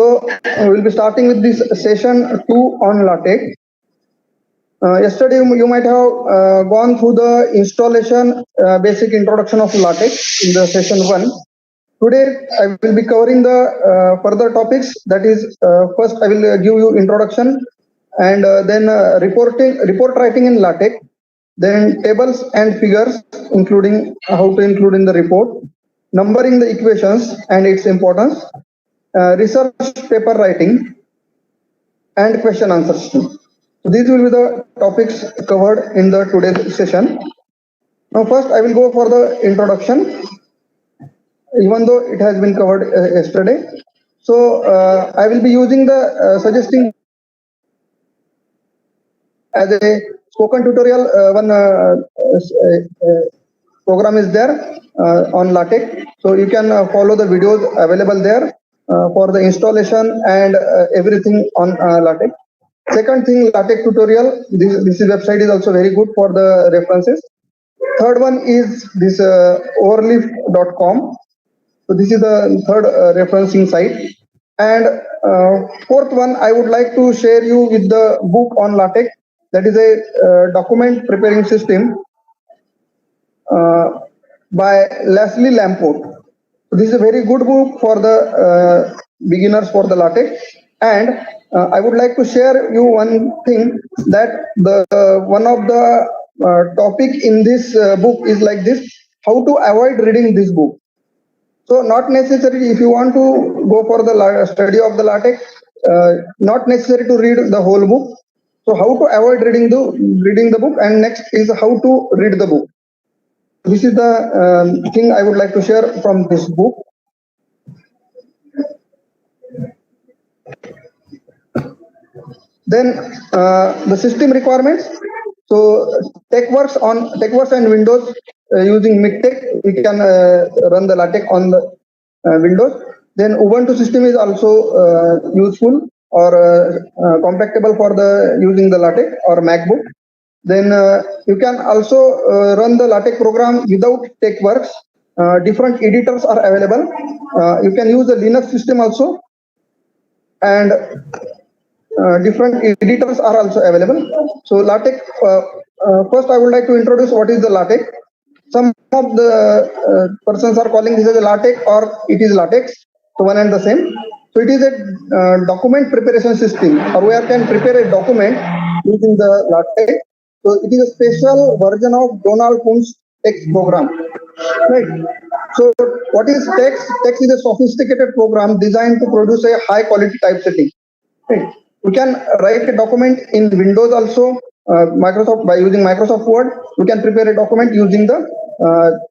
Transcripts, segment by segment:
So we'll be starting with this session 2 on LaTeX. Yesterday you might have gone through the installation basic introduction of LaTeX in the session 1. Today I will be covering the further topics. That is, first I will give you introduction, and then report writing in LaTeX, then tables and figures, including how to include in the report, numbering the equations and its importance, research paper writing, and question answer system. So these will be the topics covered in the today's session. Now first I will go for the introduction, even though it has been covered yesterday. So I will be using the suggesting as a spoken tutorial. One program is there on LaTeX, so you can follow the videos available there for the installation and everything on LaTeX. Second thing, LaTeX tutorial. This website is also very good for the references. Third one is this overleaf.com. So this is the third referencing site. And fourth one, I would like to share you with the book on LaTeX. That is a document preparing system by Leslie Lamport. So this is a very good book for the beginners for the LaTeX. And I would like to share you one thing, that the one of the topic in this book is like this: how to avoid reading this book. So not necessary, if you want to go for the study of the LaTeX, not necessary to read the whole book. So how to avoid reading the book, and next is how to read the book. This is the thing I would like to share from this book. Then the system requirements. So TeXworks and Windows using MikTeX, we can run the LaTeX on the Windows. Then Ubuntu system is also useful or compatible for the using the LaTeX or MacBook. Then you can also run the LaTeX program without TeXworks. Different editors are available. You can use the Linux system also, and different editors are also available. So LaTeX, first I would like to introduce what is the LaTeX. Some of the persons are calling this as a LaTeX, or it is LaTeX, so one and the same. So it is a document preparation system, or where can prepare a document using the LaTeX. So it is a special version of Donald Kuhn's TeX program, right? So what is TeX? TeX is a sophisticated program designed to produce a high quality typesetting. Right? We can write a document in Windows also, Microsoft, by using Microsoft Word. We can prepare a document using the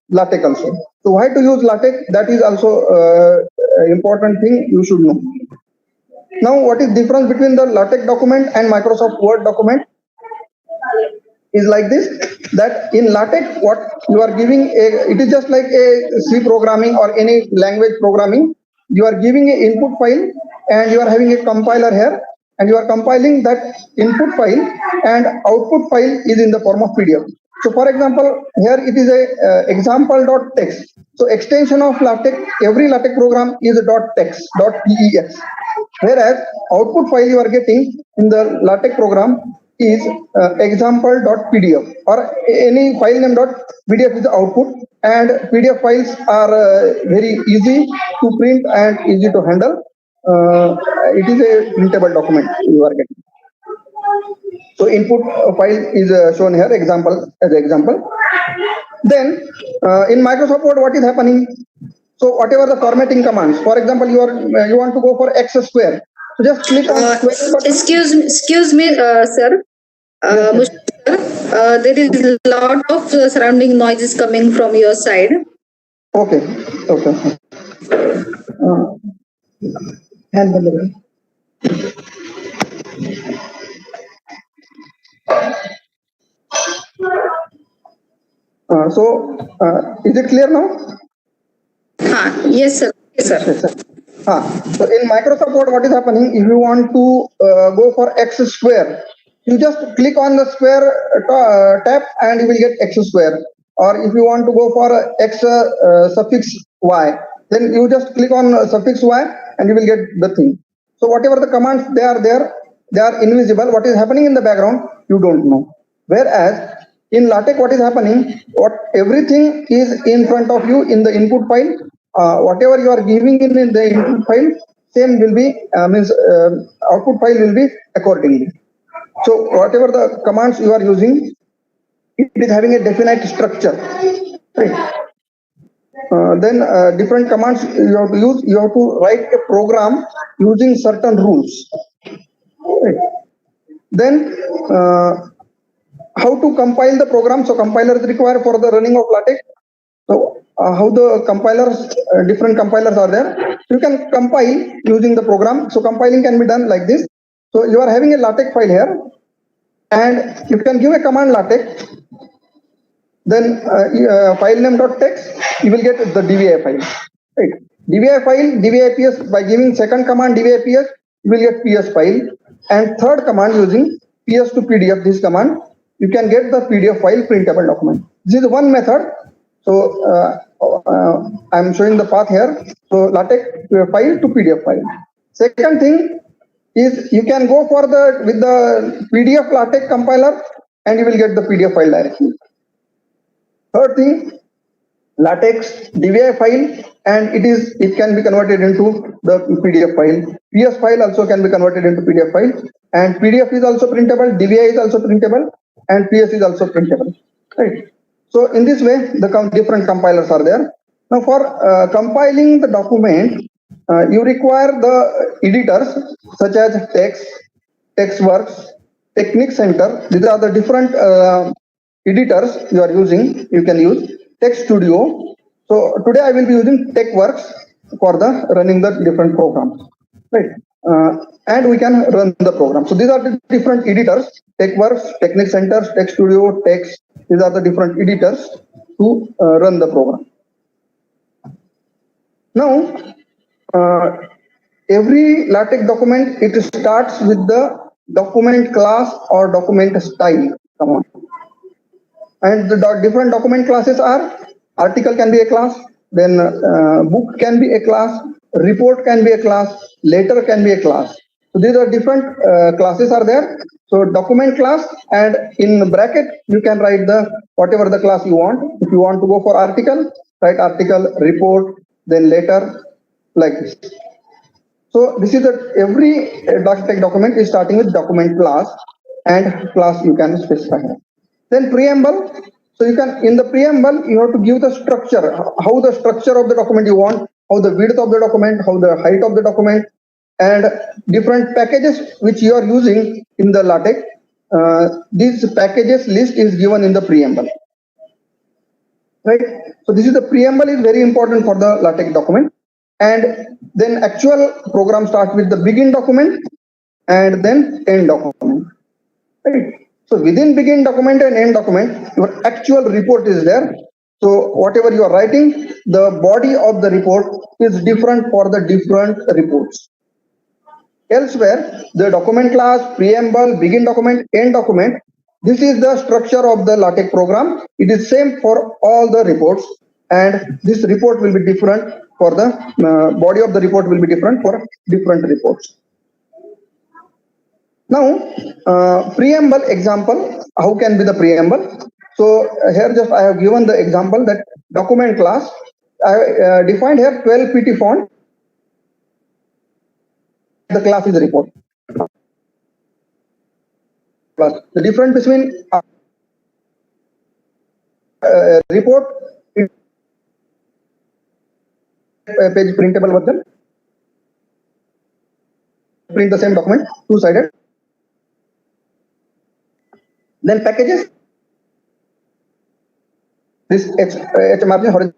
LaTeX also. So why to use LaTeX? That is also important thing you should know. Now, what is difference between the LaTeX document and Microsoft Word document? Is like this, that in LaTeX, what you are giving it is just like a C programming or any language programming. You are giving an input file, and you are having a compiler here, and you are compiling that input file, and output file is in the form of PDF. So for example, here it is a example.tex. So extension of LaTeX, every LaTeX program is a .tex, .tex. Whereas output file you are getting in the LaTeX program is example.pdf, or any file name .pdf is the output, and PDF files are very easy to print and easy to handle. It is a printable document you are getting. So input file is shown here, example as example. Then in Microsoft Word, what is happening? So whatever the formatting commands, for example, you want to go for X square. So just click on square button. Excuse me, sir. Yes, there is a lot of surrounding noises coming from your side. Okay. Handle. Is it clear now? Yes, sir. Yes, sir. Yes, sir. So in Microsoft Word, what is happening? If you want to go for X square, you just click on the square tab, and you will get X square. Or if you want to go for X suffix Y, then you just click on suffix Y, and you will get the thing. So whatever the commands they are there, they are invisible. What is happening in the background, you don't know. Whereas in LaTeX, what is happening? What everything is in front of you in the input file. Whatever you are giving in the input file, same will be output file will be accordingly. So whatever the commands you are using, it is having a definite structure. Right. Then different commands you have to use. You have to write a program using certain rules. Right. Then how to compile the program? So compiler is required for the running of LaTeX. So how the compilers, different compilers are there. You can compile using the program. So compiling can be done like this. So you are having a LaTeX file here, and you can give a command LaTeX. Then file name.txt, you will get the DVI file. Right. DVI file, DVI-PS, by giving second command DVI-PS, you will get PS file. And third command using PS to PDF, this command, you can get the PDF file printable document. This is one method. So I'm showing the path here. So LaTeX file to PDF file. Second thing is you can go for with the PDF LaTeX compiler, and you will get the PDF file directly. Third thing, LaTeX DVI file, and it can be converted into the PDF file. PS file also can be converted into PDF file, and PDF is also printable, DVI is also printable, and PS is also printable. Right. So in this way, the different compilers are there. Now for compiling the document, you require the editors such as Text, TextWorks, Technic Center. These are the different editors you are using. You can use Text Studio. So today I will be using TextWorks for the running the different programs, right? And we can run the program. So these are the different editors: TextWorks, Technic Center, Text Studio, Text. These are the different editors to run the program. Now, every LaTeX document, it starts with the document class or document style command. And the different document classes are: article can be a class, then book can be a class, report can be a class, letter can be a class. So these are different classes are there. So document class, and in bracket you can write the whatever the class you want. If you want to go for article, write article, report, then letter, like this. So this is that every LaTeX document is starting with document class, and class you can specify. Then preamble. So you can, in the preamble, you have to give the structure, how the structure of the document you want, how the width of the document, how the height of the document, and different packages which you are using in the LaTeX. These packages list is given in the preamble. Right. So this is the preamble is very important for the LaTeX document. And then actual program starts with the begin document and then end document. Right. So within begin document and end document, your actual report is there. So whatever you are writing, the body of the report is different for the different reports. Elsewhere, the document class, preamble, begin document, end document, this is the structure of the LaTeX program. It is same for all the reports, and this report will be different for the body of the report will be different for different reports. Now, preamble example, how can be the preamble? So here just I have given the example that document class, I defined here 12 PT font. The class is the report. The difference between report, page printable version, print the same document, two-sided. Then packages, this HMRC horizontal,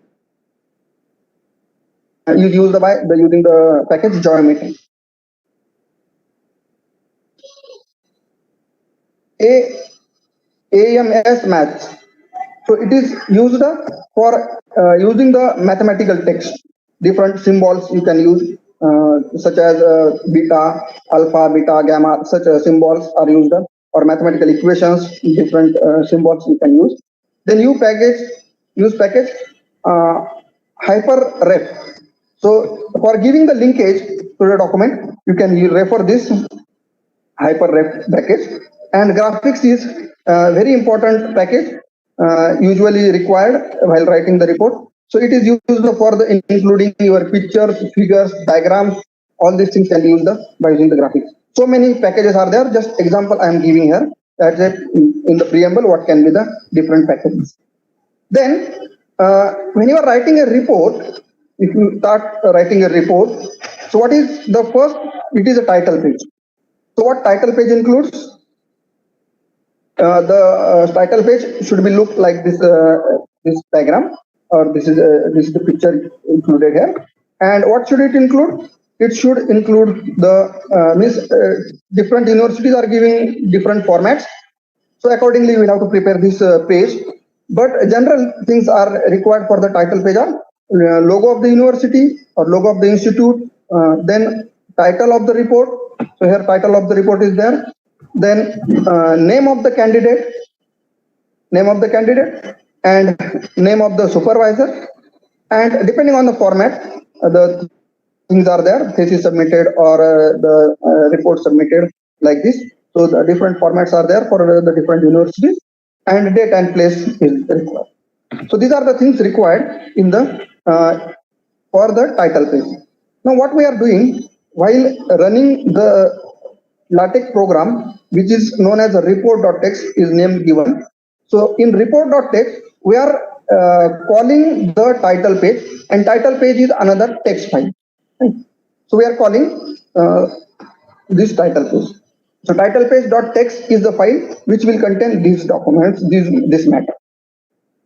you use using the package geometry. AMS math. So it is used for using the mathematical text. Different symbols you can use, such as beta, alpha, beta, gamma. Such symbols are used, or mathematical equations. Different symbols you can use. Then use package hyperref. So for giving the linkage, extruded document, you can refer this hyperref package. And graphics is a very important package usually required while writing the report. So it is used for the including your pictures, figures, diagrams, all these things can be used by using the graphics. So many packages are there. Just example I am giving here. That's it in the preamble. What can be the different packages? Then when you are writing a report, if you start writing a report, so what is the first? It is a title page. So what title page includes? The title page should be look like this this diagram, or this is the picture included here. And what should it include? It should include the different universities are giving different formats. So accordingly, we have to prepare this page. But general things are required for the title page are logo of the university or logo of the institute, then title of the report. So here title of the report is there. Then name of the candidate, and name of the supervisor. And depending on the format, the things are there. Thesis submitted or the report submitted like this. So the different formats are there for the different universities, and date and place is required. So these are the things required in the for the title page. Now what we are doing while running the LaTeX program, which is known as a report.txt, is name given. So in report.txt, we are calling the title page, and title page is another text file. Right? So we are calling this title page. So title page.txt is the file which will contain these documents, this matter.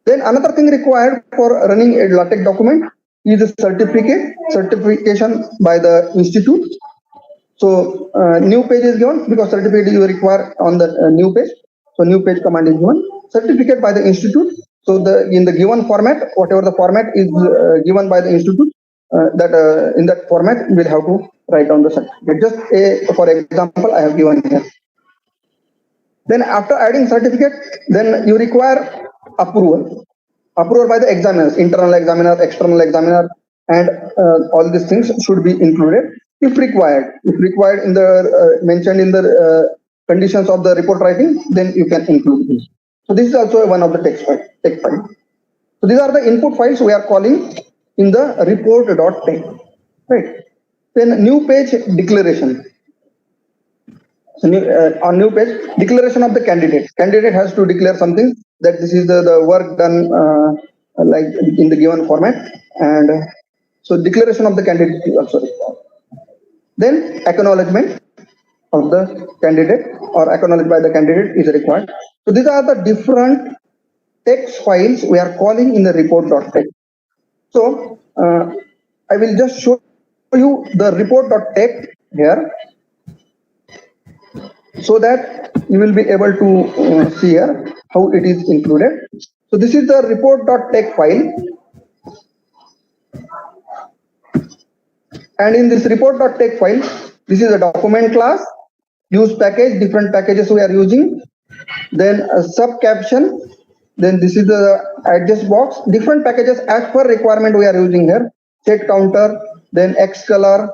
Then another thing required for running a LaTeX document is a certification by the institute. So new page is given because certificate you require on the new page. So new page command is given. Certificate by the institute. So in the given format, whatever the format is given by the institute, in that format you will have to write down the certificate. Just for example, I have given here. Then after adding certificate, then you require approval by the examiners, internal examiner, external examiner, and all these things should be included if required. If required in the mentioned in the conditions of the report writing, then you can include this. So this is also one of the text file. So these are the input files we are calling in the report.txt. Right. Then new page declaration. So on new page, declaration of the candidate. Candidate has to declare something that this is the work done like in the given format, and so declaration of the candidate is also required. Then acknowledgement of the candidate or acknowledged by the candidate is required. So these are the different text files we are calling in the report.txt. So I will just show you the report.txt here, so that you will be able to see here how it is included. So this is the report.txt file, and in this report.txt file, this is a document class, use package, different packages we are using, then a sub caption, then this is the adjust box, different packages as per requirement we are using here, set counter, then Xcolor,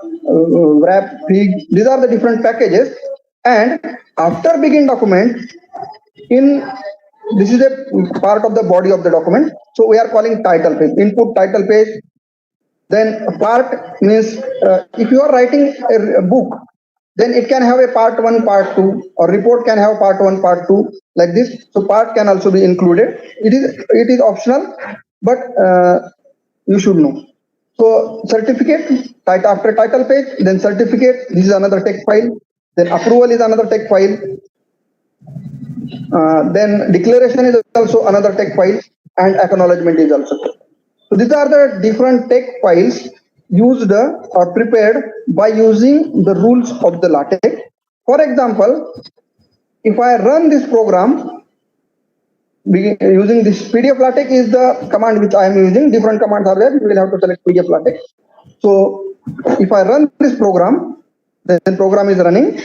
wrap, fig, these are the different packages. And after begin document, this is a part of the body of the document. So we are calling title page, input title page. Then part means if you are writing a book, then it can have a part 1, part 2, or report can have part 1, part 2, like this. So part can also be included. It is optional, but you should know. So certificate, after title page, then certificate, this is another text file. Then approval is another text file. Then declaration is also another text file, and acknowledgement is also. So these are the different text files used or prepared by using the rules of the LaTeX. For example, if I run this program using this PDF LaTeX is the command which I am using. Different commands are there. You will have to select PDF LaTeX. So if I run this program, then program is running,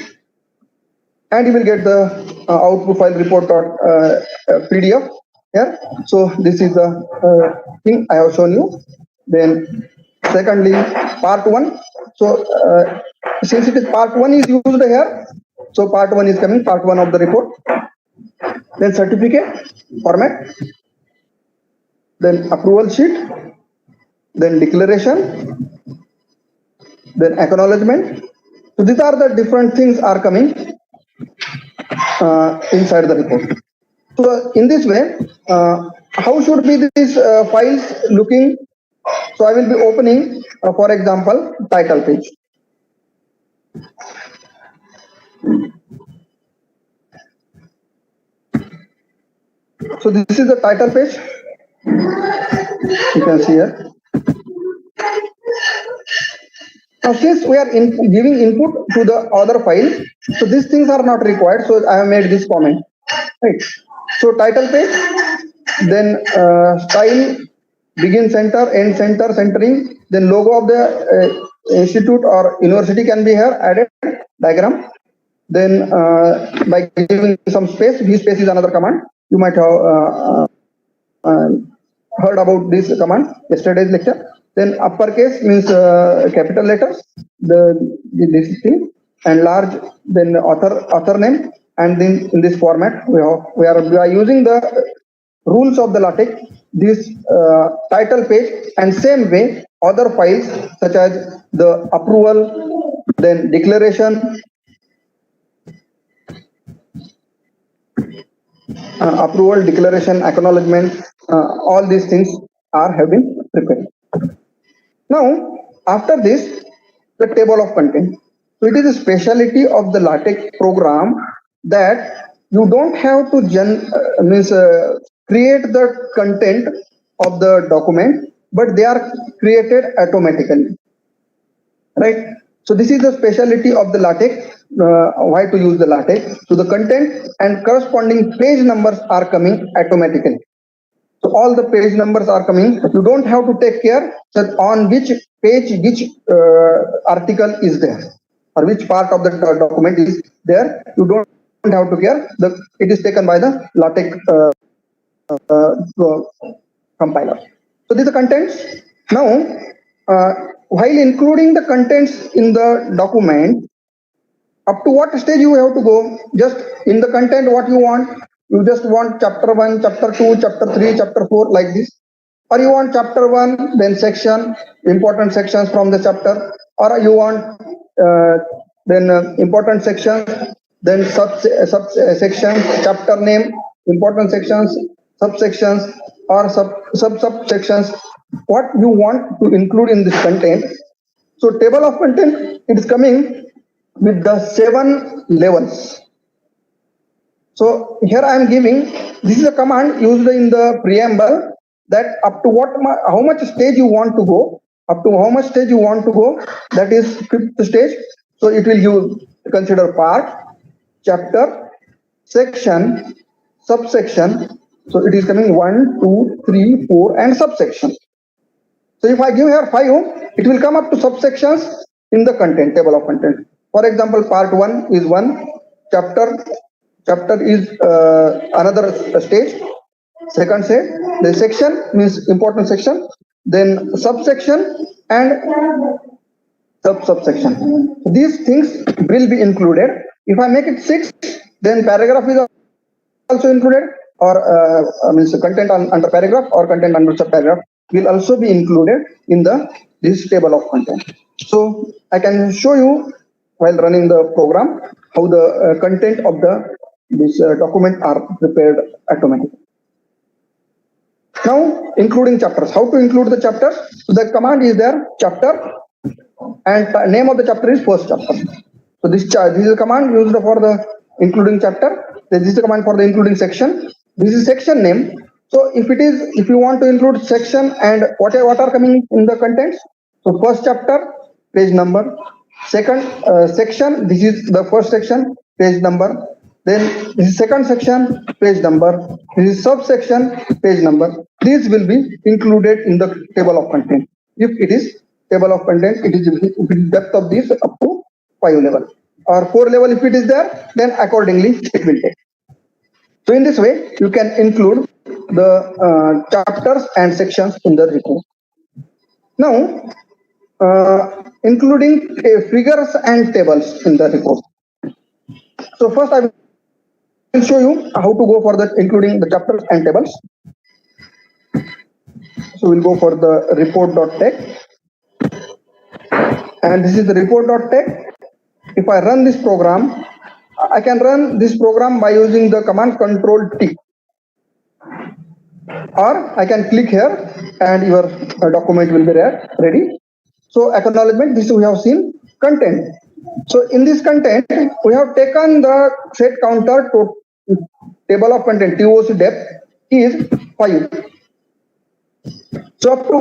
and you will get the output file report.pdf here. So this is the thing I have shown you. Then secondly, part 1. So since it is part 1 is used here, so part 1 is coming, part 1 of the report. Then certificate format, then approval sheet, then declaration, then acknowledgement. So these are the different things are coming inside the report. So in this way, how should be these files looking? So I will be opening, for example, title page. So this is the title page. You can see here. Now, since we are giving input to the other file, so these things are not required. So I have made this comment. Right. So title page, then style, begin center, end center, centering, then logo of the institute or university can be here added, diagram. Then by giving some space, vspace is another command. You might have heard about this command yesterday's lecture. Then uppercase means capital letters, this thing, and large, then author name, and then in this format we are using the rules of the LaTeX, this title page, and same way other files such as the approval, then declaration, approval, declaration, acknowledgement, all these things have been prepared. Now, after this, the table of content. So it is a specialty of the LaTeX program that you don't have to create the content of the document, but they are created automatically, right? So this is the specialty of the LaTeX. Why to use the LaTeX? So the content and corresponding page numbers are coming automatically. So all the page numbers are coming. You don't have to take care that on which page which article is there or which part of the document is there. You don't have to care. It is taken by the LaTeX compiler. So these are contents. Now, while including the contents in the document, up to what stage you have to go? Just in the content, what you want? You just want chapter 1, chapter 2, chapter 3, chapter 4 like this, or you want chapter 1, then section, important sections from the chapter, or you want important sections, then subsections, chapter name, important sections, subsections, or subsections. What you want to include in this content? So table of content, it is coming with the 7 levels. So here I am giving, this is a command used in the preamble that up to how much stage you want to go, that is 5th stage. So it will consider part, chapter, section, subsection. So it is coming 1, 2, 3, 4 and subsection. So if I give here 5, it will come up to subsections in the content, table of content. For example, part 1 is 1, chapter is another stage, second stage, the section means important section, then subsection and subsection. These things will be included. If I make it 6, then paragraph is also included, or means content under paragraph or content under subparagraph will also be included in this table of content. So I can show you while running the program how the content of this document are prepared automatically. Now, including chapters. How to include the chapters? So the command is there, chapter, and name of the chapter is first chapter. So this is a command used for the including chapter. This is a command for the including section. This is section name. So if you want to include section and what are coming in the contents? So first chapter, page number. Second section, this is the first section, page number. Then this is second section, page number. This is subsection, page number. These will be included in the table of content. If it is table of content, it is depth of this up to 5 level or 4 level. If it is there, then accordingly it will take. So in this way, you can include the chapters and sections in the report. Now, including figures and tables in the report. So first I will show you how to go for the including the chapters and tables. So we'll go for the report.tex, and this is the report.tex. If I run this program, I can run this program by using the command Control T, or I can click here and your document will be ready. So acknowledgement, this we have seen. Content. So in this content, we have taken the set counter to table of content, TOC depth is 5. So up to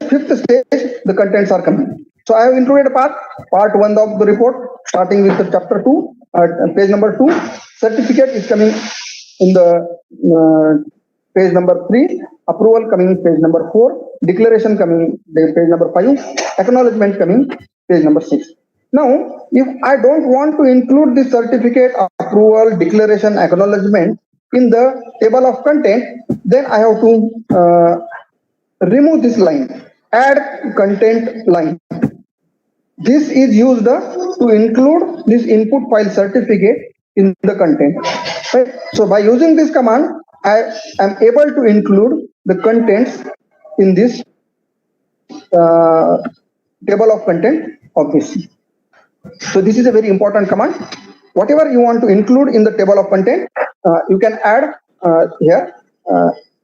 fifth stage, the contents are coming. So I have included a part 1 of the report, starting with the chapter 2, page number 2. Certificate is coming in the page number 3. Approval coming page number 4. Declaration coming page number 5. Acknowledgement coming page number 6. Now, if I don't want to include the certificate, approval, declaration, acknowledgement in the table of content, then I have to remove this line, add content line. This is used to include this input file certificate in the content. Right? So by using this command, I am able to include the contents in this table of content of this. So this is a very important command. Whatever you want to include in the table of content, you can add here.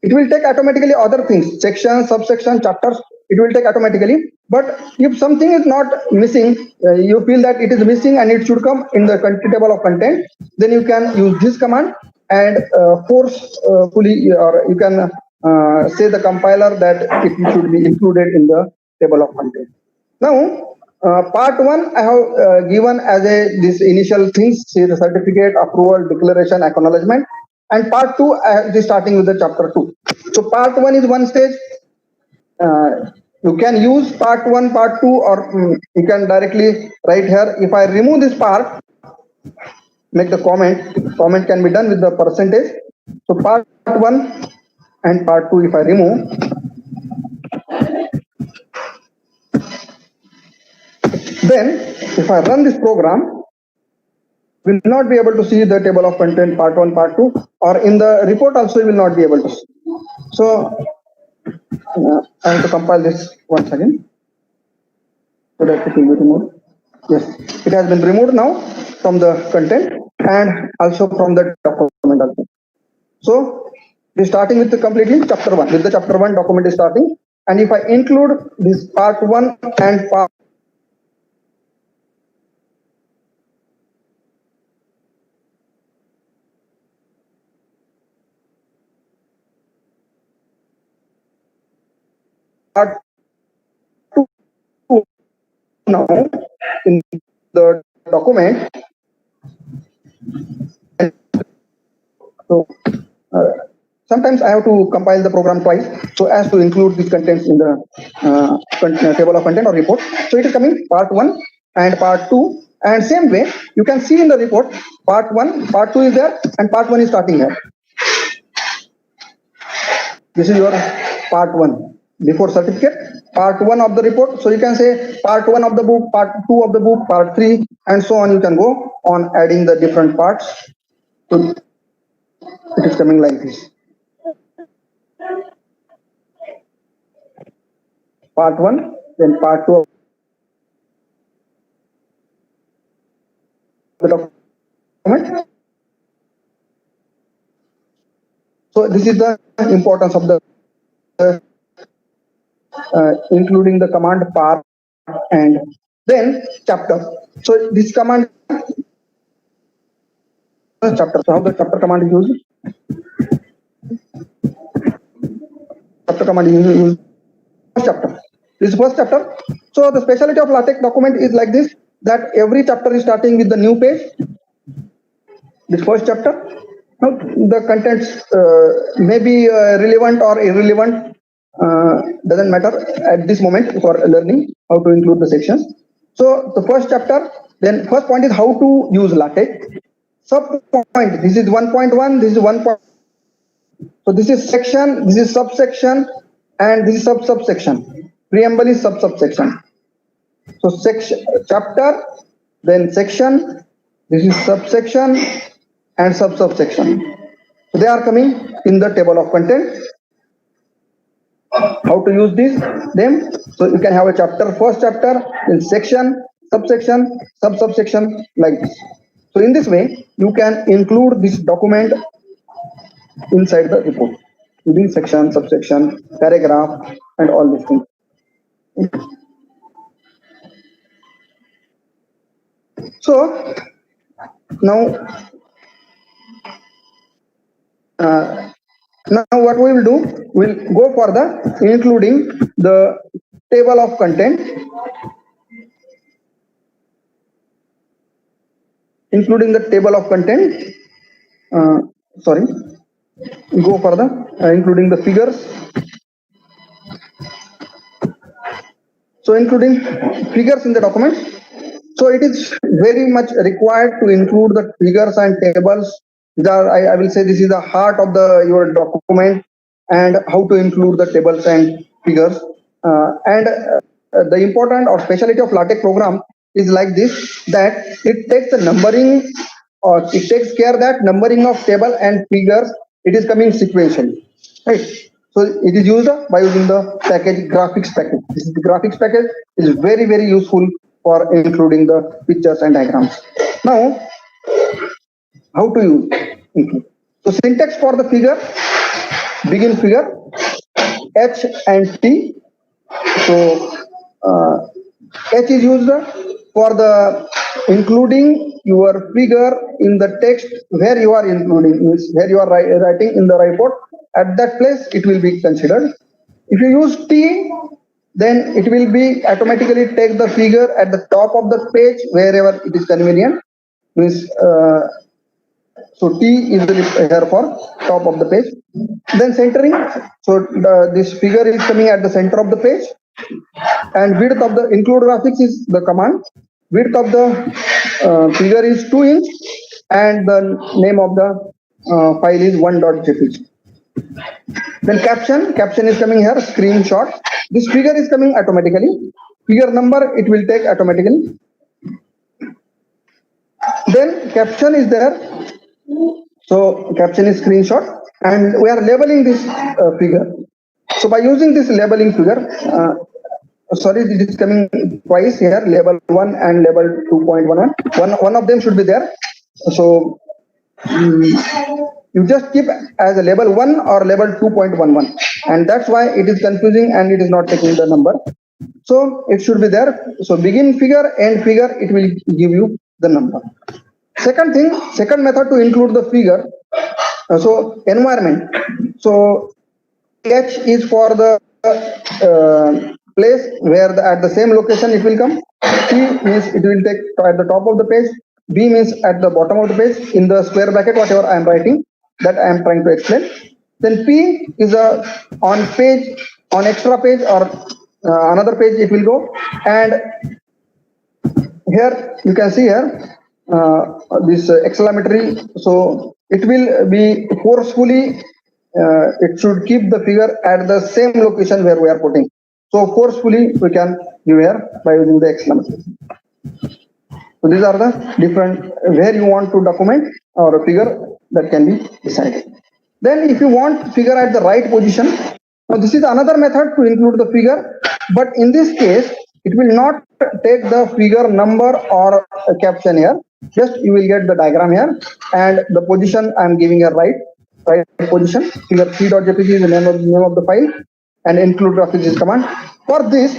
It will take automatically other things, section, subsection, chapters, it will take automatically. But if something is not missing, you feel that it is missing and it should come in the table of content, then you can use this command and forcefully, or you can say the compiler that it should be included in the table of content. Now, part 1 I have given as this initial things, say the certificate, approval, declaration, acknowledgement, and part 2 I have this starting with the chapter 2. So part 1 is one stage. You can use part 1, part 2, or you can directly write here. If I remove this part, make the comment can be done with the percentage. So part 1 and part 2 if I remove, then if I run this program, will not be able to see the table of content part 1, part 2, or in the report also you will not be able to see. So I have to compile this once again so that it will be removed. Yes, it has been removed now from the content and also from the document also. So we starting with the completely chapter 1. With the chapter 1 document is starting, and if I include this part 1 and part now in the document, so sometimes I have to compile the program twice so as to include these contents in the table of content or report. So it is coming part 1 and part 2, and same way you can see in the report part 1, part 2 is there, and part 1 is starting here. This is your part 1 before certificate, part 1 of the report. So you can say part 1 of the book, part 2 of the book, part 3, and so on. You can go on adding the different parts. So it is coming like this. Part 1, then part 2 of the document. So this is the importance of the including the command part and then chapter. So this command chapter. So how the chapter command is used? Chapter command is used first chapter. This is first chapter. So the specialty of LaTeX document is like this, that every chapter is starting with the new page. This first chapter. Now the contents may be relevant or irrelevant, doesn't matter at this moment for learning how to include the sections. So the first chapter, then first point is how to use LaTeX. Sub point, this is 1.1, this is 1. So this is section, this is subsection, and this is subsection. Preamble is subsection. So section, chapter, then section, this is subsection and subsection. So they are coming in the table of content. How to use them? So you can have a chapter, first chapter, then section, subsection, subsection, like this. So in this way, you can include this document inside the report, using section, subsection, paragraph, and all these things. So now, now what we will do, we'll go for the including the table of content, including the table of content. Sorry, go for the including the figures. So including figures in the document. So it is very much required to include the figures and tables. I will say this is the heart of your document, and how to include the tables and figures. The important or specialty of LaTeX program is like this, that it takes the numbering, or it takes care that numbering of table and figures, it is coming sequentially, right? So it is used by using the package graphics package. This is the graphics package is very, very useful for including the pictures and diagrams. Now, how to use include? So syntax for the figure, begin figure, H and T. So H is used for the including your figure in the text where you are including, means where you are writing in the report. At that place, it will be considered. If you use T, then it will be automatically take the figure at the top of the page wherever it is convenient. Means so T is here for top of the page. Then centering. So this figure is coming at the center of the page. And width of the include graphics is the command. Width of the figure is 2 inch, and the name of the file is 1.jpg. Then caption is coming here, screenshot. This figure is coming automatically. Figure number it will take automatically. Then caption is there. So caption is screenshot, and we are labeling this figure. So by using this labeling figure, sorry, this is coming twice here, label 1 and label 2.1. One of them should be there. So you just keep as a label 1 or label 2.11, and that's why it is confusing and it is not taking the number. So it should be there. So begin figure, end figure, it will give you the number. Second method to include the figure. So environment. So H is for the place where at the same location it will come. T means it will take at the top of the page. B means at the bottom of the page in the square bracket, whatever I am writing, that I am trying to explain. Then P is on page, on extra page or another page it will go. And here you can see here this exclamatory. So it will be forcefully, it should keep the figure at the same location where we are putting. So forcefully we can give here by using the exclamation. So these are the different where you want to document or a figure that can be decided. Then if you want figure at the right position, now this is another method to include the figure, but in this case it will not take the figure number or a caption here. Just you will get the diagram here, and the position I am giving a right position. Figure 3.jpg is the name of the file, and include graphics is command. For this,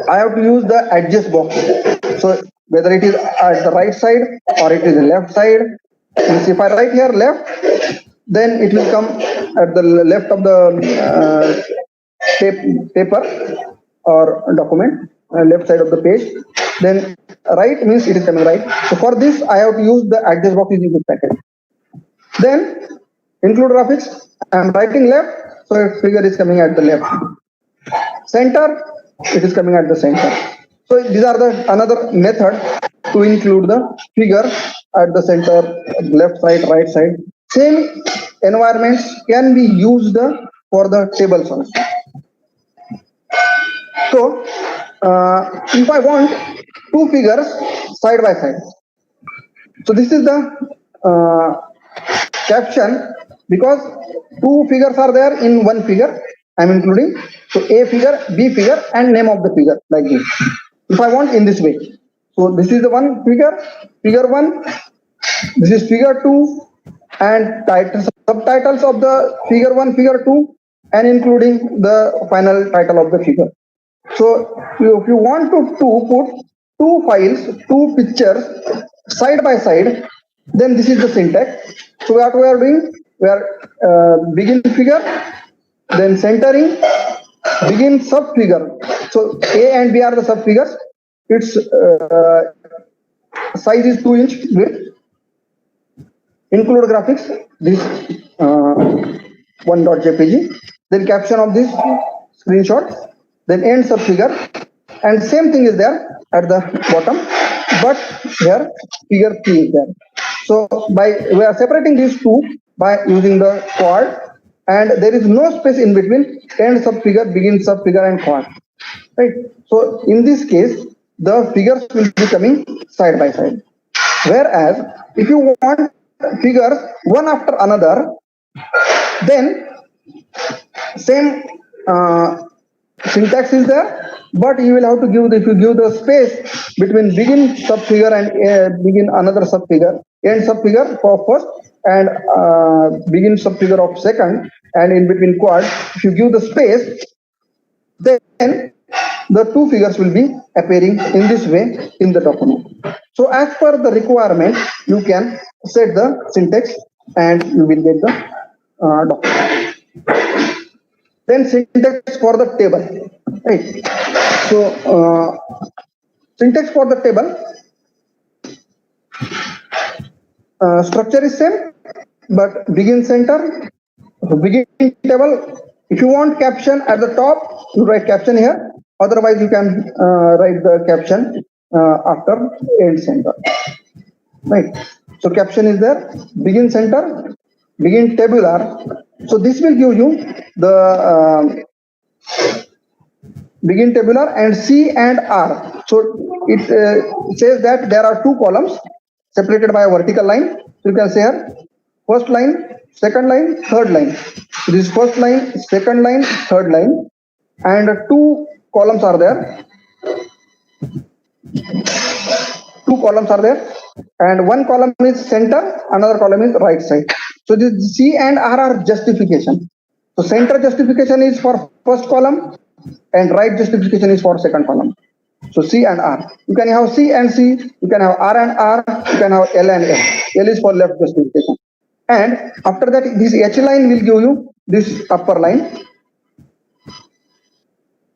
I have to use the adjust box. So whether it is at the right side or it is the left side. Means if I write here left, then it will come at the left of the paper or document, left side of the page. Then right means it is coming right. So for this, I have to use the adjust box using this package. Then include graphics. I am writing left, so figure is coming at the left. Center, it is coming at the center. So these are the another method to include the figure at the center, left side, right side. Same environments can be used for the tables also. So if I want two figures side by side, so this is the caption, because two figures are there in one figure. I'm including, so A figure, B figure, and name of the figure, like this. If I want in this way, so this is the one figure, figure 1, this is figure 2, and subtitles of the figure 1, figure 2, and including the final title of the figure. So if you want to put two files, two pictures side by side, then this is the syntax. So what we are doing, we are begin figure, then centering, begin sub figure. So A and B are the sub figures. Its size is 2-inch width. Include graphics, this 1.jpg. Then caption of this screenshot. Then end sub figure, and same thing is there at the bottom, but here figure 3 is there. So we are separating these two by using the quad, and there is no space in between end sub figure, begin sub figure, and quad, right? So in this case, the figures will be coming side by side. Whereas if you want figures one after another, then same syntax is there, but you will have to give, if you give the space between begin sub figure and begin another sub figure, end sub figure for first, and begin sub figure of second, and in between quad, if you give the space, then the two figures will be appearing in this way in the document. So as per the requirement, you can set the syntax and you will get the document. Then syntax for the table, right? So syntax for the table, structure is same, but begin center, begin table. If you want caption at the top, you write caption here. Otherwise, you can write the caption after end center, right? So caption is there, begin center, begin tabular. So this will give you the begin tabular and C and R. So it says that there are two columns separated by a vertical line. So you can say here, first line, second line, third line. So this first line, second line, third line, and two columns are there. Two columns are there, and one column is center, another column is right side. So this C and R are justification. So center justification is for first column, and right justification is for second column. So C and R. You can have C and C, you can have R and R, you can have L and L. L is for left justification. And after that, this H line will give you this upper line.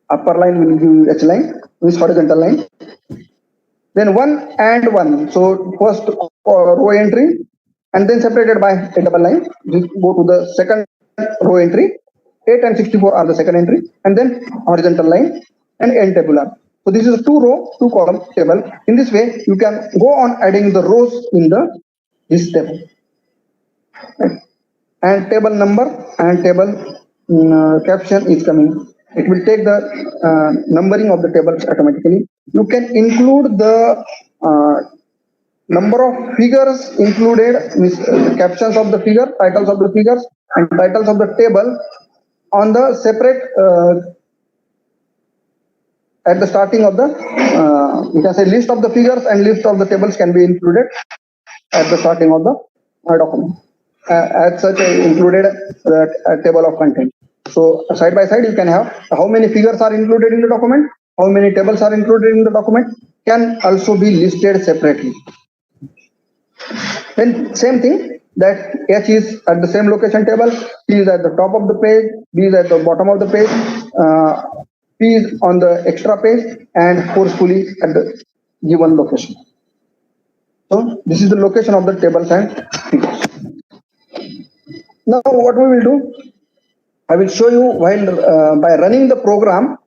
Upper line will give you H line, this horizontal line. Then 1 and 1. So first row entry, and then separated by a double line. We go to the second row entry. 8 and 64 are the second entry, and then horizontal line and end tabular. So this is a 2-row, 2-column table. In this way, you can go on adding the rows in this table. Right. And table number and table caption is coming. It will take the numbering of the tables automatically. You can include the number of figures included, the captions of the figure, titles of the figures, and titles of the table on the separate at the starting of the you can say list of the figures and list of the tables can be included at the starting of the document. As such, included the table of content. So side by side, you can have how many figures are included in the document, how many tables are included in the document, can also be listed separately. Then same thing, that H is at the same location table, T is at the top of the page, B is at the bottom of the page, P is on the extra page, and forcefully at the given location. So this is the location of the tables and figures. Now what we will do, I will show you while by running the program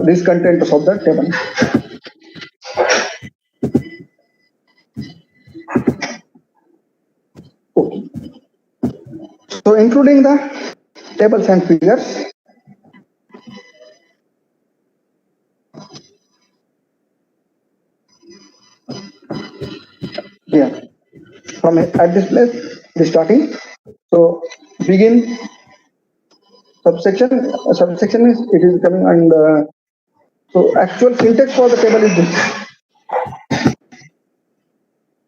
these contents of the table. Okay. So including the tables and figures. here. From at this place, it is starting. So begin subsection. Subsection is it is coming, and so actual syntax for the table is this.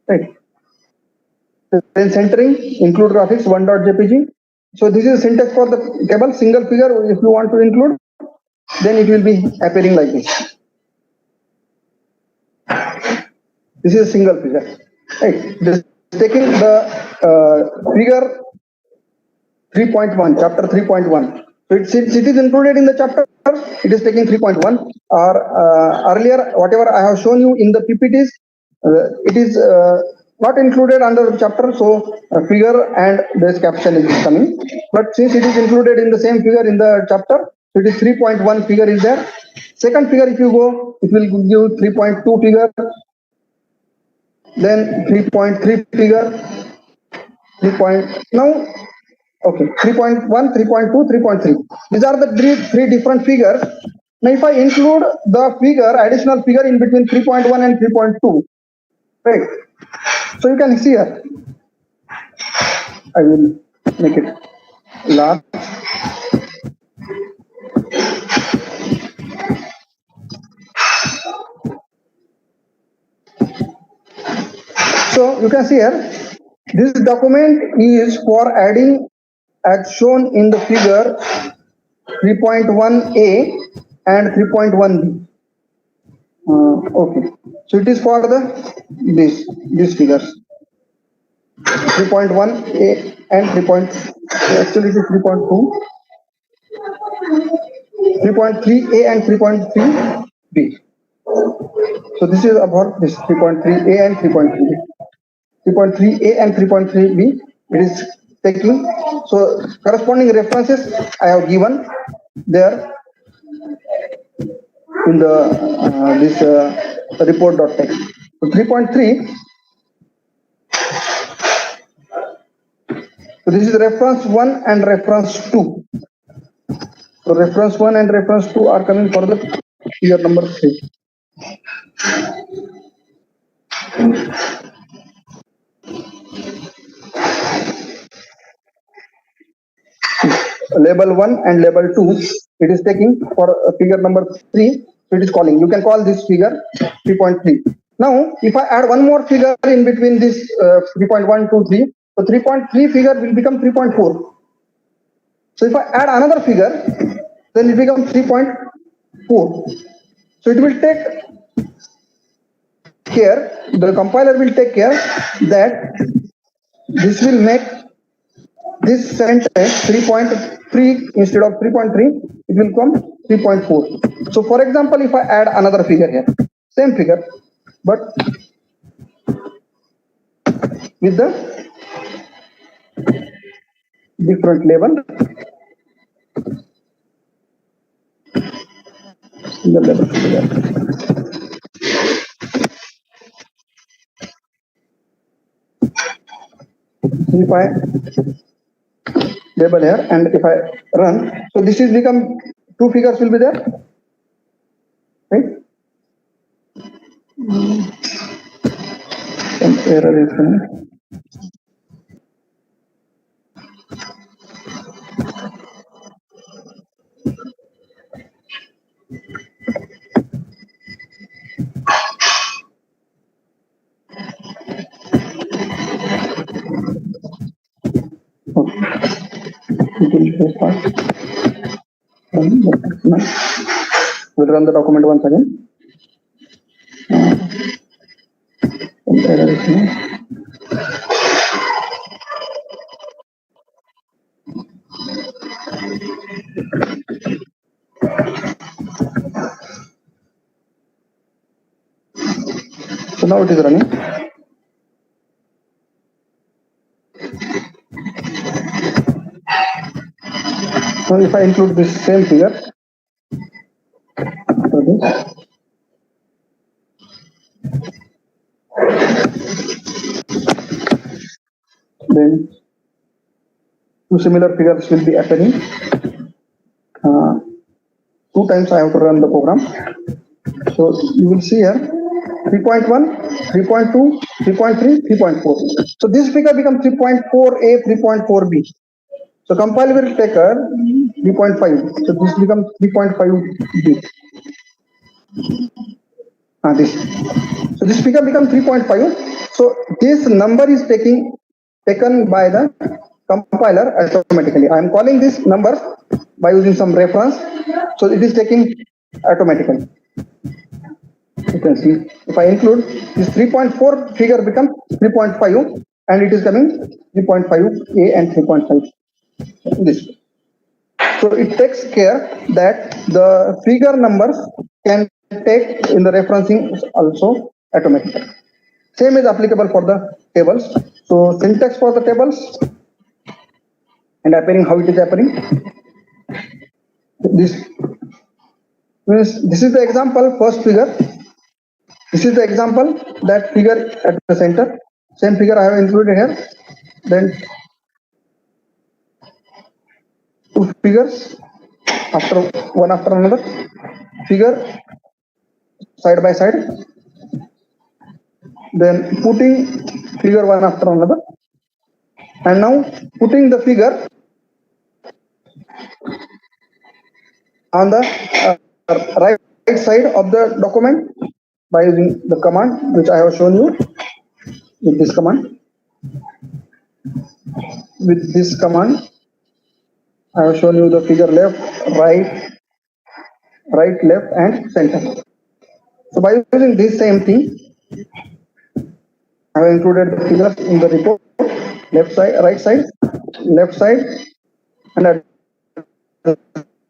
Right. Then centering, include graphics 1.jpg. So this is syntax for the table, single figure. If you want to include, then it will be appearing like this. This is a single figure. Right. This taking the figure 3.1, chapter 3.1. So since it is included in the chapter, it is taking 3.1. Or earlier, whatever I have shown you in the PPTs, it is not included under the chapter. So figure and this caption is coming. But since it is included in the same figure in the chapter, so it is 3.1 figure is there. Second figure, if you go, it will give you 3.2 figure. Then 3.3 figure. 3. Now. Okay, 3.1, 3.2, 3.3. These are the three different figures. Now, if I include the figure, additional figure in between 3.1 and 3.2, right? So you can see here. I will make it large. So you can see here, this document is for adding as shown in the figure 3.1a and 3.1b. Okay, so it is for the these figures 3.1a and 3. Actually it is 3.2, 3.3a and 3.3b. So this is about this 3.3a and 3.3b. 3.3a and 3.3b. It is taking. So corresponding references I have given there in the this report.text. So 3.3. So this is reference 1 and reference 2. So reference 1 and reference 2 are coming for the figure number 3. Label 1 and label 2, it is taking for figure number 3. So it is calling. You can call this figure 3.3. Now, if I add one more figure in between this 3.1, 2, 3, so 3.3 figure will become 3.4. So if I add another figure, then it becomes 3.4. So it will take care, the compiler will take care that this will make this sentence 3.3 instead of 3.3, it will come 3.4. So for example, if I add another figure here, same figure, but with the different label, single label figure. If I label here and if I run, so this is become 2 figures will be there, right? Some error is coming. We'll run the document once again. Error is coming. So now it is running. So if I include this same figure, so this, then 2 similar figures will be appearing. 2 times I have to run the program. So you will see here 3.1, 3.2, 3.3, 3.4. So this figure becomes 3.4a, 3.4b. So compile will take a 3.5. So this becomes 3.5b. This. So this figure becomes 3.5. So this number is taken by the compiler automatically. I am calling this number by using some reference. So it is taking automatically. You can see if I include this 3.4 figure becomes 3.5 and it is coming 3.5a and 3.5 this way. So it takes care that the figure numbers can take in the referencing also automatically. Same is applicable for the tables. So syntax for the tables and appearing how it is appearing. This is the example first figure. This is the example that figure at the center. Same figure I have included here. Then two figures after one after another. Figure side by side. Then putting figure one after another. And now putting the figure on the right side of the document by using the command which I have shown you with this command. With this command, I have shown you the figure left, right, left, and center. So by using this same thing, I have included the figures in the report, left side, right side, left side, and at the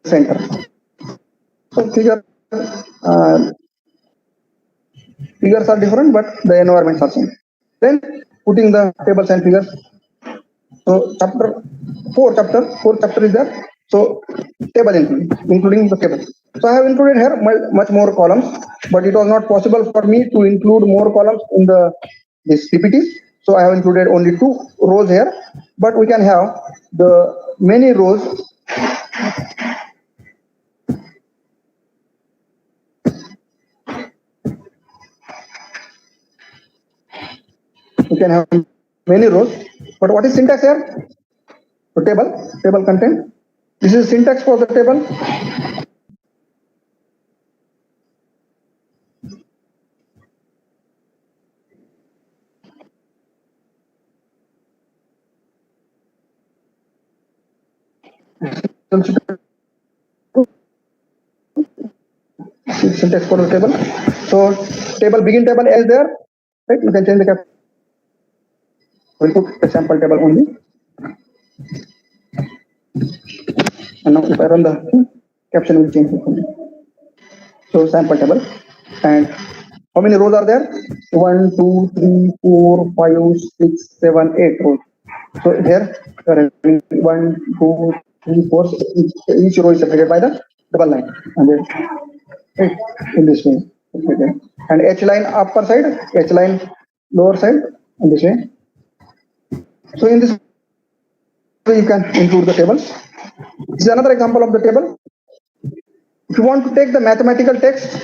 center. So figures are different, but the environments are same. Then putting the tables and figures. So fourth chapter is there. So table including the table. So I have included here much more columns, but it was not possible for me to include more columns in this PPT. So I have included only 2 rows here, but we can have the many rows. We can have many rows, but what is syntax here? So table content. This is syntax for the table. Syntax for the table. So table begin table is there, right? You can change the cap. We'll put the sample table only. And now if I run the caption will change. So sample table. And how many rows are there? 1, 2, 3, 4, 5, 6, 7, 8 rows. So here 1, 2, 3, 4. Each row is separated by the double line. And then in this way. And H line upper side, H line lower side in this way. So in this way you can include the tables. This is another example of the table. If you want to take the mathematical text,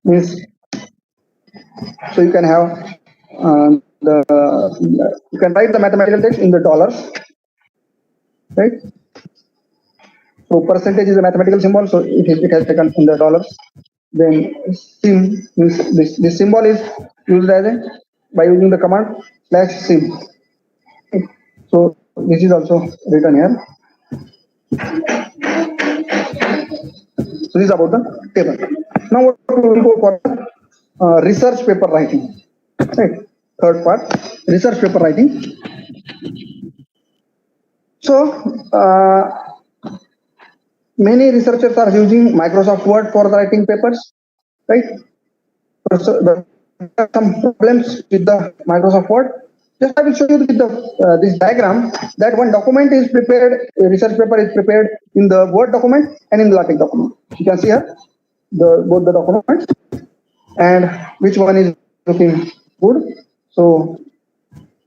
means so you can have you can write the mathematical text in the dollars, right? So percentage is a mathematical symbol, so it has taken in the dollars. Then sim means this symbol is used as by using the command /sim. So this is also written here. So this is about the table. Now what we will go for research paper writing. Right. Third part, research paper writing. So many researchers are using Microsoft Word for writing papers, right? So there are some problems with the Microsoft Word. Just I will show you with this diagram that one document is prepared, a research paper is prepared in the Word document and in the LaTeX document. You can see here both the documents and which one is looking good. So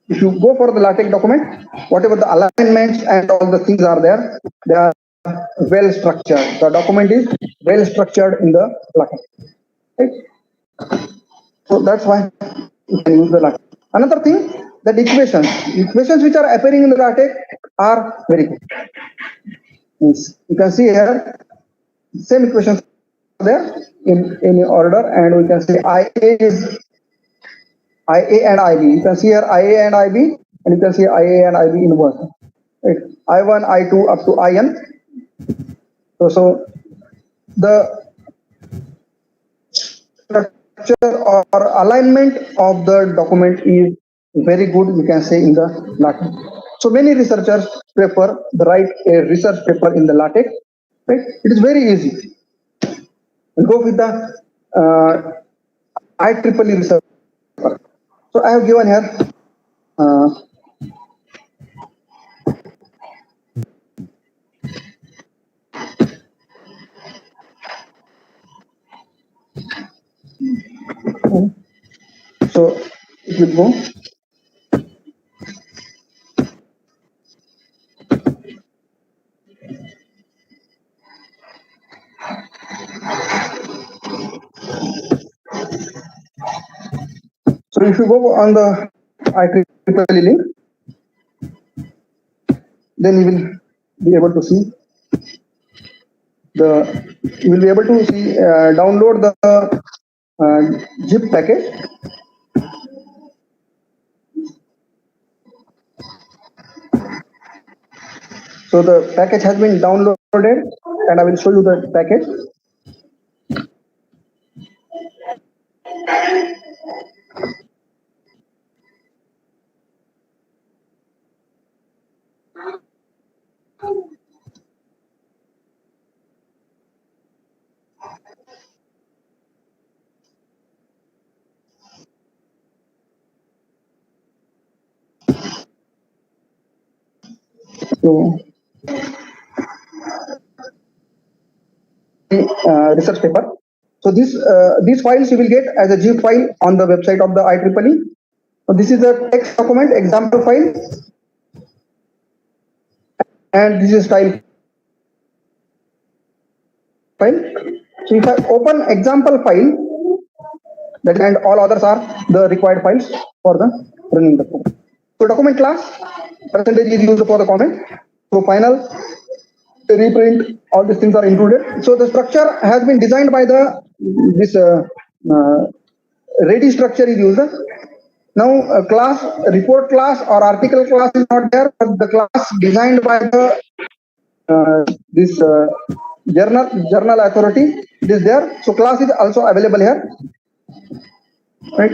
if you go for the LaTeX document, whatever the alignments and all the things are there, they are well structured. The document is well structured in the LaTeX. Right? that's why you can use the LaTeX. Another thing, that equations which are appearing in the LaTeX are very good. Yes, you can see here same equations there in order, and we can say IA is IA and IB. You can see here IA and IB, and you can see IA and IB inverse. Right? I1, I2 up to IN. So the structure or alignment of the document is very good, you can say, in the LaTeX. So many researchers prefer to write a research paper in the LaTeX. Right? It is very easy. Go with the IEEE research paper. So I have given here so it will go. So if you go on the IEEE link, then you will be able to see download the zip package. So the package has been downloaded, and I will show you the package. So research paper. So these files you will get as a zip file on the website of the IEEE. So this is a text document example file, and this is style file. So if I open example file, that and all others are the required files for the running the program. So document class percentage is used for the comment. So final reprint, all these things are included. So the structure has been designed by this ready structure is used. Now class, report class or article class is not there, but the class designed by the this journal authority, it is there. So class is also available here. Right.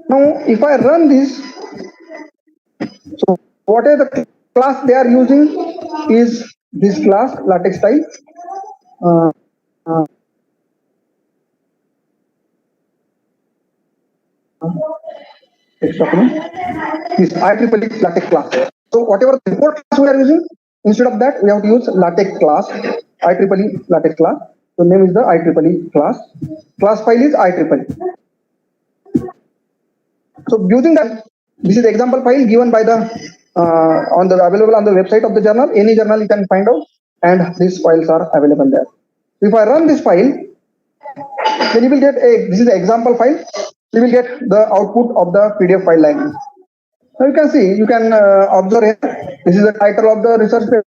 Now if I run this, so what is the class they are using is this class LaTeX style. Text document is IEEE LaTeX class. So whatever report class we are using, instead of that we have to use LaTeX class, IEEE LaTeX class. So name is the IEEE class. Class file is IEEE. So using that, this is the example file given by the available on the website of the journal. Any journal you can find out, and these files are available there. If I run this file, then you will get this is the example file. You will get the output of the PDF file language. Now you can see, you can observe here. This is the title of the research paper.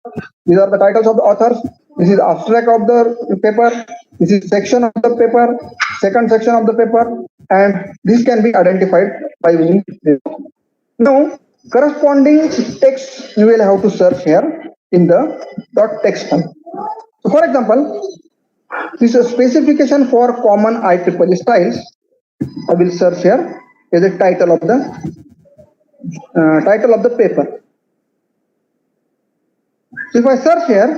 These are the titles of the authors. This is abstract of the paper. This is section of the paper, second section of the paper, and this can be identified by using this. Now, corresponding text you will have to search here in the .text file. So, for example, this is a specification for common IEEE styles. I will search here as the title of the paper. So if I search here,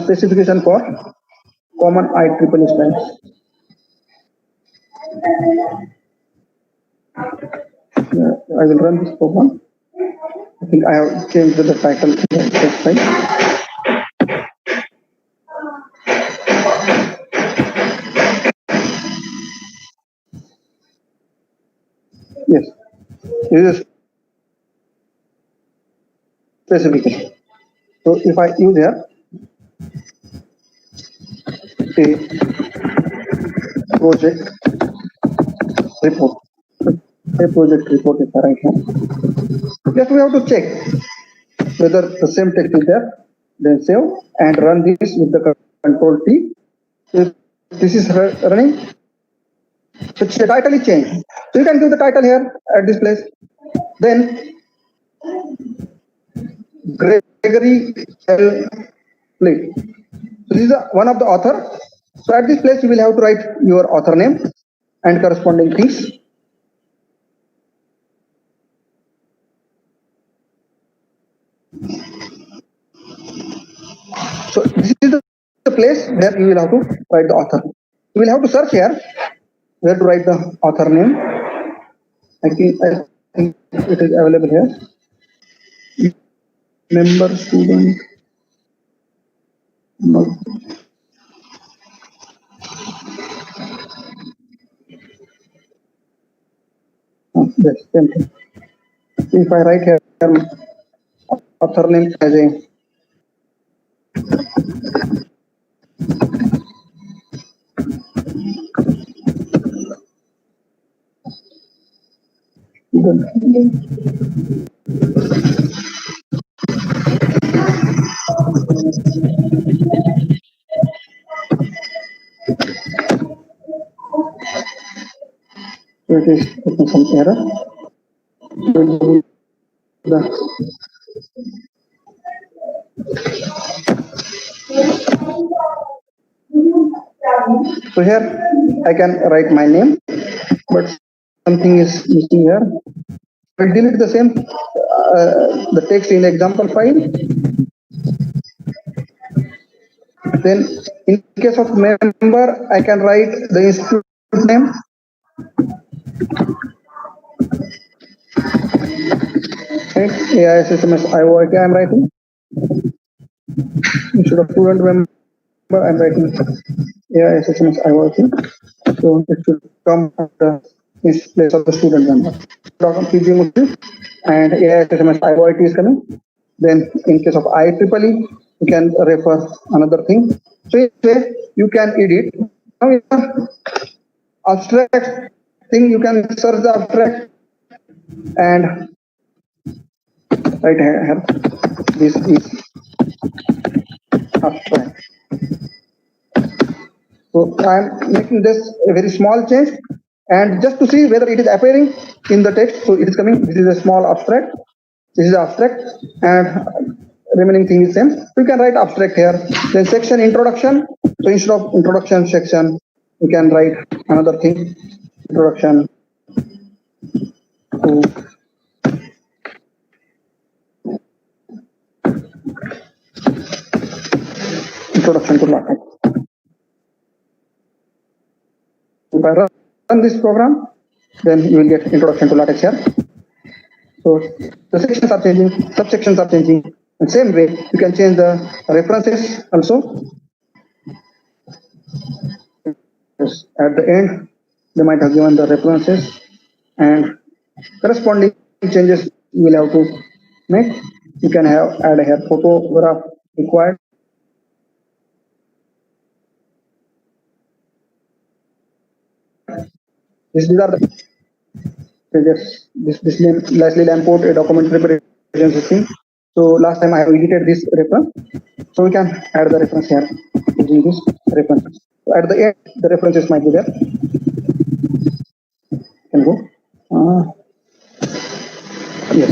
specification for common IEEE styles. I will run this program. I think I have changed the title to the text file. Yes, this is specification. So if I use here, project report. A project report is right here. Just we have to check whether the same text is there. Then save and run this with the control T. If this is running, so the title is changed. So you can give the title here at this place. Then Gregory L. Fleet. So this is one of the author. So at this place you will have to write your author name and corresponding things. So this is the place where you will have to write the author. You will have to search here where to write the author name. I think it is available here. Member student. No. Yes, same thing. If I write here author name as a it is some error. So here I can write my name, but something is missing here. We'll delete the same the text in example file. Then in case of member, I can write the institute name. Right? AISSMS IOIT I am writing. Instead of student member, I am writing AISSMS IOIT. So it should come at the place of the student member. PG Muslim and AISSMS IOIT is coming. Then in case of IEEE, you can refer another thing. So you can edit. Now abstract thing, you can search the abstract and right here. This is abstract. So I am making this a very small change and just to see whether it is appearing in the text. So it is coming. This is a small abstract. This is abstract and remaining thing is same. So you can write abstract here. Then section introduction. So instead of introduction section, you can write another thing. Introduction to LaTeX. If I run this program, then you will get introduction to LaTeX here. So the sections are changing, subsections are changing. In the same way, you can change the references also. Yes, at the end, they might have given the references and corresponding changes you will have to make. You can have add here photograph required. These are the this name Leslie Lamport, a document preparation system. So last time I have edited this reference, so we can add the reference here using this reference. So at the end, the references might be there. You can go. Yes,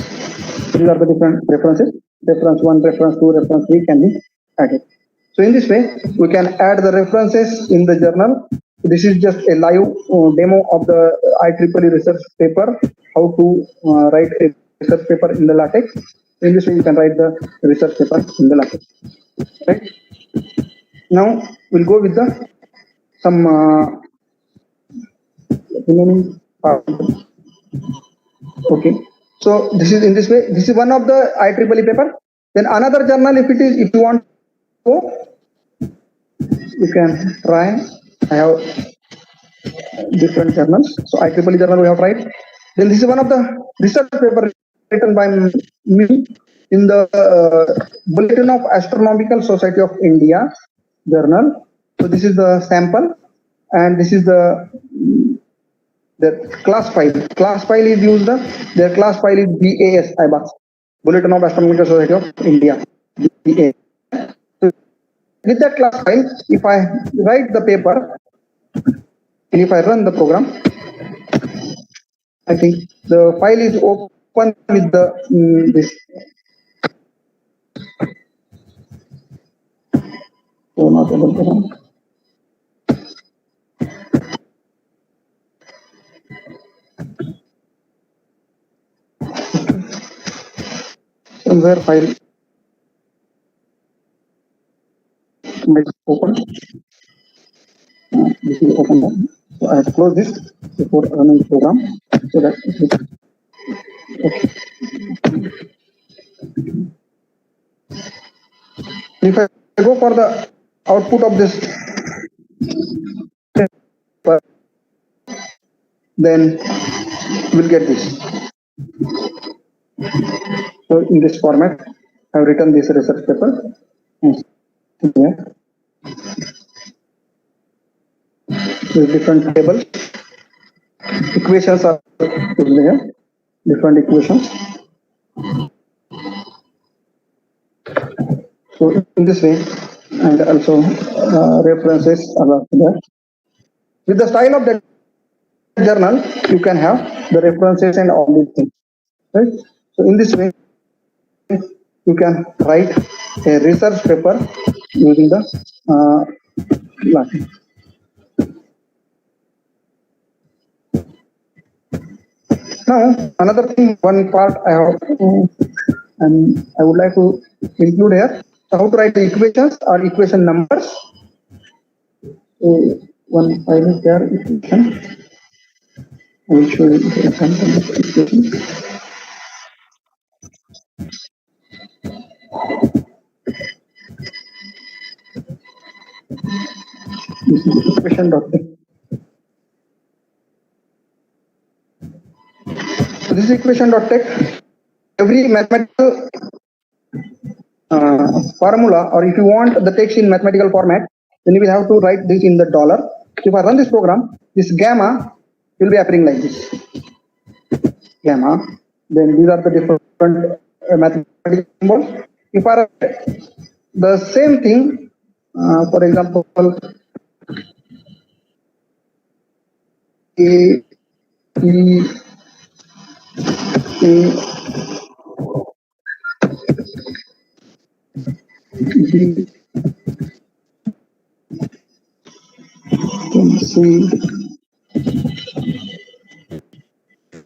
these are the different references. Reference 1, reference 2, reference 3 can be added. So in this way, we can add the references in the journal. This is just a live demo of the IEEE research paper, how to write a research paper in the LaTeX. In this way, you can write the research paper in the LaTeX. Right? Now, we'll go with the some remaining part. Okay. So this is in this way. This is one of the IEEE paper. Then another journal, if you want to go, you can try. I have different journals. So IEEE journal we have tried. Then this is one of the research paper written by me in the Bulletin of Astronomical Society of India journal. So this is the sample, and this is the class file. Class file is used. Their class file is BAS, IBAS, Bulletin of Astronomical Society of India. BAS. So with that class file, if I write the paper and if I run the program, I think the file is open with the this. So not able to run. Somewhere file might open. This is open now. So I have to close this before running the program. So that okay. If I go for the output of this, then we'll get this. So in this format, I've written this research paper. Here, with different tables, equations are there, different equations. So in this way, and also references are there. With the style of the journal, you can have the references and all these things, right? So in this way, you can write a research paper using the Latin. Now, another thing, one part I have, and I would like to include here, so how to write the equations or equation numbers. So one file is there, equation. I will show you the example of equation. This is equation.text. So this is equation.text. Every mathematical formula, or if you want the text in mathematical format, then you will have to write this in the dollar. So if I run this program, this gamma will be appearing like this. Gamma. Then these are the different mathematical symbols. If I write the same thing, for example, A, E, A, B, C.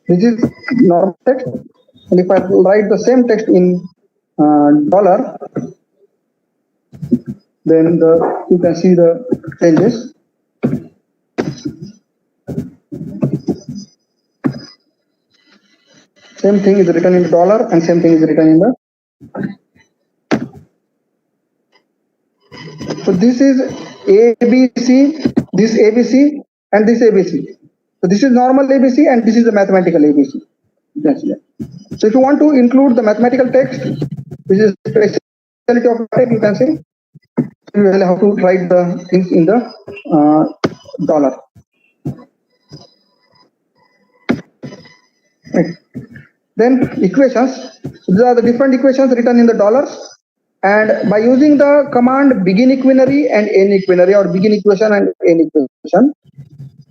This is normal text, and if I write the same text in dollar, then you can see the changes. Same thing is written in dollar, and same thing is written in the. So this is ABC, this ABC, and this ABC. So this is normal ABC, and this is the mathematical ABC. That's it. So if you want to include the mathematical text, which is specialty of type, you can say you will have to write the things in the dollar. Right. Then equations. So these are the different equations written in the dollars, and by using the command begin equinary and end equinary, or begin equation and end equation,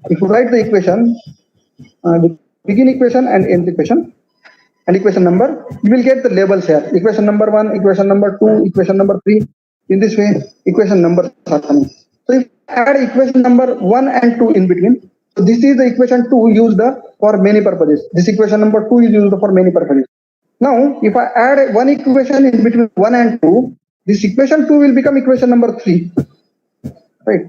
if you write the equation, the begin equation and end equation, and equation number, you will get the labels here. Equation number 1, equation number 2, equation number 3. In this way, equation numbers are coming. So if I add equation number 1 and 2 in between, so this is the equation 2 used for many purposes. This equation number 2 is used for many purposes. Now, if I add one equation in between 1 and 2, this equation 2 will become equation number 3. Right?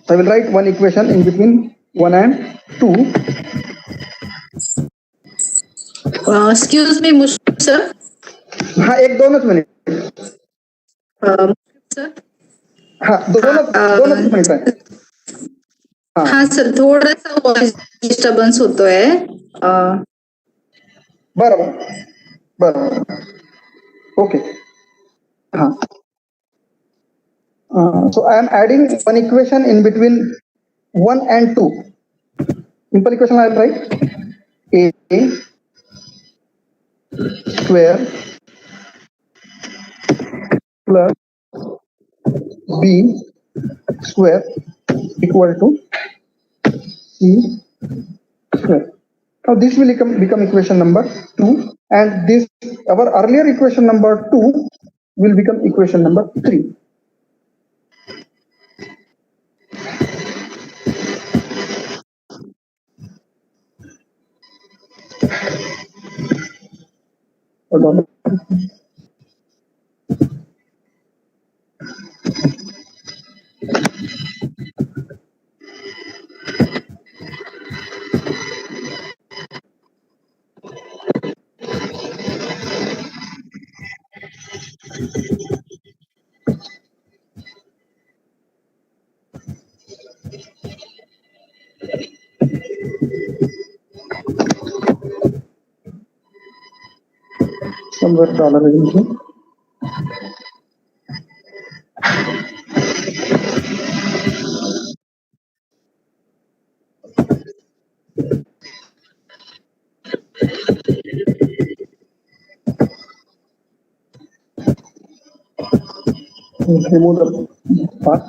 So I will write one equation in between 1 and 2. Excuse me, Mushfiq sir. हाँ एक दोनों minute. Sir हाँ दोनों minute है. हाँ sir, थोड़ा सा voice disturbance होतोय. बरोबर. ओके. हाँ So I am adding one equation in between 1 and 2. Simple equation I will write a square plus b square equal to c square. Now this will become equation number 2, and this our earlier equation number 2 will become equation number 3. Hold on. Somewhere dollar is missing. Remove the part.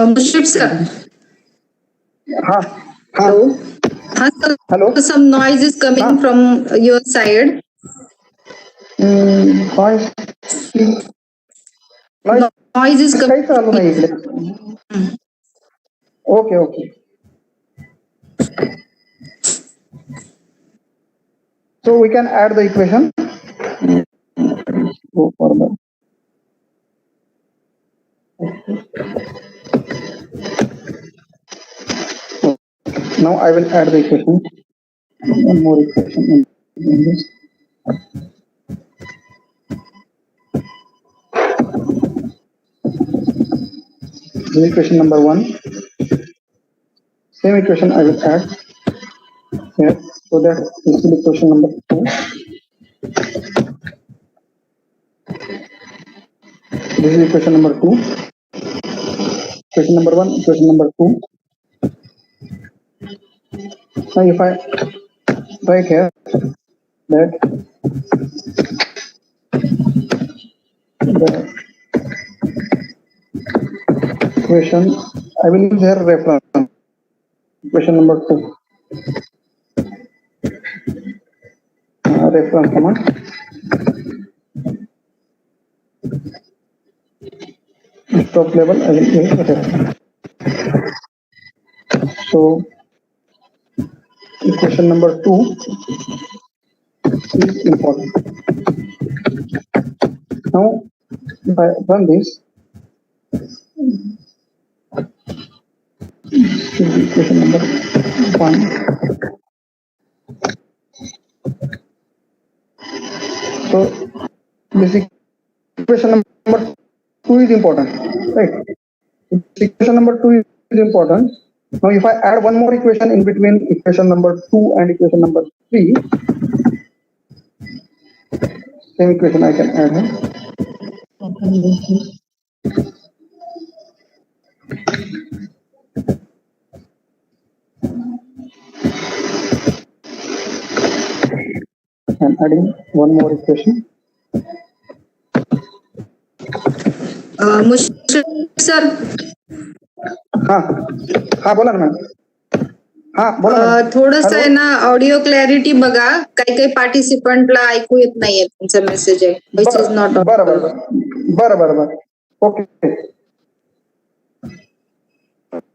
Mushrif sir. हाँ Hello. Sir. Hello. Some noise is coming from your side. Noise Noise is काही चालू नाही coming. इकडे. Okay. So we can add the equation. Go further. Now I will add the equation. One more equation in this. This is equation number 1. Same equation I will add here, so that this is equation number 2. This is equation number 2. Equation number 1, equation number 2. Now if I write here that the equation, I will use here reference. Equation number 2. Reference command. Top level I will use reference. So equation number 2 is important. Now if I run this, this is equation number 1. So this equation number 2 is important, right? Equation number 2 is important. Now if I add one more equation in between equation number 2 and equation number 3, same equation I can add here. I'm adding one more equation. Mushrif sir. हाँ बोला ना ma'am. हाँ बोला. थोडस आहे ना audio clarity बघा. काही पार्टिसिपंटला ऐकू येत नाहीये तुमचा मेसेज आहे. विच इज नॉट बरं. Okay.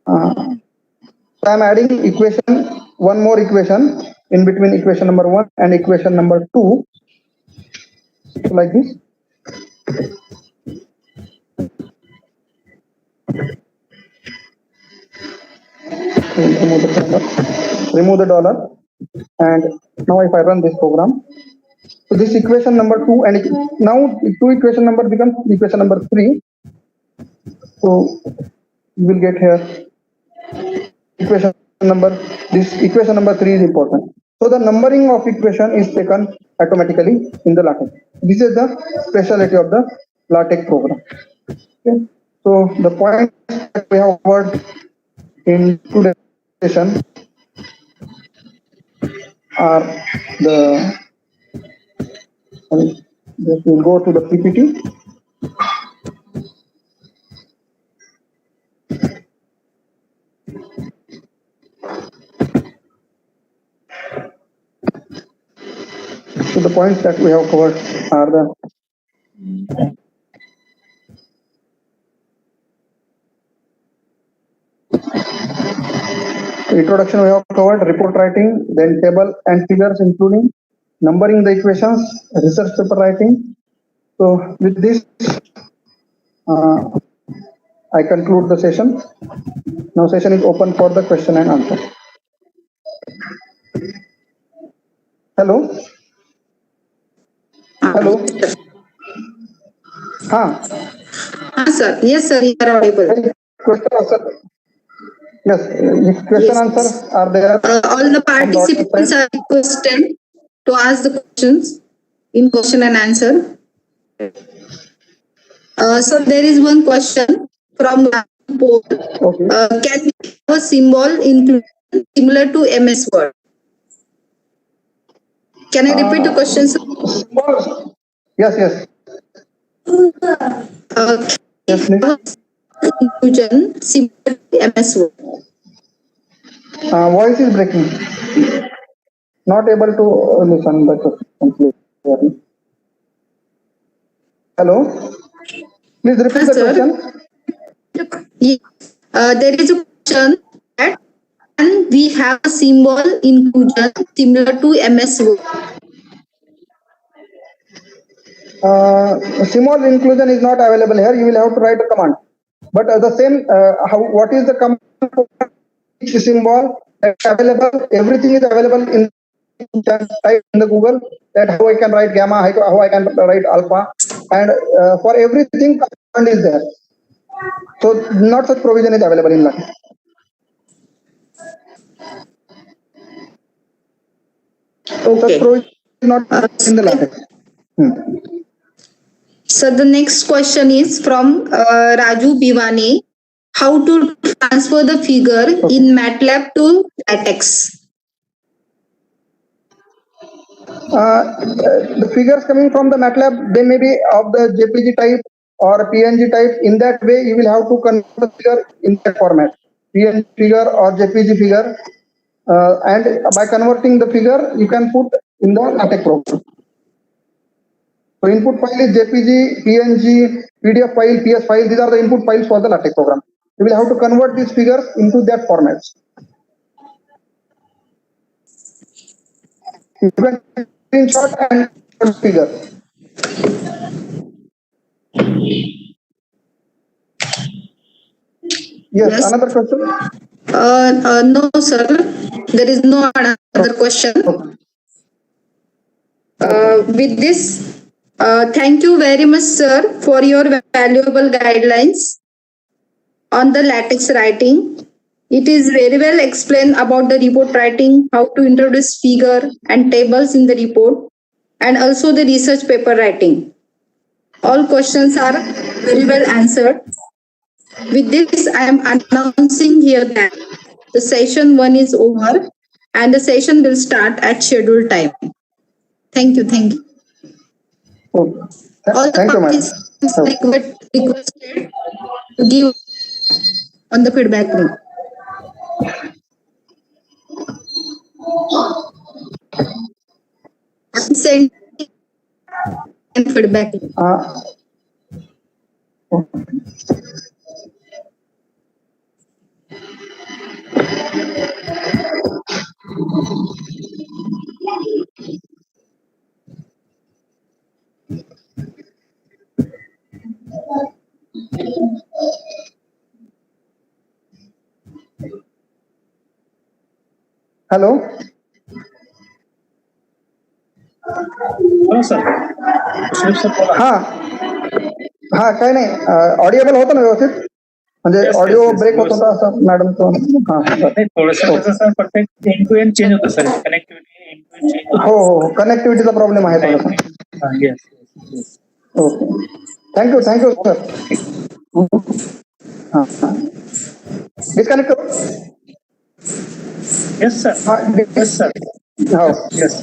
So I'm adding one more equation in between equation number 1 and equation number 2, like this. Remove the dollar, and now if I run this program, so this equation number 2 and now 2 equation number becomes equation number 3. So you will get here equation number, this equation number 3 is important. So the numbering of equation is taken automatically in the LaTeX. This is the specialty of the LaTeX program. Okay. So the points that we have covered in today's session are the, just we'll go to the PPT. So the points that we have covered are the introduction we have covered, report writing, then table and figures including numbering the equations, research paper writing. So with this, I conclude the session. Now session is open for the question and answer. Hello. Hello. Sir. Yes, sir. You are audible. Question answer. Yes. If question answers are there. All the participants are requested to ask the questions in question and answer. So there is one question from Paul. Okay. Can we have a symbol similar to MS Word? Can I repeat the question, sir? Yes, yes. Yes, inclusion similar to MS Word. Voice is breaking. Not able to listen the question clearly. Hello. Please repeat the question. Yes. There is a question that can we have a symbol inclusion similar to MS Word? Symbol inclusion is not available here. You will have to write a command. But the same, what is the command for each symbol available? Everything is available in type in the Google, that how I can write gamma, how I can write alpha, and for everything command is there. So not such provision is available in LaTeX. Okay. Such provision is not in the LaTeX. So the next question is from Raju Bivani. How to transfer the figure in MATLAB to LaTeX? The figures coming from the MATLAB, they may be of the JPG type or PNG type. In that way, you will have to convert the figure in that format, PNG figure or JPG figure. And by converting the figure, you can put in the LaTeX program. So input file is JPG, PNG, PDF file, PS file. These are the input files for the LaTeX program. You will have to convert these figures into that format. You can screenshot and figure. Yes, another question? No, sir. There is no another question. With this, thank you very much, sir, for your valuable guidelines on the LaTeX writing. It is very well explained about the report writing, how to introduce figure and tables in the report, and also the research paper writing. All questions are very well answered. With this, I am announcing here that the session 1 is over and the session will start at scheduled time. Thank you. Thank you. Okay. All the Thank you, participants requested to give on the feedback link. Send feedback link. Hello. हो sir. Mushrif sir बोला. हा हा, काय नाही, audible होतं ना व्यवस्थित, म्हणजे Yes, audio yes, yes. Break होत होता असं मॅडमचं. हा नाही, थोडंसं कसं sir perfect end to end change होतं sir, connectivity end to end change होतं. हो हो, कनेक्टिव्हिटीचा प्रॉब्लेम आहे थोडासा. Yes yes. Okay, thank you sir. हां, डिस्कनेक्ट करू. Yes sir. हा, येस सर. हो. Yes.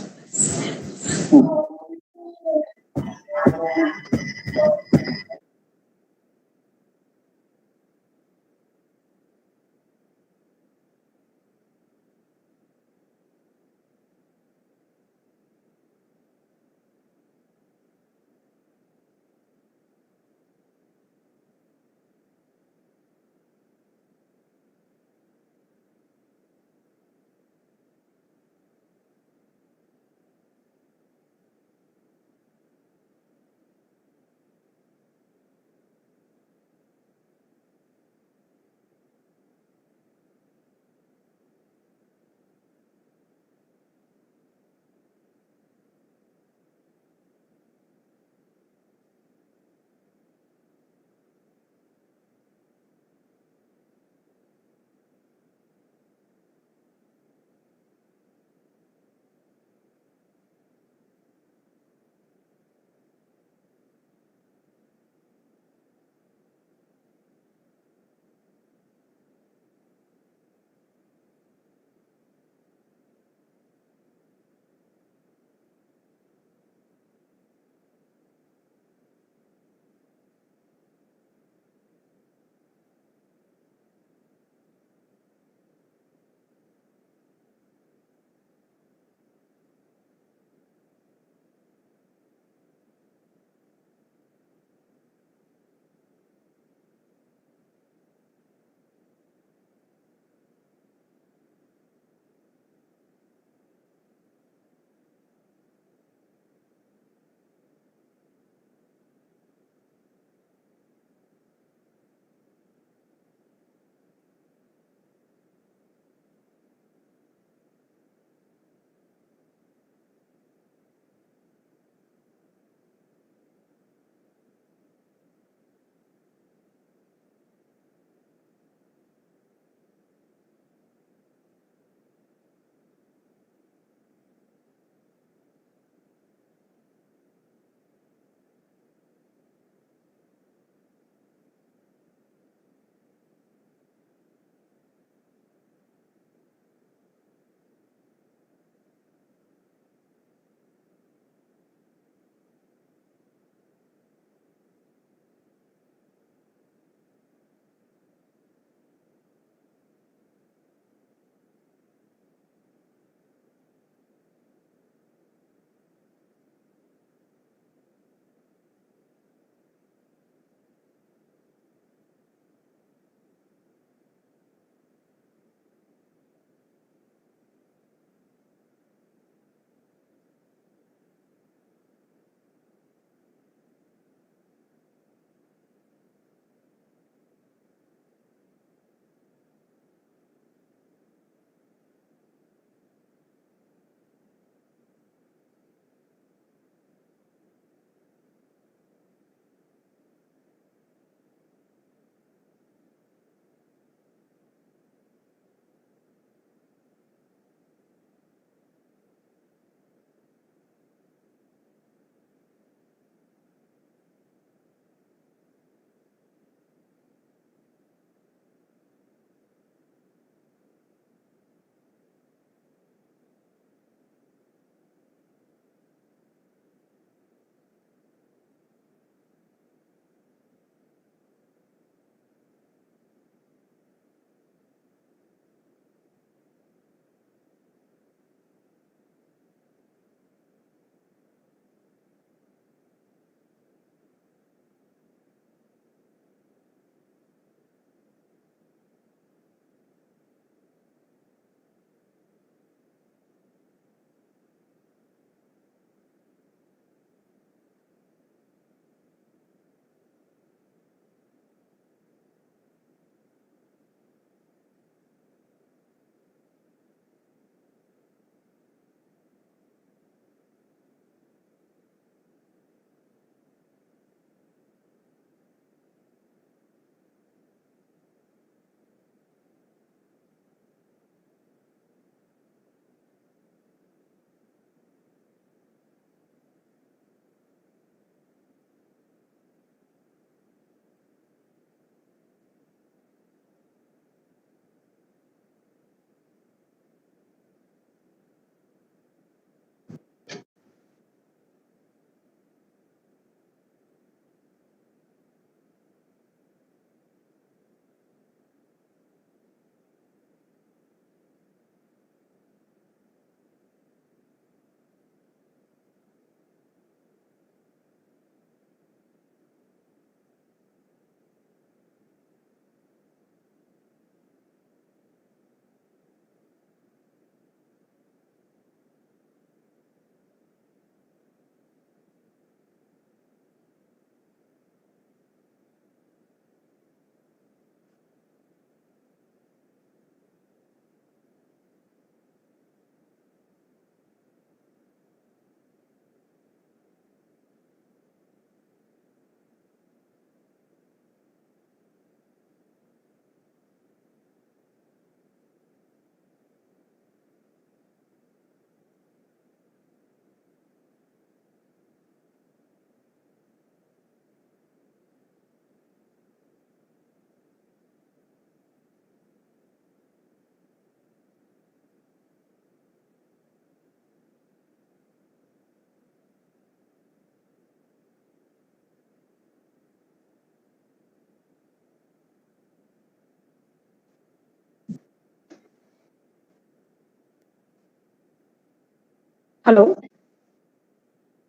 Hello.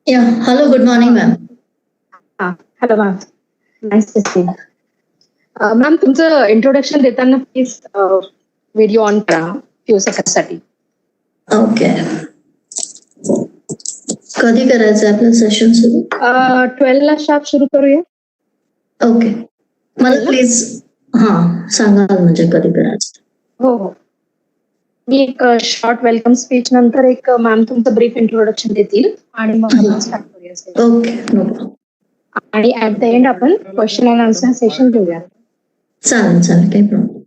Yeah, hello, good morning, ma'am. हा hello ma'am. Nice to see. Ma'am तुमचं इंट्रोडक्शन देताना प्लीज व्हिडिओ ऑन करा फ्यू सेकंडसाठी. Okay. कधी करायचं आपलं सेशन सुरू? 12 ला शार्प सुरू करूया. ओके, मला प्लीज सांगाल म्हणजे कधी करायचं. हो हो. मी एक शॉर्ट वेलकम स्पीच नंतर एक मॅम तुमचं ब्रीफ इंट्रोडक्शन देतील आणि मग आपण स्टार्ट करूया session. Okay, no problem. आणि ऍट द एंड आपण क्वेश्चन अँड आन्सर सेशन घेऊया. चालेल काही प्रॉब्लेम.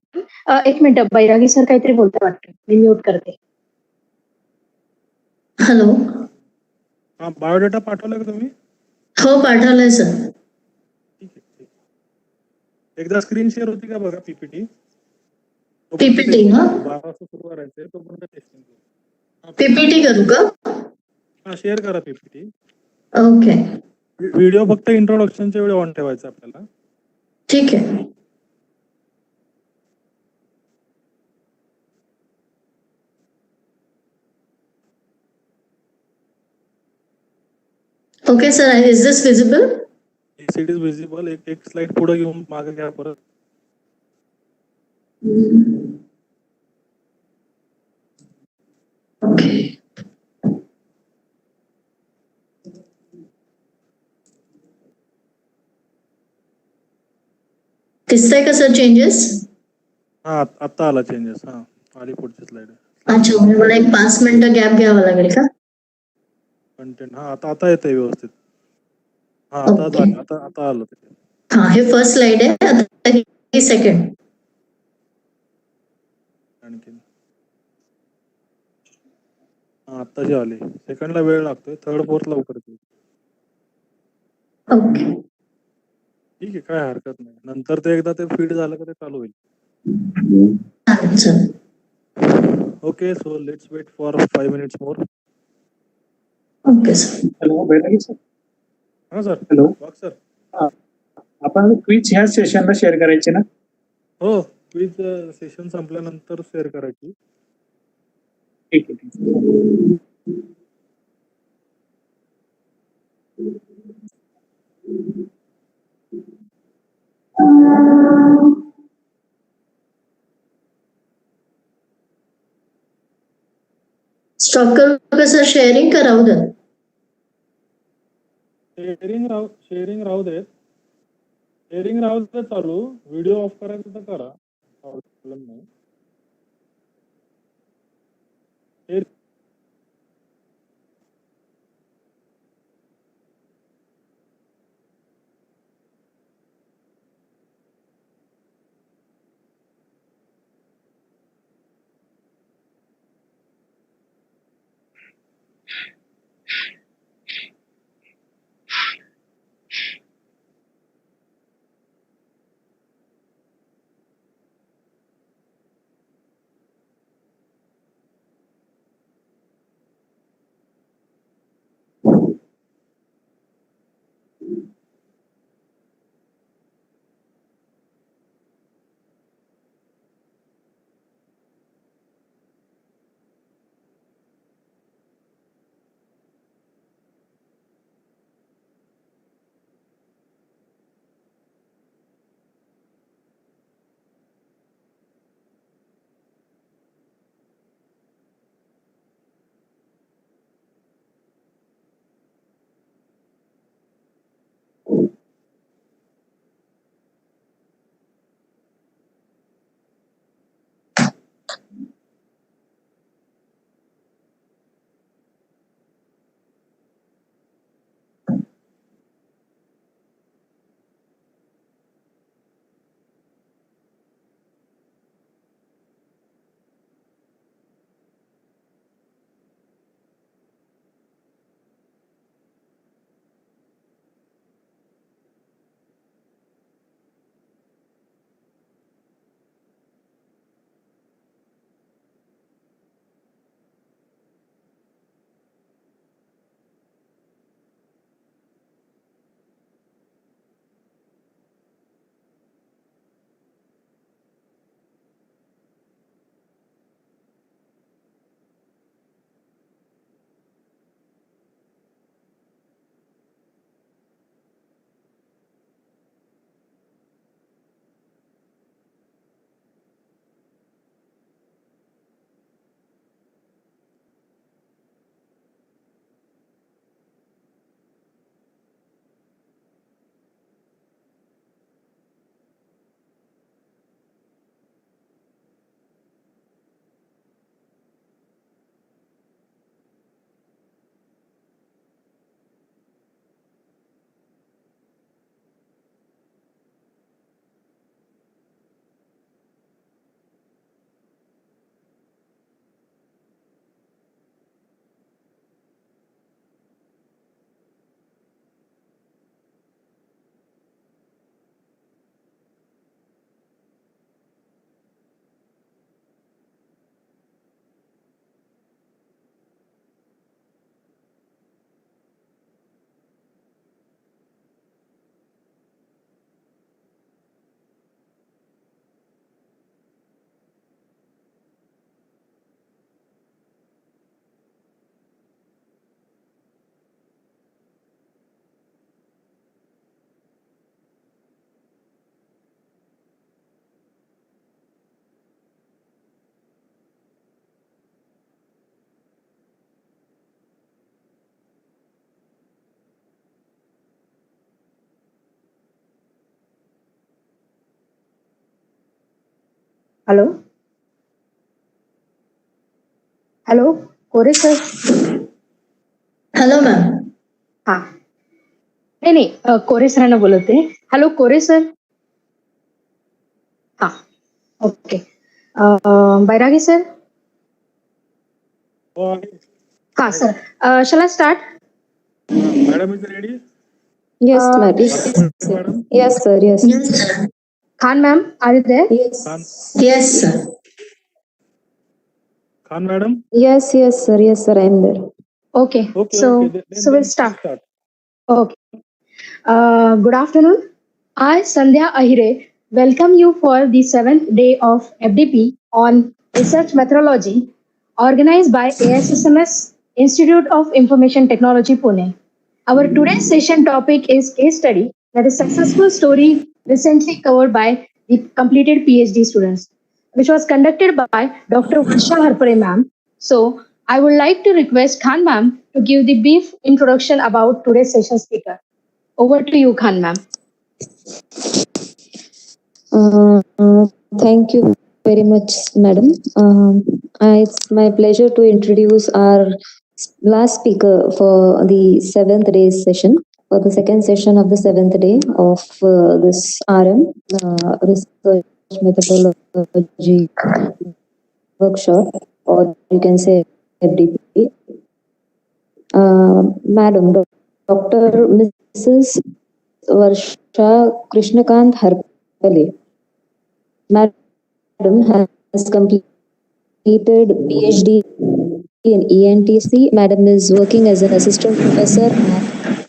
एक मिनिट, बैरागी सर काहीतरी बोलते वाटतं, मी म्यूट करते. हॅलो. हा, बायोडेटा पाठवला का तुम्ही? हो, पाठवलंय सर. ठीक आहे. एकदा स्क्रीन शेअर होती का बघा पीपीटी. पीपीटी ना? 12 वाजता सुरू करायचंय, तोपर्यंत टेस्टिंग करू. पीपीटी करू का? हा, शेअर करा पीपीटी. ओके, व्हिडिओ फक्त इंट्रोडक्शनच्या वेळी ऑन ठेवायचा आपल्याला. ठीक आहे. Okay sir, is this visible? Yes, it is visible. एक स्लाइड पुढे घेऊन मागे घ्या परत. ओके. दिसतंय का सर चेंजेस? हा, आता आला चेंजेस. हा, आली पुढची स्लाइड. अच्छा, म्हणजे मला एक 5 मिनिटं गॅप घ्यावा लागेल का? कंटेंट. हा, आता येतंय व्यवस्थित. हा, Okay. आता आलं ते. हे फर्स्ट स्लाइड आहे, आता ही सेकंड. आणखीन आत्ताची आली. सेकंडला वेळ लागतोय, थर्ड फोर्थ लवकर येईल. ओके. ठीक आहे, काय हरकत नाही. नंतर ते एकदा ते फीड झालं का ते चालू होईल. चालेल. Okay, so let's wait for 5 minutes more. Okay sir. Hello, Bairagi sir. हा सर. हॅलो. वाघ सर. आपण क्विज ह्या सेशनला शेअर करायचे ना? हो, क्विज सेशन संपल्यानंतर शेअर करायची. ठीक आहे. स्टॉप करू का सर? शेअरिंग करावं द्या. शेअरिंग राहू देत. शेअरिंग राहू देत चालू. व्हिडिओ ऑफ करायचं तर करा, प्रॉब्लेम नाही. Hello hello Kore sir. Hello, ma'am. हा नाही कोरे सरांना बोलवते. Hello Kore sir. हा ओके. बैरागी सर. हो आहे. हा sir. Shall I start? Madam is ready. Yes, ma'am. Madam Yes, sir. Yes. Yes, sir. Khan ma'am are you there? Yes. Khan Yes, sir. Khan madam. Yes, yes, sir. Yes, sir. I'm there. Okay. Okay, So okay. Then we'll start. start. Okay. Good afternoon. I, Sandhya Ahire, welcome you for the 7th day of FDP on Research Methodology organized by ASSMS Institute of Information Technology, Pune. Our today's session topic is case study, that is successful story recently covered by the completed PhD students, which was conducted by Dr. Varsha Harpare ma'am. So I would like to request Khan ma'am to give the brief introduction about today's session speaker. Over to you, Khan ma'am. Thank you very much, madam. It's my pleasure to introduce our last speaker for the 7th day session, for the second session of the 7th day of this RM, Research Methodology workshop, or you can say FDP. Madam, Dr. Mrs. Varsha Krishnakant Harpale. Madam has completed PhD in ENTC. Madam is working as an assistant professor at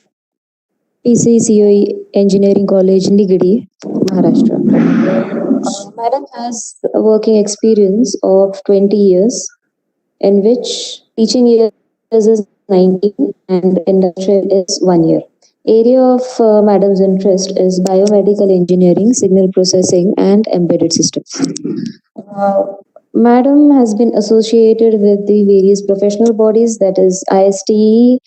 PCCOE Engineering College, Nigadi, Maharashtra. Madam has a working experience of 20 years, in which teaching years is 19 and industrial is 1 year. Area of madam's interest is biomedical engineering, signal processing, and embedded systems. Madam has been associated with the various professional bodies, that is ISTE,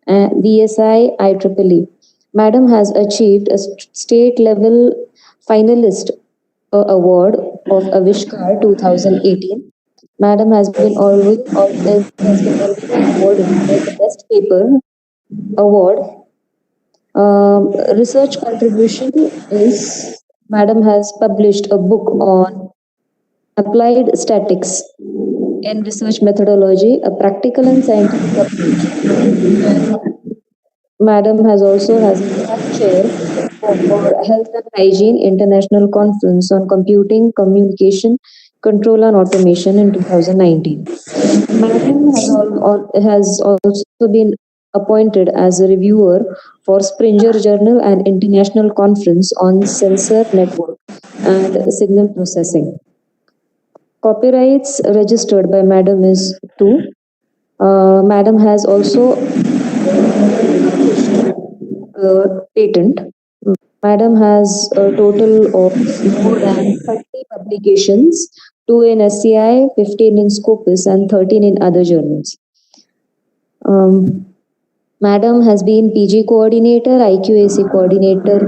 BSI, IEEE. Madam has achieved a state level finalist award of Avishkar 2018. Madam has been always awarded with the best paper award. Research contribution is Madam has published a book on applied statics in research methodology, a practical and scientific approach. Madam has also has a chair for Health and Hygiene International Conference on Computing, Communication, Control and Automation in 2019. Madam has also been appointed as a reviewer for Springer Journal and International Conference on Sensor Network and Signal Processing. Copyrights registered by Madam is 2. Madam has also patent. Madam has a total of more than 30 publications, 2 in SCI, 15 in Scopus, and 13 in other journals. Madam has been PG coordinator, IQAC coordinator,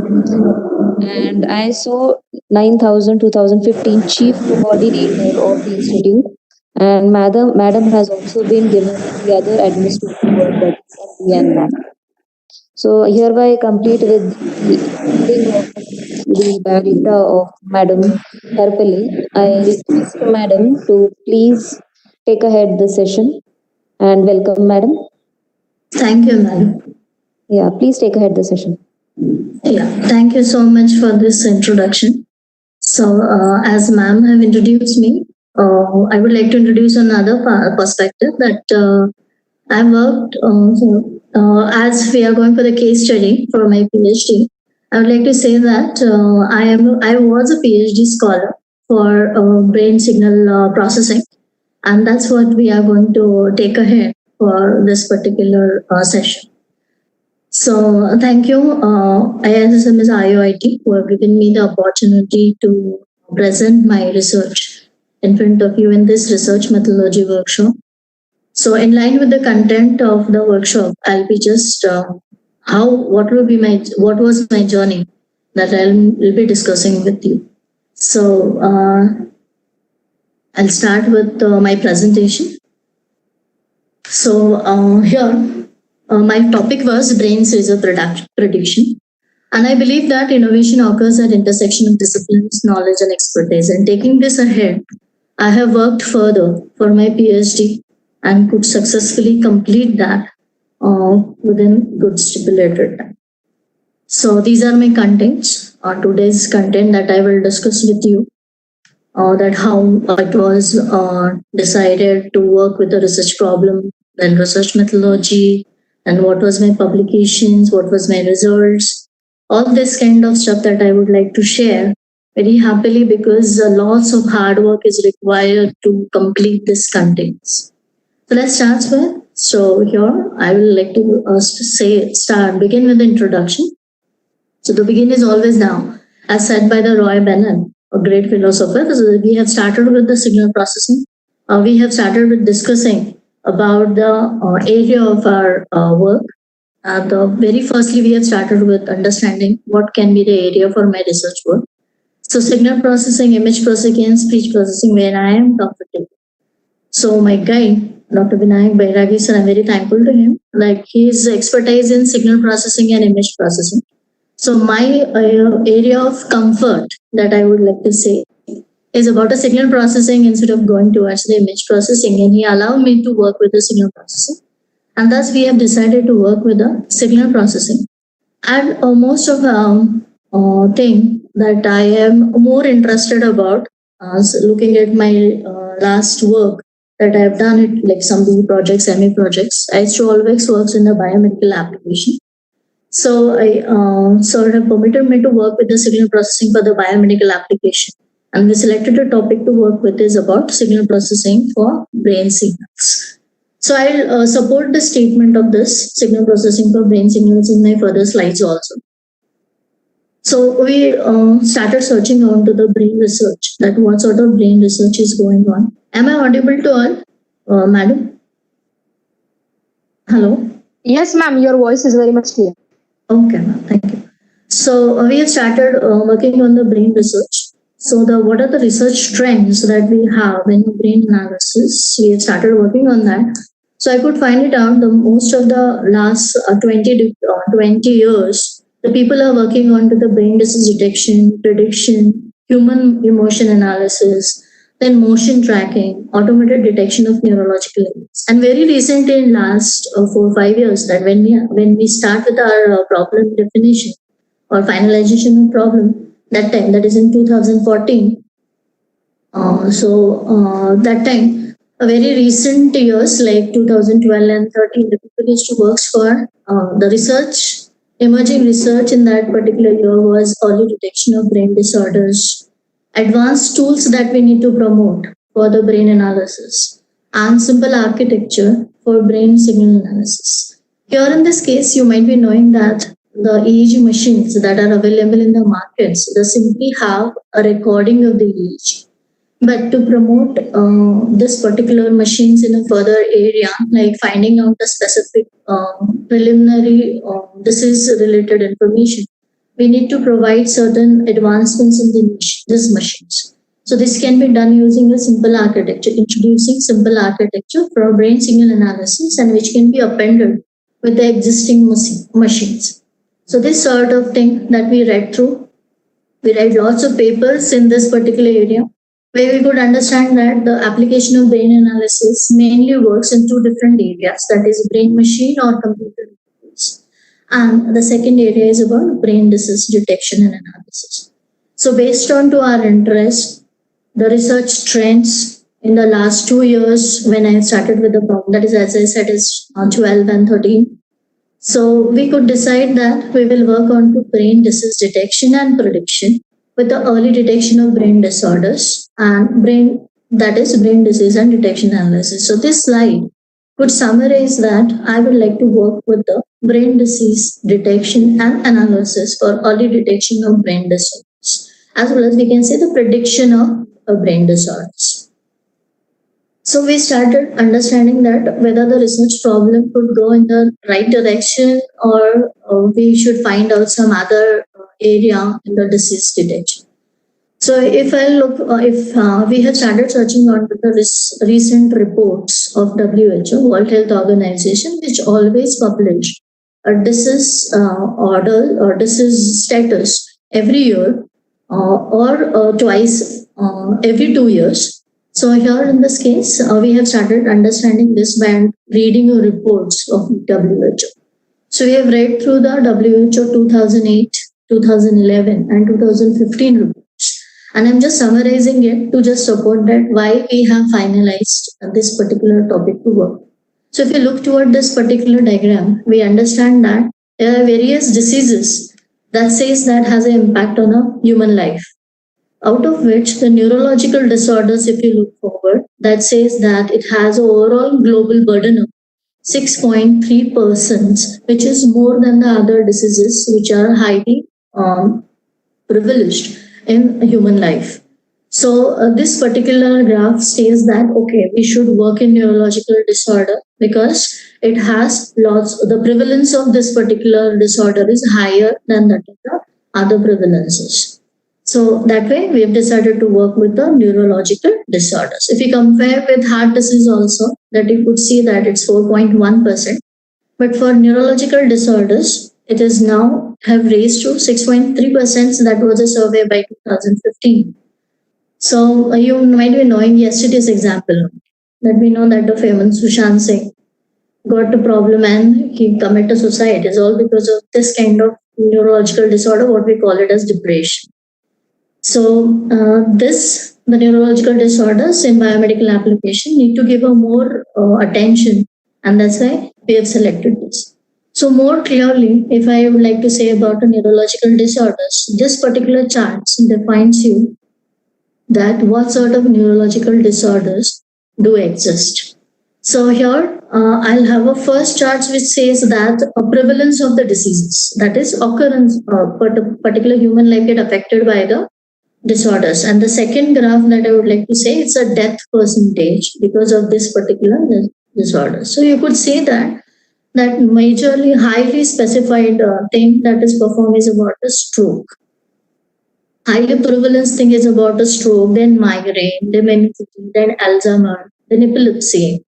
and ISO 9000 2015 chief coordinator of the institute. And Madam has also been given the other administrative work, that is MBA. So hereby complete with the reading of the biodata of Madam Harpale. I request Madam to please take ahead the session and welcome Madam. Thank you, ma'am. Yeah, please take ahead the session. Yeah, thank you so much for this introduction. So, as ma'am have introduced me, I would like to introduce another perspective that I worked. As we are going for the case study for my PhD, I would like to say that I was a PhD scholar for brain signal processing, and that's what we are going to take ahead for this particular session. So thank you, ISSMS IOIT, who have given me the opportunity to present my research in front of you in this research methodology workshop. So in line with the content of the workshop, I'll be just what was my journey that will be discussing with you. So I'll start with my presentation. So here, my topic was brain seizure prediction. And I believe that innovation occurs at intersection of disciplines, knowledge, and expertise. And taking this ahead, I have worked further for my PhD and could successfully complete that within good stipulated time. So these are my contents, today's content that I will discuss with you. That how it was decided to work with the research problem, then research methodology, and what was my publications, what was my results, all this kind of stuff that I would like to share very happily, because lots of hard work is required to complete this contents. So let's start with. So here I will like to begin with the introduction. So the begin is always now, as said by the Roy Bennett, a great philosopher. So we have started with the signal processing. We have started with discussing about the area of our work. The very firstly, we have started with understanding what can be the area for my research work. So signal processing, image processing, and speech processing, where I am comfortable. So my guide, Dr. Vinayak Bairagi, sir, I'm very thankful to him. Like his expertise in signal processing and image processing. So my area of comfort that I would like to say is about a signal processing instead of going towards the image processing. And he allowed me to work with the signal processing. And thus we have decided to work with the signal processing. And most of the thing that I am more interested about, looking at my last work that I have done, it like some B projects, MA projects, I used to always work in the biomedical application. So I sort of permitted me to work with the signal processing for the biomedical application. And we selected a topic to work with is about signal processing for brain signals. So I'll support the statement of this signal processing for brain signals in my further slides also. So we started searching onto the brain research, that what sort of brain research is going on. Am I audible to all, madam? Hello? Yes, ma'am, your voice is very much clear. Okay, ma'am. Thank you. So we have started working on the brain research. So what are the research trends that we have in brain analysis? We have started working on that. So I could find it out. The most of the last 20 years, the people are working on to the brain disease detection, prediction, human emotion analysis, then motion tracking, automated detection of neurological events. And very recently, in last 4 or 5 years, that when we start with our problem definition or finalization of problem, that time, that is in 2014. That time, a very recent years like 2012 and 13, the people used to work for the research. Emerging research in that particular year was early detection of brain disorders, advanced tools that we need to promote for the brain analysis, and simple architecture for brain signal analysis. Here in this case, you might be knowing that the EEG machines that are available in the markets, they simply have a recording of the EEG. But to promote this particular machines in a further area, like finding out a specific preliminary disease-related information, we need to provide certain advancements in these machines. So this can be done using a simple architecture, introducing simple architecture for brain signal analysis, and which can be appended with the existing machines. So this sort of thing that we read through, we read lots of papers in this particular area, where we could understand that the application of brain analysis mainly works in 2 different areas, that is brain machine or computer interface. And the second area is about brain disease detection and analysis. So based on to our interest, the research trends in the last 2 years when I started with the problem, that is, as I said, is 12 and 13. So we could decide that we will work on to brain disease detection and prediction with the early detection of brain disorders and brain disease and detection analysis. So this slide could summarize that I would like to work with the brain disease detection and analysis for early detection of brain disorders, as well as we can say the prediction of brain disorders. So we started understanding that whether the research problem could go in the right direction or we should find out some other area in the disease detection. So if I look, if we have started searching on the recent reports of WHO, World Health Organization, which always publish a disease order or disease status every year or twice every 2 years. So here in this case, we have started understanding this by reading the reports of WHO. So we have read through the WHO 2008, 2011 and 2015 reports. And I'm just summarizing it to just support that why we have finalized this particular topic to work. So if you look toward this particular diagram, we understand that there are various diseases that says that has an impact on a human life. Out of which the neurological disorders, if you look forward, that says that it has an overall global burden of 6.3%, which is more than the other diseases which are highly privileged in human life. So this particular graph says that, okay, we should work in neurological disorder because it has lots, the prevalence of this particular disorder is higher than that of the other prevalences. So that way we have decided to work with the neurological disorders. If you compare with heart disease also, that you could see that it's 4.1%. But for neurological disorders, it is now have raised to 6.3%. That was a survey by 2015. So you might be knowing yesterday's example that we know that the famous Sushant Singh got a problem and he committed suicide. It's all because of this kind of neurological disorder, what we call it as depression. So the neurological disorders in biomedical application need to give a more attention, and that's why we have selected this. So more clearly, if I would like to say about the neurological disorders, this particular chart defines you that what sort of neurological disorders do exist. So here I'll have a first chart which says that a prevalence of the diseases, that is occurrence, particular human life get affected by the disorders. And the second graph that I would like to say, it's a death percentage because of this particular disorder. So you could say that majorly highly specified thing that is performed is about a stroke. Highly prevalence thing is about a stroke, then migraine, then meningitis, then Alzheimer, then epilepsy,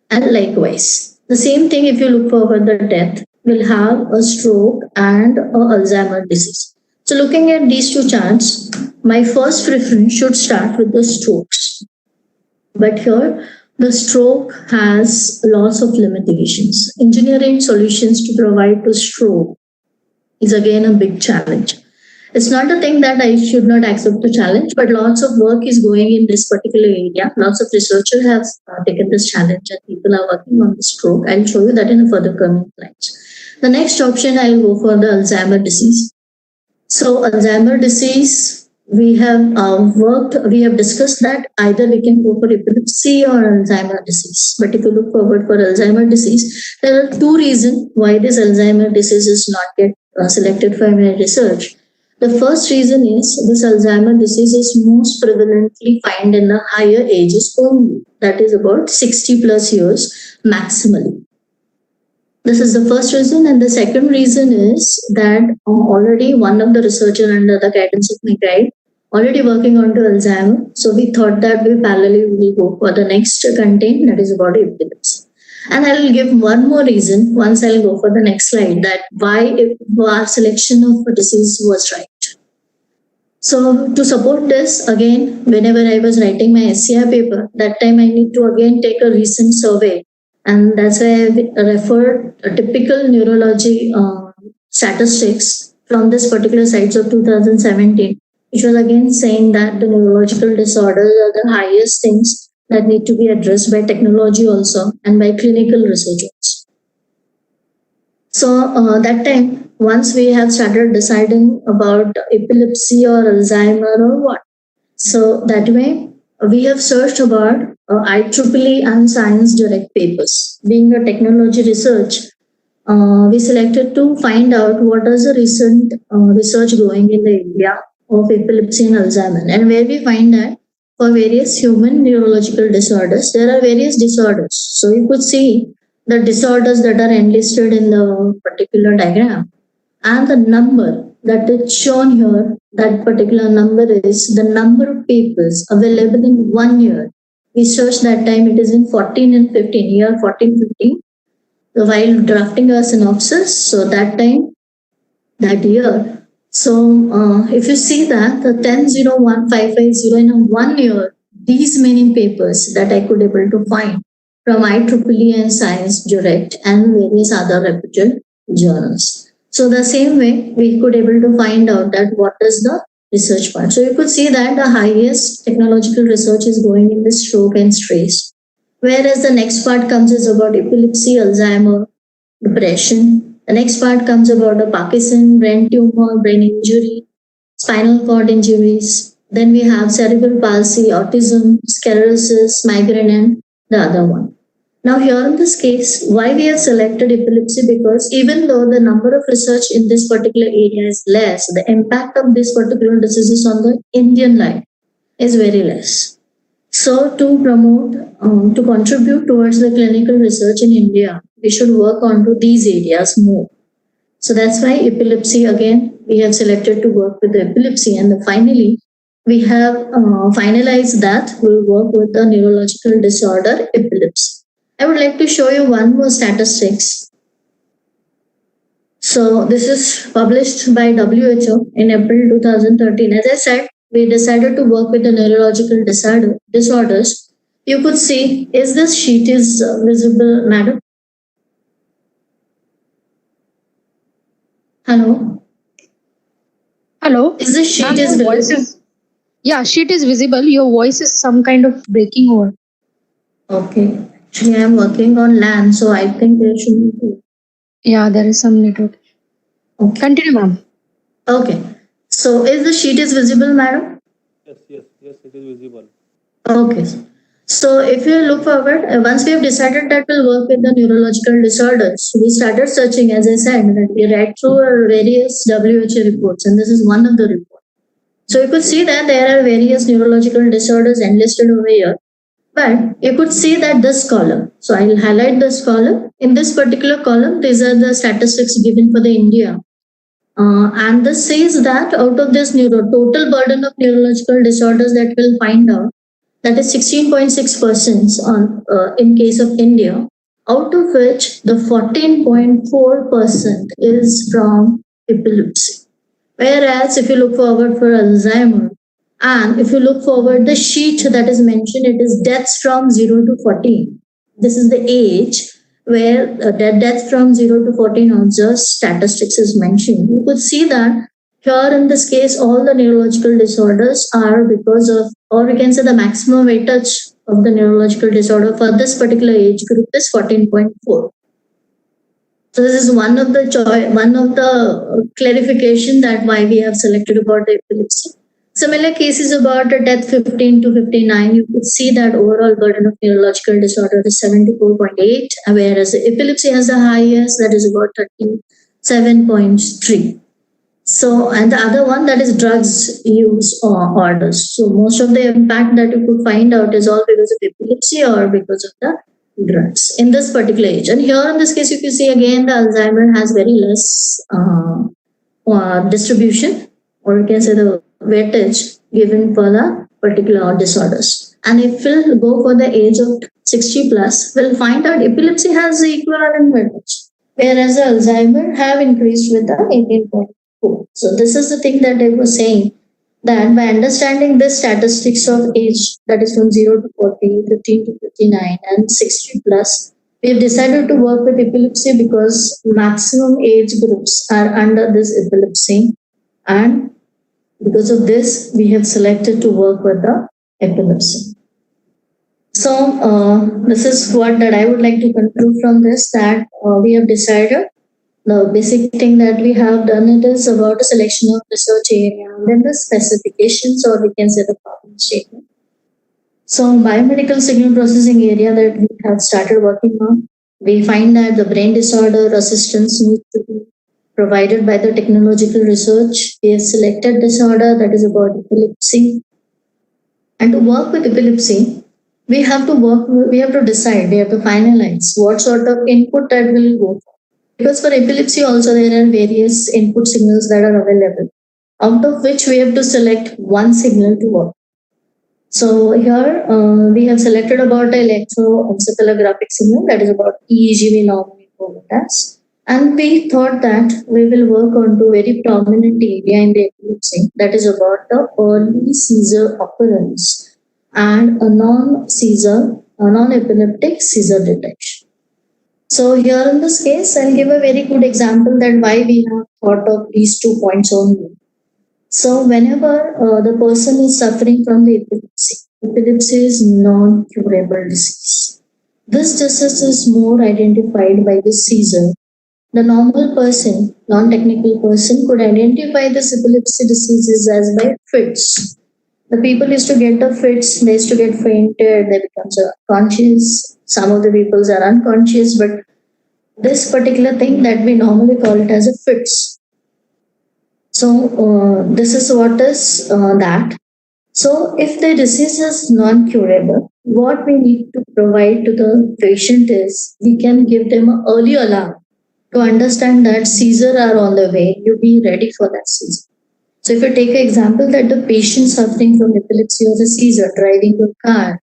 and likewise. The same thing if you look forward, the death will have a stroke and a Alzheimer disease. So looking at these two charts, my first preference should start with the strokes. But here, the stroke has lots of limitations. Engineering solutions to provide to stroke is again a big challenge. It's not a thing that I should not accept the challenge, but lots of work is going in this particular area. Lots of researchers have taken this challenge and people are working on the stroke. I'll show you that in a further coming slides. The next option, I'll go for the Alzheimer disease. So Alzheimer disease, we have discussed that either we can go for epilepsy or Alzheimer disease. But if you look forward for Alzheimer disease, there are two reasons why this Alzheimer disease is not yet selected for my research. The first reason is this Alzheimer disease is most prevalently found in the higher ages only. That is about 60 plus years maximally. This is the first reason. And the second reason is that already one of the researchers under the guidance of my guide already working on to Alzheimer. So we thought that we parallelly will go for the next content, that is about epilepsy. And I will give one more reason once I'll go for the next slide, that why our selection of a disease was right. So to support this, again, whenever I was writing my SCI paper, that time I need to again take a recent survey. And that's why I referred a typical neurology statistics from this particular sites of 2017, which was again saying that the neurological disorders are the highest things that need to be addressed by technology also and by clinical researchers. So that time, once we have started deciding about epilepsy or Alzheimer or what, so that way we have searched about IEEE and Science Direct papers. Being a technology research, we selected to find out what is the recent research going in the area of epilepsy and Alzheimer, and where we find that for various human neurological disorders, there are various disorders. So you could see the disorders that are enlisted in the particular diagram and the number that is shown here, that particular number is the number of papers available in 1 year. We searched that time, it is in 14 and 15, year 14, 15. So while drafting a synopsis, so that time, that year. So if you see that the 10-01-550 in 1 year, these many papers that I could able to find from IEEE and Science Direct and various other reputed journals. So the same way we could able to find out that what is the research part. So you could see that the highest technological research is going in the stroke and stress, whereas the next part comes is about epilepsy, Alzheimer, depression. The next part comes about the Parkinson, brain tumor, brain injury, spinal cord injuries. Then we have cerebral palsy, autism, sclerosis, migraine, and the other one. Now here in this case, why we have selected epilepsy? Because even though the number of research in this particular area is less, the impact of this particular diseases on the Indian life is very less. So to promote, to contribute towards the clinical research in India, we should work on to these areas more. So that's why epilepsy, again, we have selected to work with the epilepsy. And finally, we have finalized that we'll work with the neurological disorder epilepsy. I would like to show you one more statistics. So this is published by WHO in April 2013. As I said, we decided to work with the neurological disorders. You could see, is this sheet is visible, madam? Hello? Hello. Is this sheet Ma'am, is your voice visible? is, yeah, sheet is visible. Your voice is some kind of breaking over. Okay. Actually, I'm working on LAN, so I think there should be. Yeah, there is some network. Okay. Continue, ma'am. Okay. So is the sheet is visible, madam? Yes, it is visible. Okay. So if you look forward, once we have decided that we'll work with the neurological disorders, we started searching, as I said, that we read through our various WHO reports, and this is one of the reports. So you could see that there are various neurological disorders enlisted over here. But you could see that this column, so I'll highlight this column. In this particular column, these are the statistics given for the India. And this says that out of this total burden of neurological disorders that we'll find out, that is 16.6% on in case of India, out of which the 14.4% is from epilepsy. Whereas if you look forward for Alzheimer, and if you look forward, the sheet that is mentioned, it is deaths from 0 to 14. This is the age where death from 0 to 14 on just statistics is mentioned. You could see that here in this case, all the neurological disorders are because of, or we can say the maximum weightage of the neurological disorder for this particular age group is 14.4. So this is one of the clarification that why we have selected about the epilepsy. Similar cases about the death 15 to 59, you could see that overall burden of neurological disorder is 74.8, whereas the epilepsy has the highest, that is about 37.3. So, and the other one, that is drugs use orders. So most of the impact that you could find out is all because of epilepsy or because of the drugs in this particular age. And here in this case, you can see again the Alzheimer has very less distribution, or you can say the weightage given for the particular disorders. And if we'll go for the age of 60 plus, we'll find out epilepsy has the equivalent weightage, whereas the Alzheimer have increased with the 18.4. So this is the thing that I was saying, that by understanding this statistics of age, that is from 0 to 40, 15 to 59, and 60 plus, we have decided to work with epilepsy because maximum age groups are under this epilepsy, and because of this, we have selected to work with the epilepsy. So this is what that I would like to conclude from this, that we have decided the basic thing that we have done, it is about a selection of research area and then the specifications, or we can say the problem statement. So biomedical signal processing area that we have started working on, we find that the brain disorder assistance needs to be provided by the technological research. We have selected disorder that is about epilepsy. And to work with epilepsy, we have to decide, we have to finalize what sort of input that will go for. because for epilepsy also there are various input signals that are available, out of which we have to select one signal to work. So here we have selected about the electroencephalographic signal, that is about EEG we normally call it as. And we thought that we will work on to very prominent area in the epilepsy, that is about the early seizure occurrence and a non-epileptic seizure detection. So here in this case, I'll give a very good example that why we have thought of these 2 points only. So whenever the person is suffering from the epilepsy is non-curable disease. This disease is more identified by the seizure. The normal person, non-technical person, could identify this epilepsy diseases as by fits. The people used to get the fits, they used to get fainted, they become conscious. Some of the people are unconscious, but this particular thing that we normally call it as a fits. So this is what is that. So if the disease is non-curable, what we need to provide to the patient is we can give them an early alarm to understand that seizure are on the way, you be ready for that seizure. So if you take an example that the patient suffering from epilepsy or a seizure driving a car,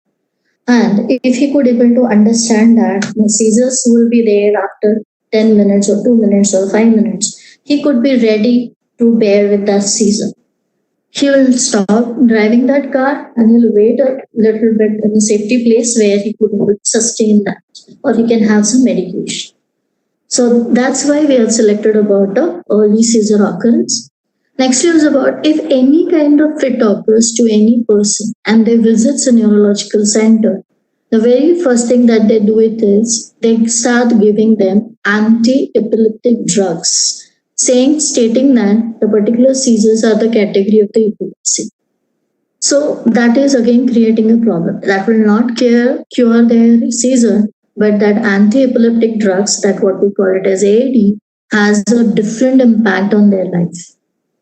and if he could able to understand that the seizures will be there after 10 minutes or 2 minutes or 5 minutes, he could be ready to bear with that seizure. He will stop driving that car and he'll wait a little bit in a safety place where he could sustain that, or he can have some medication. So that's why we have selected about the early seizure occurrence. Next is about if any kind of fit occurs to any person and they visits a neurological center, the very first thing that they do it is they start giving them anti-epileptic drugs, stating that the particular seizures are the category of the epilepsy. So that is again creating a problem. That will not cure their seizure, but that anti-epileptic drugs, that what we call it as AED, has a different impact on their life.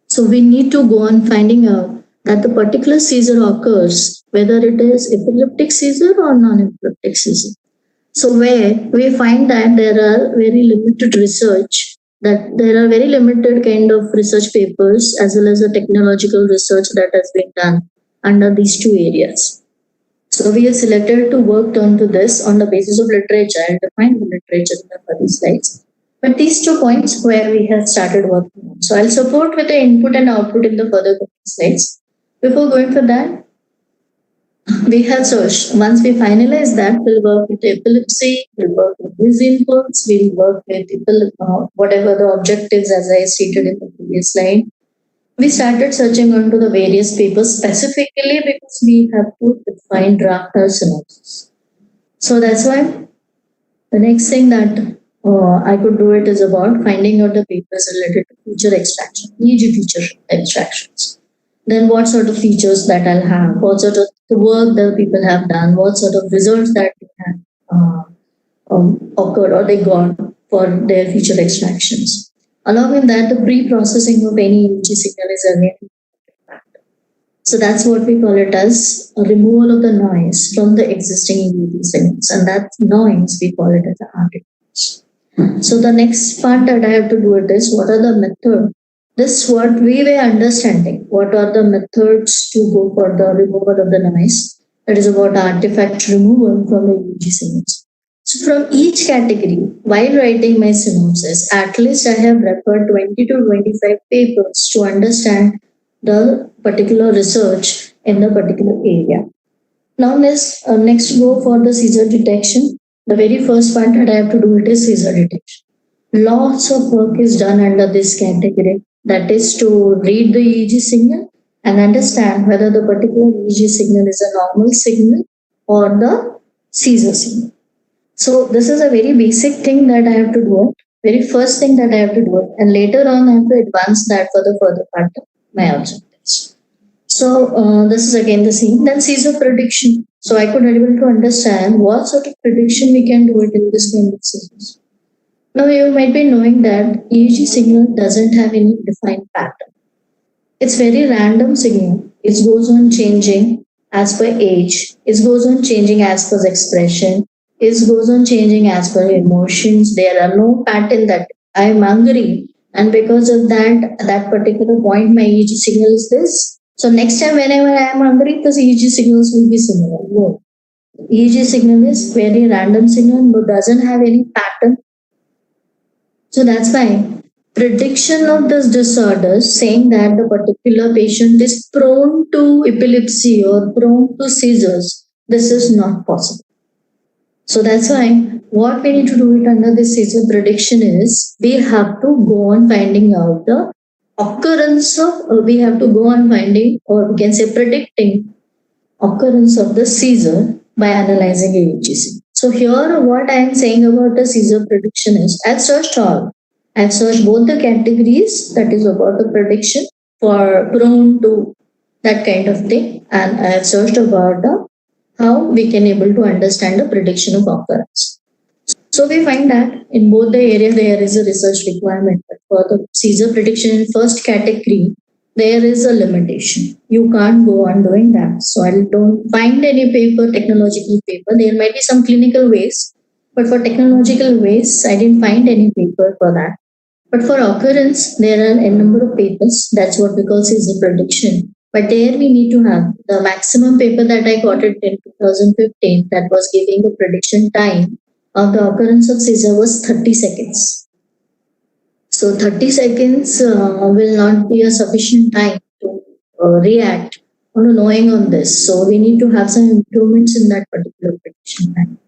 So we need to go on finding out that the particular seizure occurs, whether it is epileptic seizure or non-epileptic seizure. So where we find that there are very limited research, that there are very limited kind of research papers as well as the technological research that has been done under these two areas. So we have selected to work on to this on the basis of literature. I'll define the literature in the further slides. But these 2 points where we have started working on. So I'll support with the input and output in the further slides. Before going for that, we have searched. Once we finalize that, we'll work with epilepsy, we'll work with these inputs, we'll work with whatever the objectives as I stated in the previous slide. We started searching onto the various papers specifically because we have to define draft synopsis. So that's why the next thing that I could do it is about finding out the papers related to feature extraction, EEG feature extractions. Then what sort of features that I'll have, what sort of the work that people have done, what sort of results that have occurred or they got for their feature extractions. Along with that, the pre-processing of any EEG signal is again. So that's what we call it as a removal of the noise from the existing EEG signals, and that noise we call it as the artifacts. So the next part that I have to do it is what are the methods. This what we were understanding. What are the methods to go for the removal of the noise? That is about artifact removal from the EEG signals. So from each category, while writing my synopsis, at least I have referred 20 to 25 papers to understand the particular research in the particular area. Now next go for the seizure detection. The very first part that I have to do it is seizure detection. Lots of work is done under this category. That is to read the EEG signal and understand whether the particular EEG signal is a normal signal or the seizure signal. So this is a very basic thing that I have to do. Very first thing that I have to do, and later on I have to advance that for the further part of my objectives. So this is again the same. Then seizure prediction. So I could be able to understand what sort of prediction we can do it in this kind of seizures. Now you might be knowing that EEG signal doesn't have any defined pattern. It's very random signal. It goes on changing as per age. It goes on changing as per expression. It goes on changing as per emotions. There are no pattern that I'm hungry, and because of that, at that particular point, my EEG signal is this. So next time, whenever I am hungry, the EEG signals will be similar. No, EEG signal is very random signal, but doesn't have any pattern. So that's why prediction of this disorder, saying that the particular patient is prone to epilepsy or prone to seizures, this is not possible. So that's why what we need to do it under this seizure prediction is we have to go on finding out the occurrence of, we have to go on finding, or we can say predicting occurrence of the seizure by analyzing EEG. So here what I am saying about the seizure prediction is I've searched all. I've searched both the categories, that is about the prediction for prone to that kind of thing, and I have searched about the how we can able to understand the prediction of occurrence. So we find that in both the area there is a research requirement, but for the seizure prediction in first category, there is a limitation. You can't go on doing that. So I don't find any paper, technological paper. There might be some clinical ways, but for technological ways, I didn't find any paper for that. But for occurrence, there are a number of papers. That's what we call seizure prediction. But there we need to have the maximum paper that I got it in 2015 that was giving the prediction time of the occurrence of seizure was 30 seconds. So 30 seconds will not be a sufficient time to react on knowing on this. So we need to have some improvements in that particular prediction time.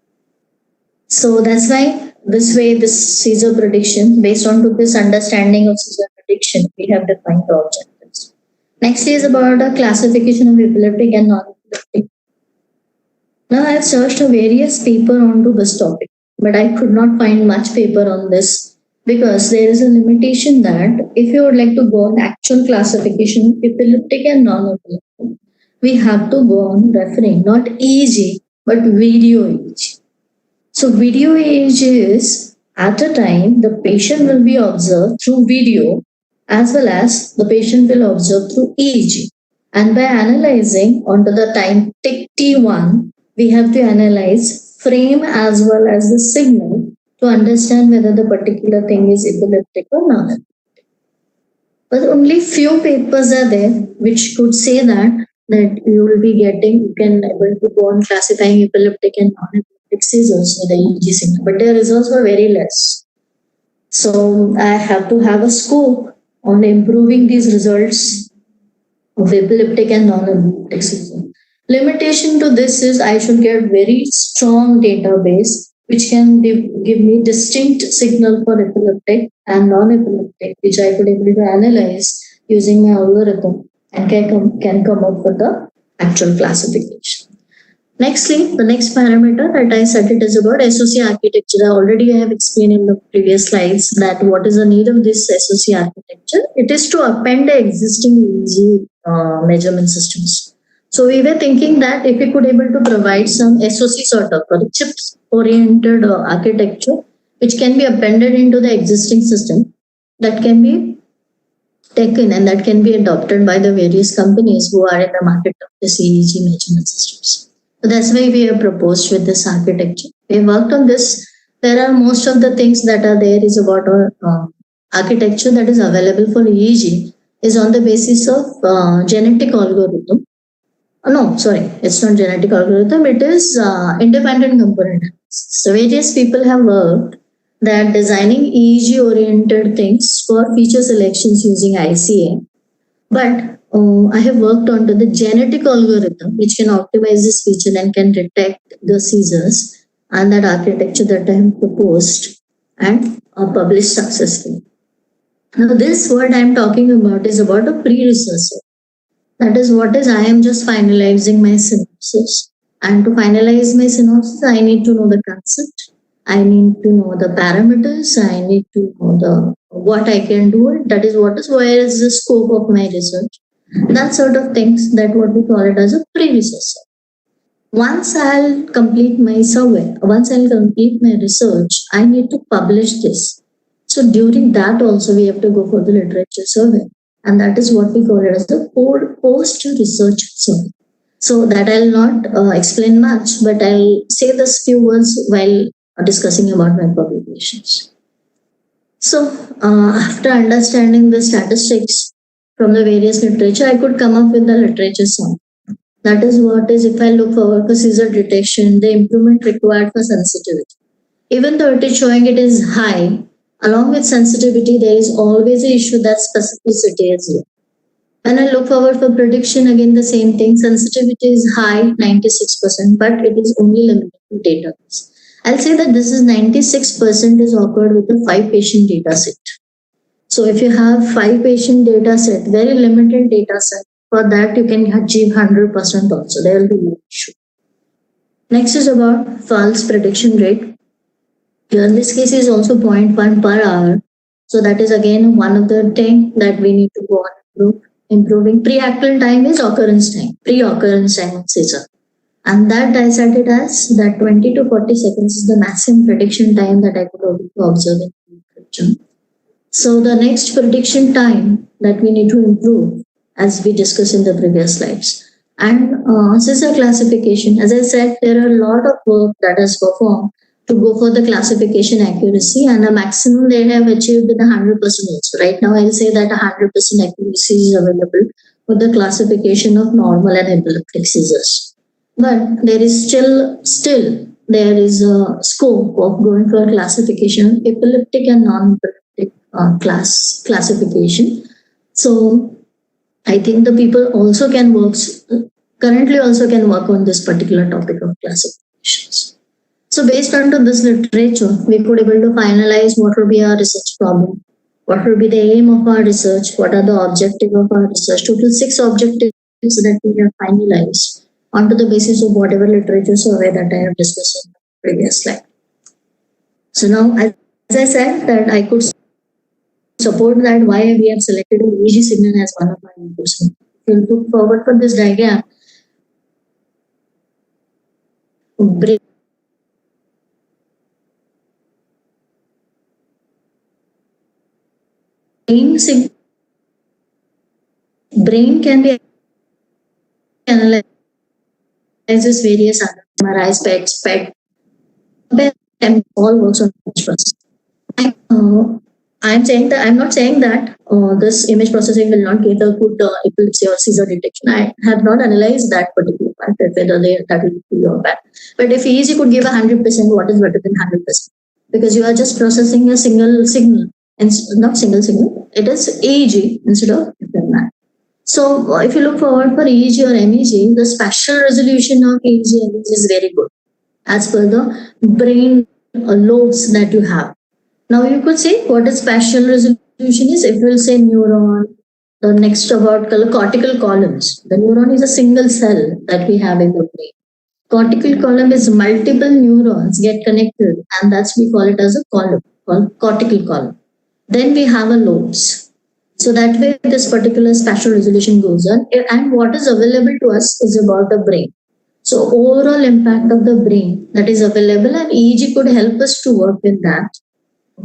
So that's why this way, this seizure prediction, based on to this understanding of seizure prediction, we have defined the objectives. Next is about a classification of epileptic and non-epileptic. Now I have searched various paper onto this topic, but I could not find much paper on this because there is a limitation that if you would like to go on actual classification of epileptic and non-epileptic, we have to go on referring not EEG but video EEG. So video EEG is at a time the patient will be observed through video as well as the patient will observe through EEG. And by analyzing onto the time tick T1, we have to analyze frame as well as the signal to understand whether the particular thing is epileptic or non-epileptic. But only few papers are there which could say that you will be getting, you can able to go on classifying epileptic and non-epileptic seizures with the EEG signal, but their results were very less. So I have to have a scope on improving these results of epileptic and non-epileptic seizure. Limitation to this is I should get very strong database which can give me distinct signal for epileptic and non-epileptic, which I could able to analyze using my algorithm and can come up with the actual classification. Nextly, the next parameter that I said it is about SOC architecture. Already I have explained in the previous slides that what is the need of this SOC architecture. It is to append the existing EEG measurement systems. So we were thinking that if we could able to provide some SOC sort of or chips oriented architecture, which can be appended into the existing system, that can be taken and that can be adopted by the various companies who are in the market of the EEG measurement systems. So that's why we have proposed with this architecture. We have worked on this. There are most of the things that are there is about architecture that is available for EEG is on the basis of genetic algorithm. No, sorry, it's not genetic algorithm. It is independent component. So various people have worked that designing EEG oriented things for feature selections using ICA. But I have worked on to the genetic algorithm which can optimize this feature and can detect the seizures, and that architecture that I have proposed and published successfully. Now this what I am talking about is about a pre-research. That is what is I am just finalizing my synopsis. And to finalize my synopsis, I need to know the concept. I need to know the parameters. I need to know the what I can do. That is what is where is the scope of my research. That sort of things that what we call it as a pre-research. Once I'll complete my survey, once I'll complete my research, I need to publish this. So during that also we have to go for the literature survey. And that is what we call it as the post-research survey. So that I'll not explain much, but I'll say this few words while discussing about my publications. So after understanding the statistics from the various literature, I could come up with the literature sum. That is what is, if I look forward for seizure detection, the improvement required for sensitivity. Even though it is showing it is high, along with sensitivity, there is always an issue that specificity is low. When I look forward for prediction, again the same thing. Sensitivity is high, 96%, but it is only limited to database. I'll say that this is 96% is occurred with a 5-patient data set. So if you have 5-patient data set, very limited data set, for that you can achieve 100% also. There will be no issue. Next is about false prediction rate. Here in this case is also 0.1 per hour. So that is again one of the things that we need to go on improving. Pre-actual time is occurrence time, pre-occurrence time of seizure. And that I set it as that 20 to 40 seconds is the maximum prediction time that I could able to observe in the prediction. So the next prediction time that we need to improve, as we discussed in the previous slides. And seizure classification, as I said, there are a lot of work that is performed to go for the classification accuracy, and the maximum they have achieved with 100% also. Right now, I'll say that 100% accuracy is available for the classification of normal and epileptic seizures. But there is still there is a scope of going for classification of epileptic and non-epileptic classification. So I think the people also can work currently also can work on this particular topic of classifications. So based on this literature, we could able to finalize what will be our research problem, what will be the aim of our research, what are the objectives of our research. Total 6 objectives that we have finalized onto the basis of whatever literature survey that I have discussed in the previous slide. So now, as I said, that I could support that why we have selected an EEG signal as one of our inputs. If you look forward for this diagram, brain can be analyzed as various MRIs, PETs, PET, and all works on first. I'm saying that I'm not saying that this image processing will not give a good epilepsy or seizure detection. I have not analyzed that particular part, whether that will be or bad. But if EEG could give 100%, what is better than 100%? Because you are just processing a single signal, and not single signal. It is EEG instead of fMRI. So if you look forward for EEG or MEG, the spatial resolution of EEG and MEG is very good as per the brain lobes that you have. Now you could say what is spatial resolution is. If we'll say neuron, the next about cortical columns. The neuron is a single cell that we have in the brain. Cortical column is multiple neurons get connected, and that's we call it as a column, called cortical column. Then we have a lobes. So that way this particular spatial resolution goes on, and what is available to us is about the brain. So overall impact of the brain that is available, and EEG could help us to work with that.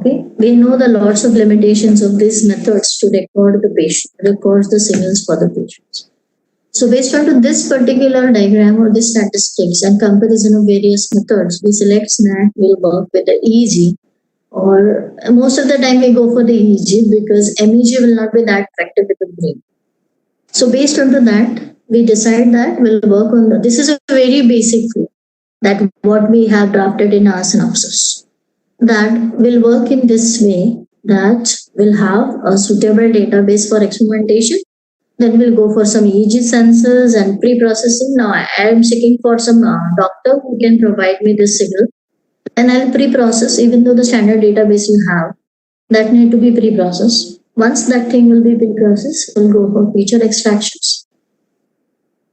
Okay, we know the lots of limitations of these methods to record the signals for the patients. So based on this particular diagram or this statistics and comparison of various methods, we select SNAC, will work with the EEG, or most of the time we go for the EEG because MEG will not be that effective with the brain. So based on that, we decide that we'll work on this is a very basic flow that what we have drafted in our synopsis. That will work in this way, that will have a suitable database for experimentation. Then we'll go for some EEG sensors and pre-processing. Now I am seeking for some doctor who can provide me this signal. And I'll pre-process, even though the standard database you have, that need to be pre-processed. Once that thing will be pre-processed, we'll go for feature extractions.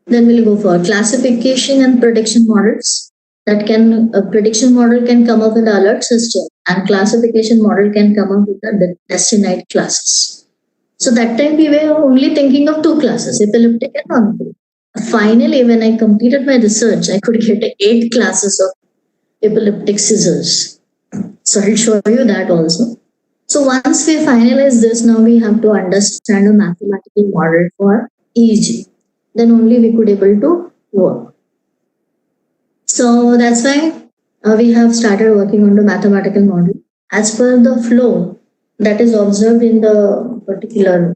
Then we'll go for classification and prediction models. That can, a prediction model can come up with the alert system, and classification model can come up with the destined classes. So that time we were only thinking of 2 classes, epileptic and non-epileptic. Finally, when I completed my research, I could get 8 classes of epileptic seizures. So I'll show you that also. So once we finalize this, now we have to understand a mathematical model for EEG. Then only we could able to work. So that's why we have started working on the mathematical model. As per the flow that is observed in the particular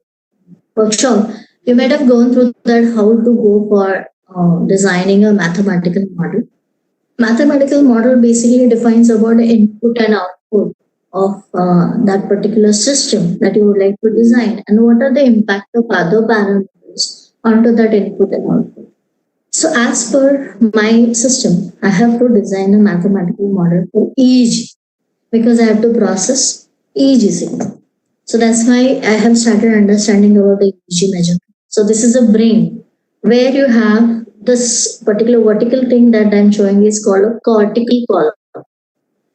workshop, you might have gone through that how to go for designing a mathematical model. Mathematical model basically defines about the input and output of that particular system that you would like to design, and what are the impact of other parameters onto that input and output. So as per my system, I have to design a mathematical model for EEG because I have to process EEG signal. So that's why I have started understanding about the EEG measurement. So this is a brain where you have this particular vertical thing that I'm showing is called a cortical column.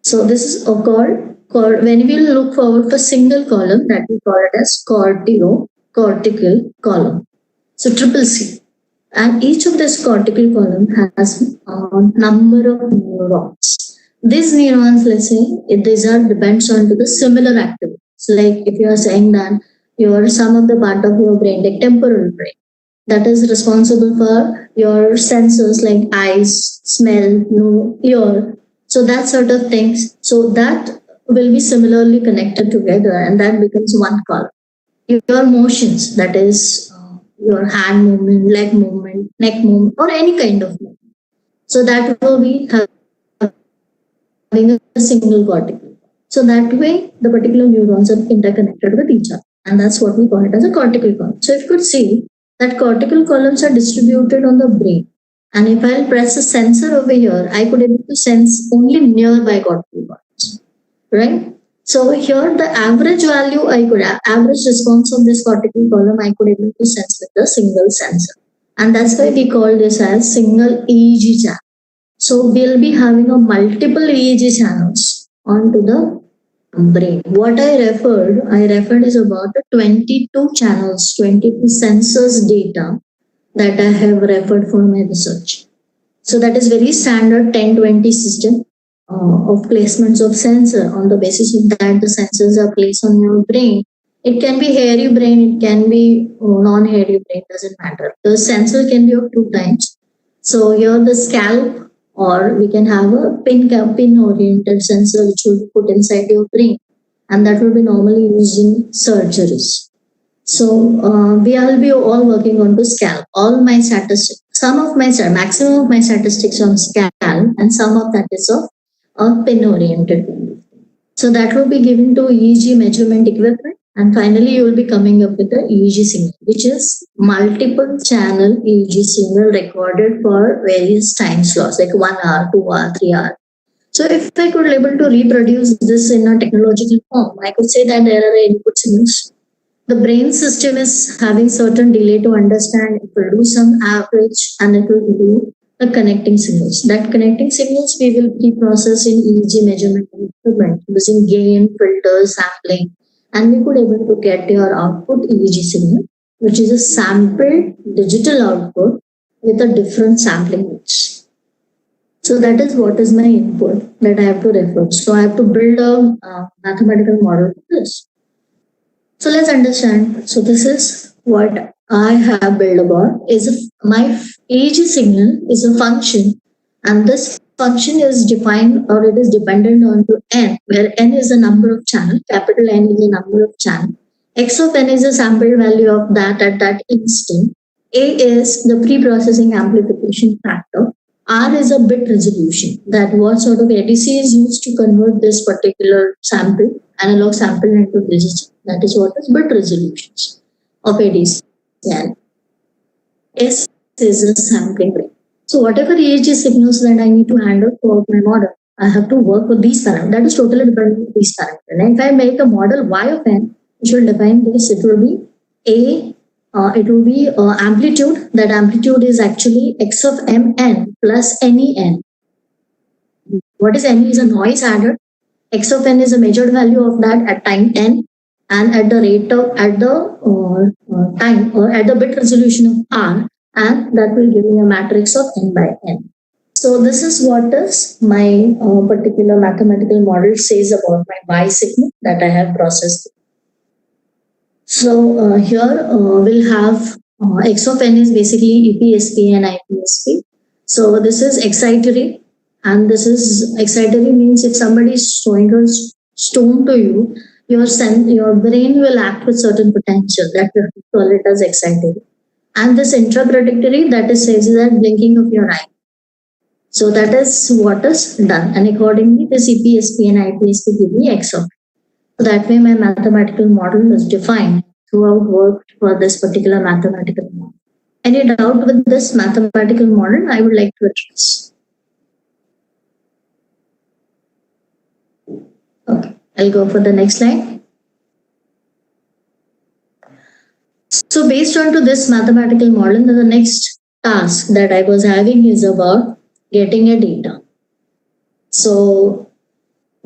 So this is called when we look forward for single column, that we call it as cortical column. So triple C. And each of this cortical column has a number of neurons. These neurons, let's say, these are depends on to the similar activity. So like if you are saying that your some of the part of your brain, like temporal brain, that is responsible for your senses like eyes, smell, ear. So that sort of things. So that will be similarly connected together, and that becomes one column. Your motions, that is your hand movement, leg movement, neck movement, or any kind of movement. So that will be having a single cortical. So that way, the particular neurons are interconnected with each other, and that's what we call it as a cortical column. So if you could see that cortical columns are distributed on the brain, and if I'll press a sensor over here, I could able to sense only nearby cortical columns, right? So here the average value average response of this cortical column I could able to sense with a single sensor, and that's why we call this as single EEG channel. So we'll be having a multiple EEG channels onto the brain. What I referred is about the 22 channels, 22 sensors data that I have referred for my research. So that is very standard 10-20 system of placements of sensor. On the basis of that, the sensors are placed on your brain. It can be hairy brain, it can be non-hairy brain, doesn't matter. The sensor can be of two types. So here the scalp, or we can have a pin-oriented sensor which will be put inside your brain, and that will be normally used in surgeries. So we will be all working on to scalp. All my statistics, maximum of my statistics on scalp, and some of that is of pin-oriented. So that will be given to EEG measurement equipment, and finally you will be coming up with the EEG signal, which is multiple channel EEG signal recorded for various time slots, like 1 hour, 2 hour, 3 hour. So if I could able to reproduce this in a technological form, I could say that there are input signals. The brain system is having certain delay to understand. It will do some average, and it will do the connecting signals. That connecting signals we will pre-process in EEG measurement equipment using gain, filters, sampling, and we could able to get your output EEG signal, which is a sampled digital output with a different sampling mix. So that is what is my input that I have to refer. So I have to build a mathematical model for this. So let's understand. So this is what I have built about. My EEG signal is a function, and this function is defined, or it is dependent on to n, where n is the number of channel, capital N is the number of channel, x of n is the sample value of that at that instant, a is the pre-processing amplification factor, r is a bit resolution, that what sort of ADC is used to convert this particular sample, analog sample, into digital. That is what is bit resolutions of ADC. And S is a sampling rate. So whatever EEG signals that I need to handle for my model, I have to work with these parameters. That is totally dependent on these parameters. And if I make a model Y of n, which will define this, it will be amplitude. That amplitude is actually x of mn plus NEN. What is NE? Is a noise adder. X of n is a measured value of that at time n, and at the rate of time, or at the bit resolution of r, and that will give me a matrix of n by n. So this is what is my particular mathematical model says about my Y signal that I have processed. So here we'll have x of n is basically EPSP and IPSP. So this is excitatory, and this is excitatory means if somebody is throwing a stone to you, your brain will act with certain potential that we call it as excitatory. And this intrapredictory, that is says that blinking of your eye. So that is what is done. And accordingly, the CPSP and IPSP give me X of. So that way my mathematical model is defined throughout worked for this particular mathematical model. Any doubt with this mathematical model, I would like to address. Okay, I'll go for the next slide. So based on to this mathematical model, the next task that I was having is about getting a data. So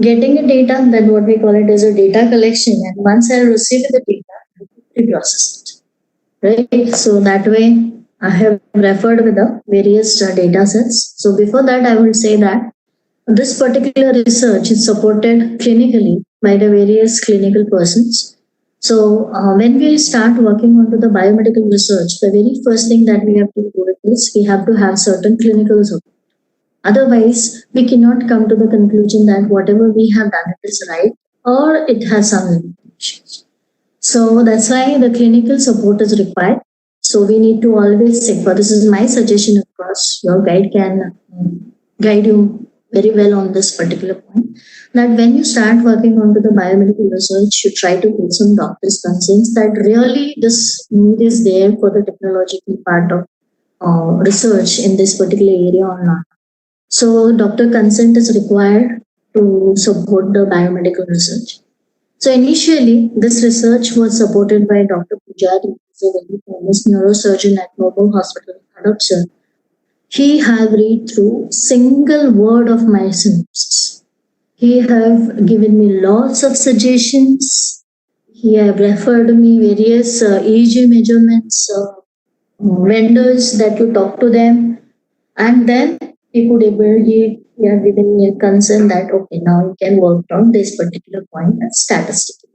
getting a data, then what we call it is a data collection. And once I receive the data, I pre-process it. Right? So that way I have referred with the various data sets. So before that, I will say that this particular research is supported clinically by the various clinical persons. So when we start working onto the biomedical research, the very first thing that we have to do is we have to have certain clinical support. Otherwise, we cannot come to the conclusion that whatever we have done it is right or it has some limitations. So that's why the clinical support is required. So we need to always seek for, this is my suggestion, of course, your guide can guide you very well on this particular point, that when you start working onto the biomedical research, you try to get some doctor's consents that really this need is there for the technological part of research in this particular area or not. So doctor consent is required to support the biomedical research. So initially, this research was supported by Dr. Pujari, who is a very famous neurosurgeon at Noble Hospital, Hadapsar. He have read through single word of my synopsis. He have given me lots of suggestions. He have referred me various EEG measurements, vendors that you talk to them, and then he have given me a concern that okay, now you can work on this particular point statistically.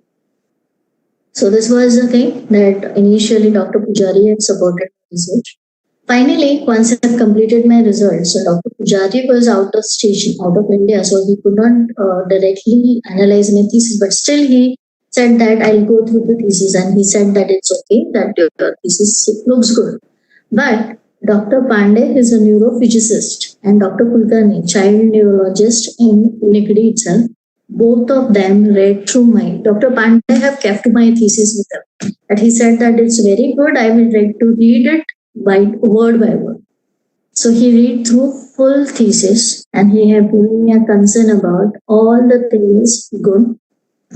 So this was the thing that initially Dr. Pujari had supported research. Finally, once I have completed my results, so Dr. Pujari was out of station, out of India, so he could not directly analyze my thesis, but still he said that I'll go through the thesis, and he said that it's okay, that your thesis looks good. But Dr. Pandey is a neurophysicist and Dr. Kulkarni, child neurologist in Unigadi itself. Both of them read through Dr. Pandey have kept my thesis with them. But he said that it's very good. I will try to read it by word. So he read through full thesis and he have given me a concern about all the things good.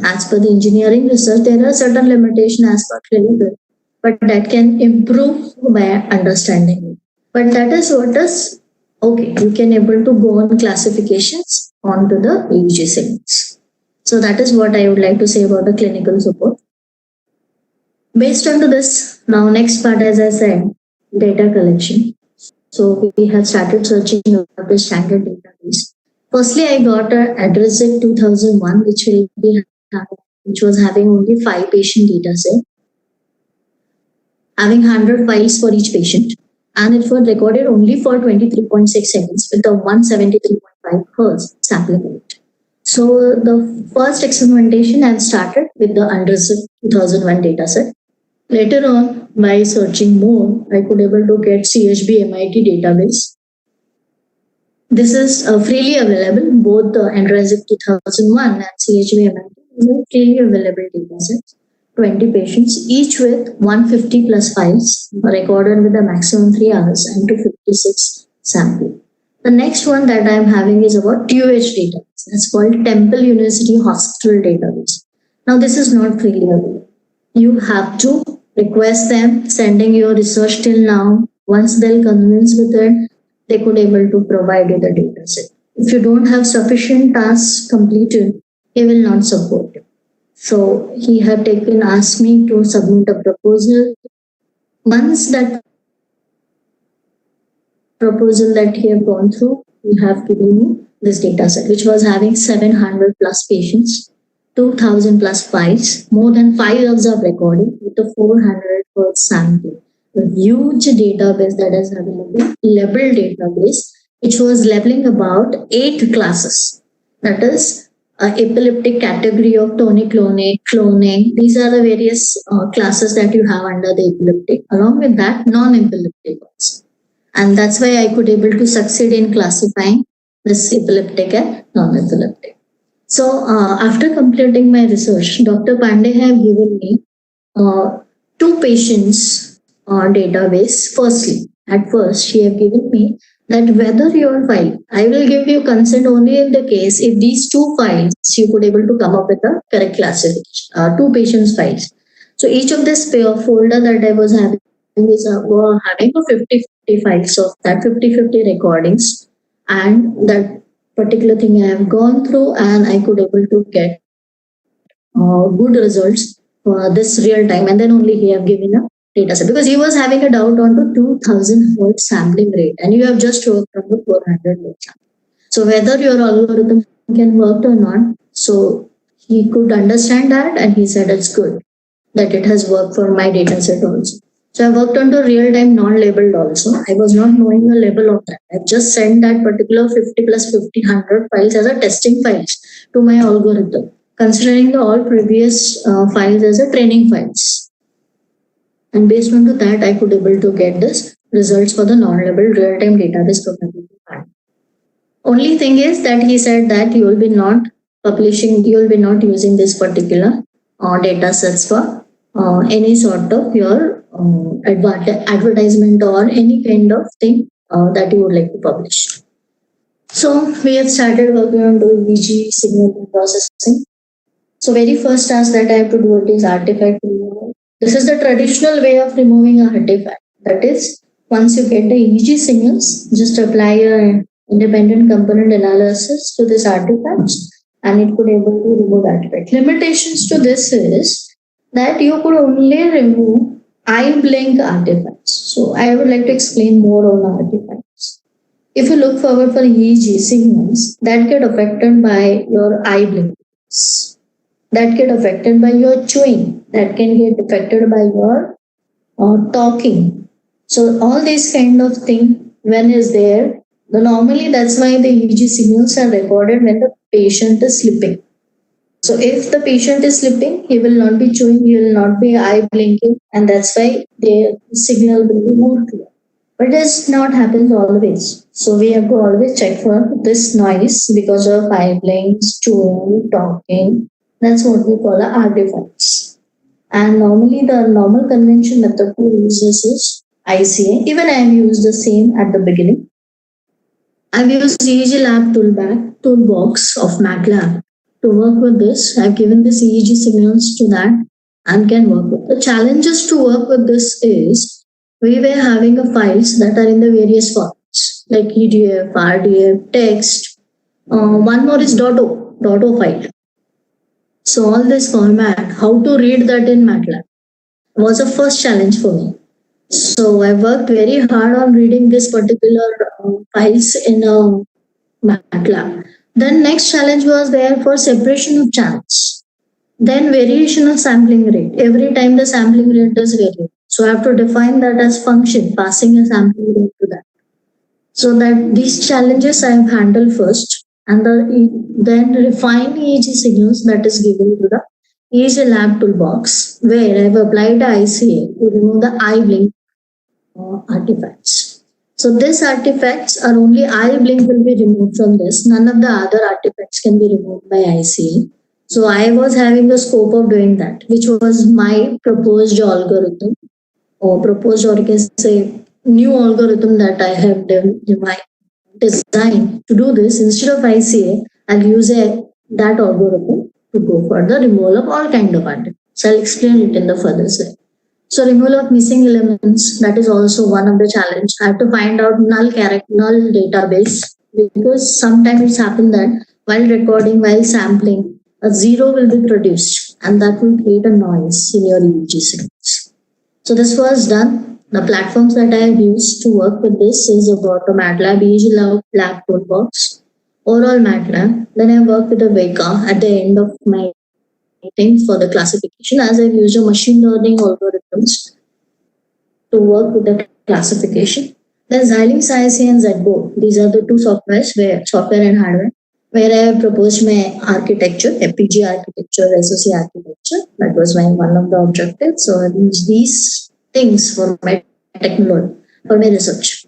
As per the engineering research, there are certain limitations as per clinical, but that can improve by understanding. But that is what is okay. You can able to go on classifications onto the EEG signals. So that is what I would like to say about the clinical support. Based on this, now next part, as I said, data collection. So we have started searching about the standard database. Firstly, I got a AddressIt 2001, which was having only 5 patient data set, having 100 files for each patient, and it was recorded only for 23.6 seconds with a 173.5 Hz sampling rate. So the first experimentation I started with the AddressIt 2001 dataset. Later on, by searching more, I could able to get CHB MIT database. This is freely available. Both the AddressIt 2001 and CHB MIT is a freely available dataset. 20 patients, each with 150 plus files, recorded with a maximum 3 hours and 256 samples. The next one that I am having is about TUH database. It's called Temple University Hospital database. Now this is not freely available. You have to request them, sending your research till now. Once they'll convince with it, they could able to provide you the dataset. If you don't have sufficient tasks completed, he will not support you. So he had asked me to submit a proposal. Once that proposal that he have gone through, he have given me this data set, which was having 700 plus patients, 2000 plus files, more than 5 years of recording with a 400 Hz sample. A huge database that is available, label database, which was labeling about 8 classes. That is epileptic category of tonic-clonic, clonic. These are the various classes that you have under the epileptic. Along with that, non-epileptic also. And that's why I could able to succeed in classifying this epileptic and non-epileptic. So after completing my research, Dr. Pandey have given me two patients database. Firstly, at first, she have given me that whether your file, I will give you consent only in the case if these two files you could able to come up with the correct classification, two patients files. So each of this folder that I was having is were having a 50-50 files of that 50-50 recordings, and that particular thing I have gone through and I could able to get good results for this real time, and then only he have given a data set because he was having a doubt on the 2000 Hz sampling rate and you have just worked on the 400 Hz. So whether your algorithm can work or not, so he could understand that and he said it's good that it has worked for my data set also. So I worked on the real-time non-labeled also. I was not knowing the level of that. I just sent that particular 50 plus 50, 100 files as a testing files to my algorithm, considering the all previous files as a training files. And based on to that, I could able to get this results for the non-labeled real-time database probability part. Only thing is that he said that you will be not publishing, you will be not using this particular data sets for any sort of your advertisement or any kind of thing that you would like to publish. So we have started working on doing EEG signal processing. So very first task that I have to do it is artifact removal. This is the traditional way of removing a artifact. That is, once you get the EEG signals, just apply your independent component analysis to this artifacts and it could able to remove artifact. Limitations to this is that you could only remove eye blink artifacts. So I would like to explain more on artifacts. If you look forward for EEG signals that get affected by your eye blinks, that get affected by your chewing, that can get affected by your talking. So all these kind of thing when is there, normally that's why the EEG signals are recorded when the patient is sleeping. So if the patient is sleeping, he will not be chewing, he will not be eye blinking, and that's why the signal will be more clear. But this not happens always. So we have to always check for this noise because of eye blinks, chewing, talking. That's what we call artifacts. And normally the normal convention method to use this is ICA. Even I have used the same at the beginning. I've used EEG Lab toolbox of MATLAB to work with this. I've given this EEG signals to that and can work with. The challenges to work with this is we were having a files that are in the various formats like EDF, RDF, text. One more is .o file. So all this format, how to read that in MATLAB was a first challenge for me. So I worked very hard on reading this particular files in MATLAB. Then next challenge was there for separation of channels. Then variation of sampling rate. Every time the sampling rate is varied. So I have to define that as function, passing a sampling rate to that. So that these challenges I have handled first, and then refine EEG signals that is given to the EEG Lab toolbox, where I have applied the ICA to remove the eye blink artifacts. So these artifacts are only eye blink will be removed from this. None of the other artifacts can be removed by ICA. So I was having the scope of doing that, which was my proposed algorithm, or you can say new algorithm that I have designed to do this. Instead of ICA, I'll use that algorithm to go for the removal of all kind of artifacts. So I'll explain it in the further slide. So removal of missing elements, that is also one of the challenge. I have to find out null database, because sometimes it's happened that while recording, while sampling, a zero will be produced and that will create a noise in your EEG signals. So this was done. The platforms that I have used to work with this is about a MATLAB EEG Lab toolbox, overall MATLAB. Then I worked with a Vega at the end of my thing for the classification, as I've used a machine learning algorithms to work with the classification. Then Xilinx IC and ZBoard. These are the two softwares, software and hardware, where I proposed my architecture, FPG architecture, SOC architecture. That was one of the objectives. So I used these things for my technology, for my research.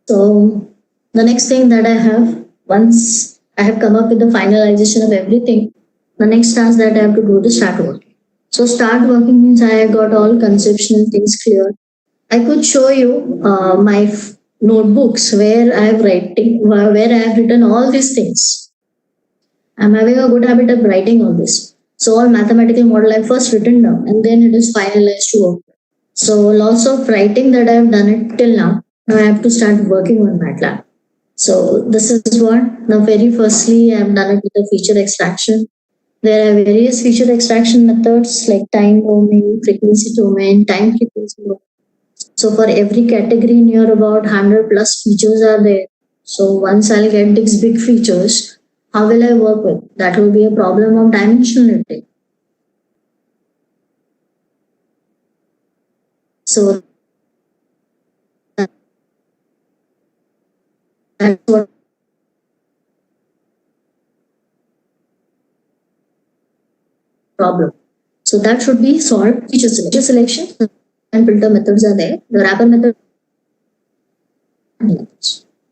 So the next thing that I have, once I have come up with the finalization of everything, the next task that I have to do is start working. So start working means I have got all conceptual things clear. I could show you my notebooks where I have written all these things. I'm having a good habit of writing all this. So all mathematical model I've first written down and then it is finalized to work. So lots of writing that I've done it till now. Now I have to start working on MATLAB. So this is what. Now very firstly I've done it with the feature extraction. There are various feature extraction methods like time domain, frequency domain, time frequency domain. So for every category, near about 100 plus features are there. So once I'll get these big features, how will I work with? That will be a problem of dimensionality. So that's what problem. So that should be solved. Feature selection and filter methods are there. The wrapper method.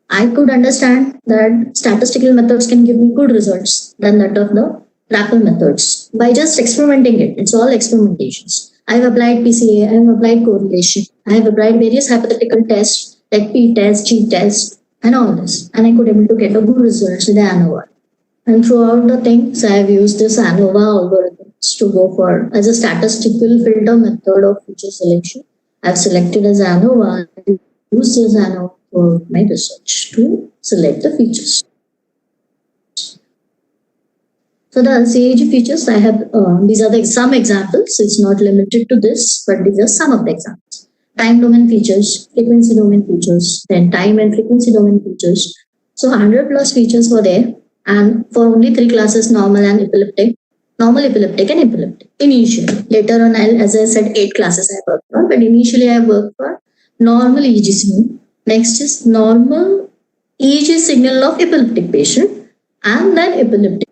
I could understand that statistical methods can give me good results than that of the wrapper methods by just experimenting it. It's all experimentations. I have applied PCA, I have applied correlation, I have applied various hypothetical tests like p-test, g-test, and all this. And I could able to get a good results with the ANOVA. And throughout the things, I have used this ANOVA algorithms to go for as a statistical filter method of feature selection. I've selected as ANOVA, used as ANOVA for my research to select the features. So the CAG features, I have, these are some examples. It's not limited to this, but these are some of the examples. Time domain features, frequency domain features, then time and frequency domain features. So 100 plus features were there. And for only 3 classes, normal and epileptic, normal, epileptic and epileptic initially. Later on, as I said, 8 classes I worked for, but initially I worked for normal EEG signal. Next is normal EEG signal of epileptic patient and then epileptic.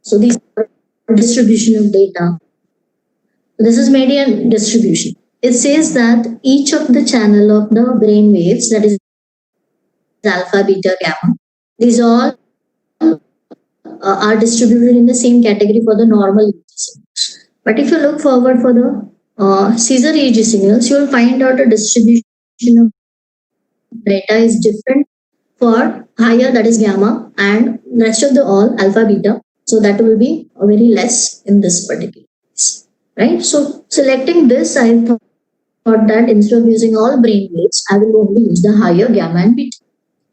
So these are distribution of data. This is median distribution. It says that each of the channel of the brain waves, that is alpha, beta, gamma, these all are distributed in the same category for the normal EEG signals. But if you look forward for the Caesar EEG signals, you will find out a distribution of data is different for higher, that is gamma, and rest of the all alpha, beta. So that will be very less in this particular case, right? So selecting this, I thought that instead of using all brain waves, I will only use the higher gamma and beta.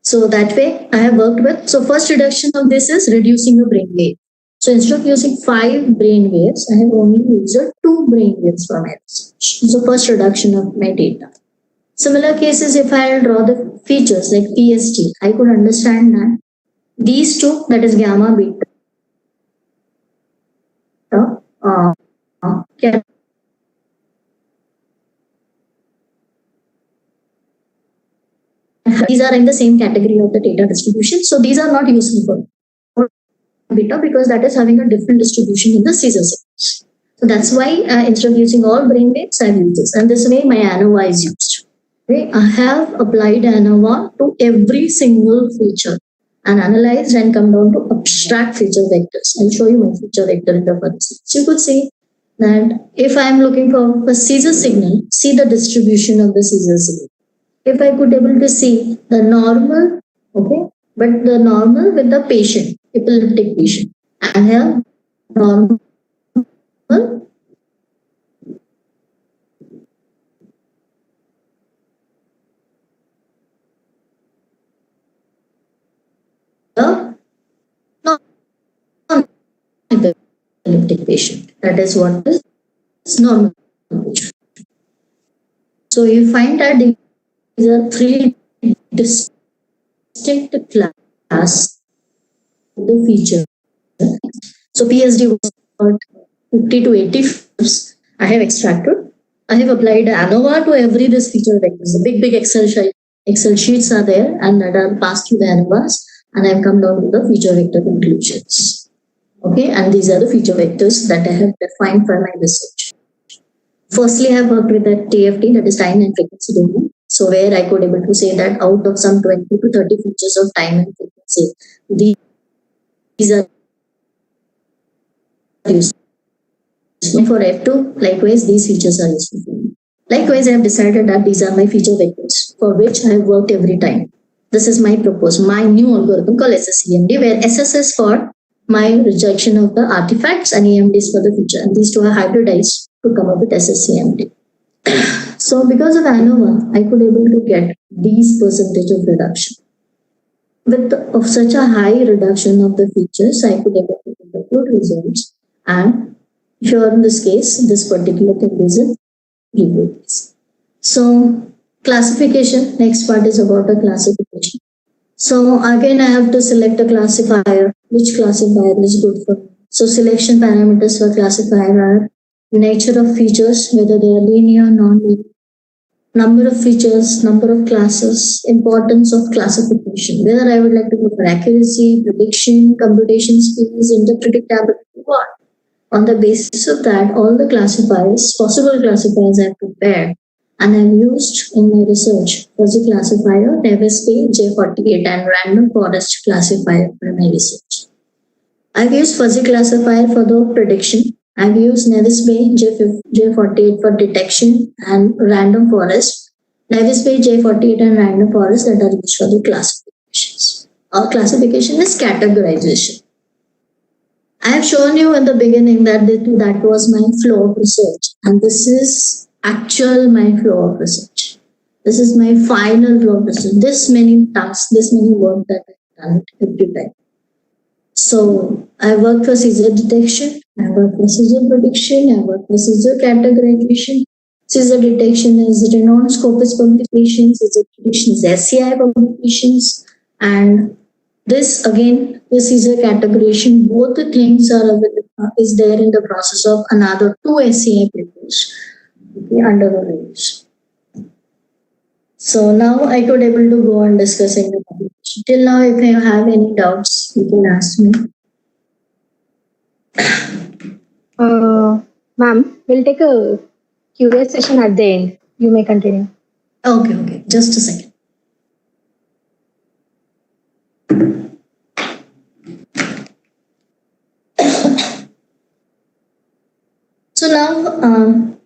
So that way I have worked with. So first reduction of this is reducing the brain wave. So instead of using 5 brain waves, I have only used 2 brain waves for my research. So first reduction of my data. Similar cases, if I draw the features like PST, I could understand that these two, that is gamma, beta, these are in the same category of the data distribution. So these are not useful for beta because that is having a different distribution in the Caesar signals. So that's why instead of using all brain waves, I use this. And this way my ANOVA is used. Okay? I have applied ANOVA to every single feature and analyzed and come down to abstract feature vectors. I'll show you my feature vector in the first. So you could see that if I'm looking for a Caesar signal, see the distribution of the Caesar signal. If I could able to see the normal, okay, but the normal with the patient, epileptic patient, and here normal epileptic patient. That is what is normal. So you find that these are three distinct class the feature. So PSD was about 50 to 80 films I have extracted. I have applied ANOVA to every this feature vectors. The big Excel sheets are there and that are passed through the ANOVAs, and I've come down to the feature vector conclusions. Okay, and these are the feature vectors that I have defined for my research. Firstly, I have worked with the TFT, that is time and frequency domain. So where I could able to say that out of some 20 to 30 features of time and frequency, these are useful. For F2, likewise, these features are useful for me. Likewise, I have decided that these are my feature vectors for which I have worked every time. This is my new algorithm called SSEMD, where SS is for my rejection of the artifacts and EMD is for the feature. And these two are hybridized to come up with SSEMD. So because of ANOVA, I could able to get these percentage of reduction. Of such a high reduction of the features, I could able to get the good results. And here in this case, this particular thing is a review case. So classification, next part is about the classification. So again, I have to select a classifier. Which classifier is good for me? So selection parameters for classifier are nature of features, whether they are linear, non-linear, number of features, number of classes, importance of classification, whether I would like to go for accuracy, prediction, computation speeds, interpretability, what. On the basis of that, all the classifiers, possible classifiers I have prepared and I've used in my research fuzzy classifier, Nevis Bay, J48 and random forest classifier for my research. I've used fuzzy classifier for the prediction. I've used Nevis Bay, J48 for detection and random forest. Nevis Bay, J48 and random forest that are used for the classifications. Our classification is categorization. I have shown you in the beginning that that was my flow of research, and this is actual my flow of research. This is my final flow of research. This many tasks, this many work that I've done every time. So I work for seizure detection, I work for seizure prediction, I work for seizure categorization. Seizure detection is renowned Scopus publications, seizure prediction is SCI publications, and this again, the seizure categorization, both the things are is there in the process of another 2 SCI papers under the reviews. So now I could able to go on discussing the publication. Till now, if you have any doubts, you can ask me. Ma'am, we'll take a Q&A session at the end. You may continue. Okay. Just a second. So now,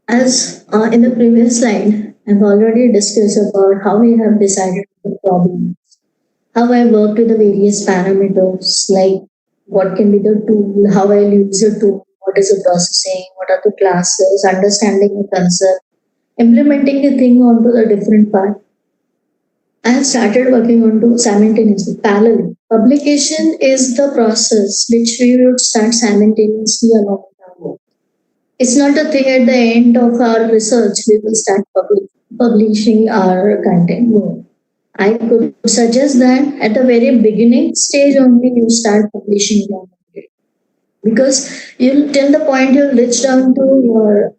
as in the previous slide, I've already discussed about how we have decided the problem, how I worked with the various parameters, like what can be the tool, how I'll use the tool, what is the processing, what are the classes, understanding the concept, implementing the thing onto the different part. I have started working on to simultaneously, parallel. Publication is the process which we would start simultaneously along with our work. It's not a thing at the end of our research, we will start publishing our content more. I could suggest that at the very beginning stage only you start publishing your content. Because you'll till the point you'll reach down to your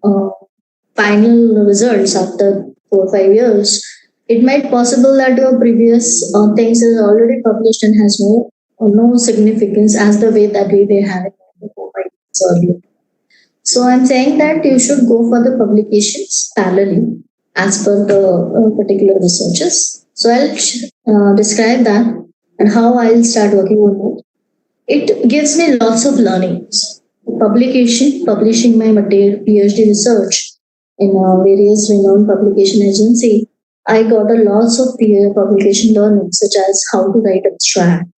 final results after 4 or 5 years, it might possible that your previous things is already published and has no significance as the way that we were having 4 or 5 years earlier. So I'm saying that you should go for the publications parallelly as per the particular researches. So I'll describe that and how I'll start working on it. It gives me lots of learnings. Publishing my material, PhD research in various renowned publication agency, I got a lots of publication learning, such as how to write abstract,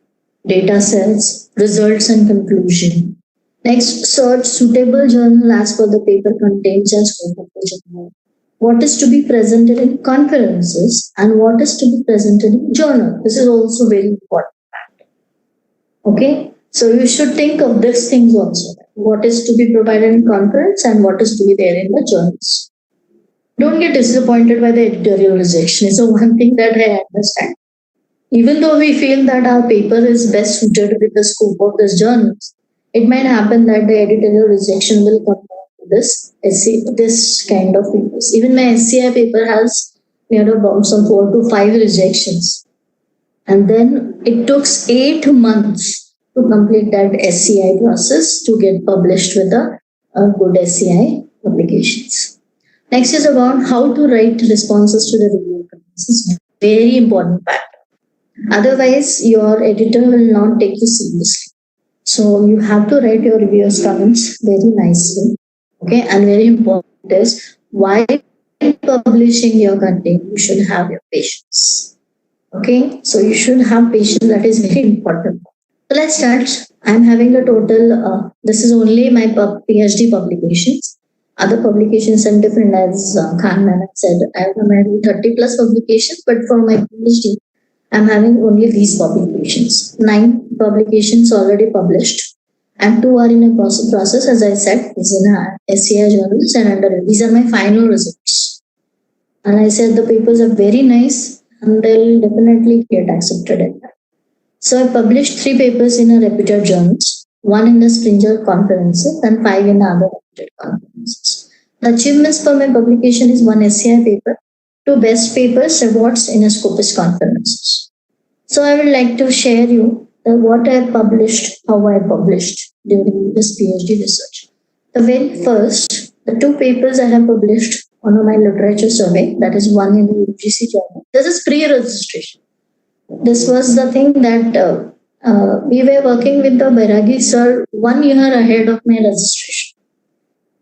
data sets, results and conclusion. Next, search suitable journal as per the paper contains and scope of the journal. What is to be presented in conferences and what is to be presented in journal. This is also very important factor. Okay. So you should think of these things also. What is to be provided in conference and what is to be there in the journals. Don't get disappointed by the editorial rejection. It's the one thing that I understand. Even though we feel that our paper is best suited with the scope of this journals, it might happen that the editorial rejection will come down to this kind of papers. Even my SCI paper has near about some 4 to 5 rejections. And then it took 8 months to complete that SCI process to get published with a good SCI publications. Next is about how to write responses to the review. This is very important fact. Otherwise, your editor will not take you seriously. So you have to write your reviewer's comments very nicely. Okay, and very important is while publishing your content, you should have your patience. Okay, so you should have patience. That is very important. So let's start. I'm having a total. This is only my PhD publications. Other publications are different, as Khan Ma'am said. I have 30 plus publications, but for my PhD, I'm having only these publications. 9 publications already published, and 2 are in a process. As I said, is in SCI journals and under. These are my final results. And I said the papers are very nice, and they'll definitely get accepted in that. So I published 3 papers in a reputed journals, 1 in the Springer conferences, and 5 in other reputed conferences. The achievements for my publication is 1 SCI paper, 2 best papers awards in a Scopus conferences. So I would like to share you what I published, how I published during this PhD research. The very first, the 2 papers I have published on my literature survey, that is 1 in the UGC journal. This is pre-registration. This was the thing that we were working with the Bairagi sir 1 year ahead of my registration.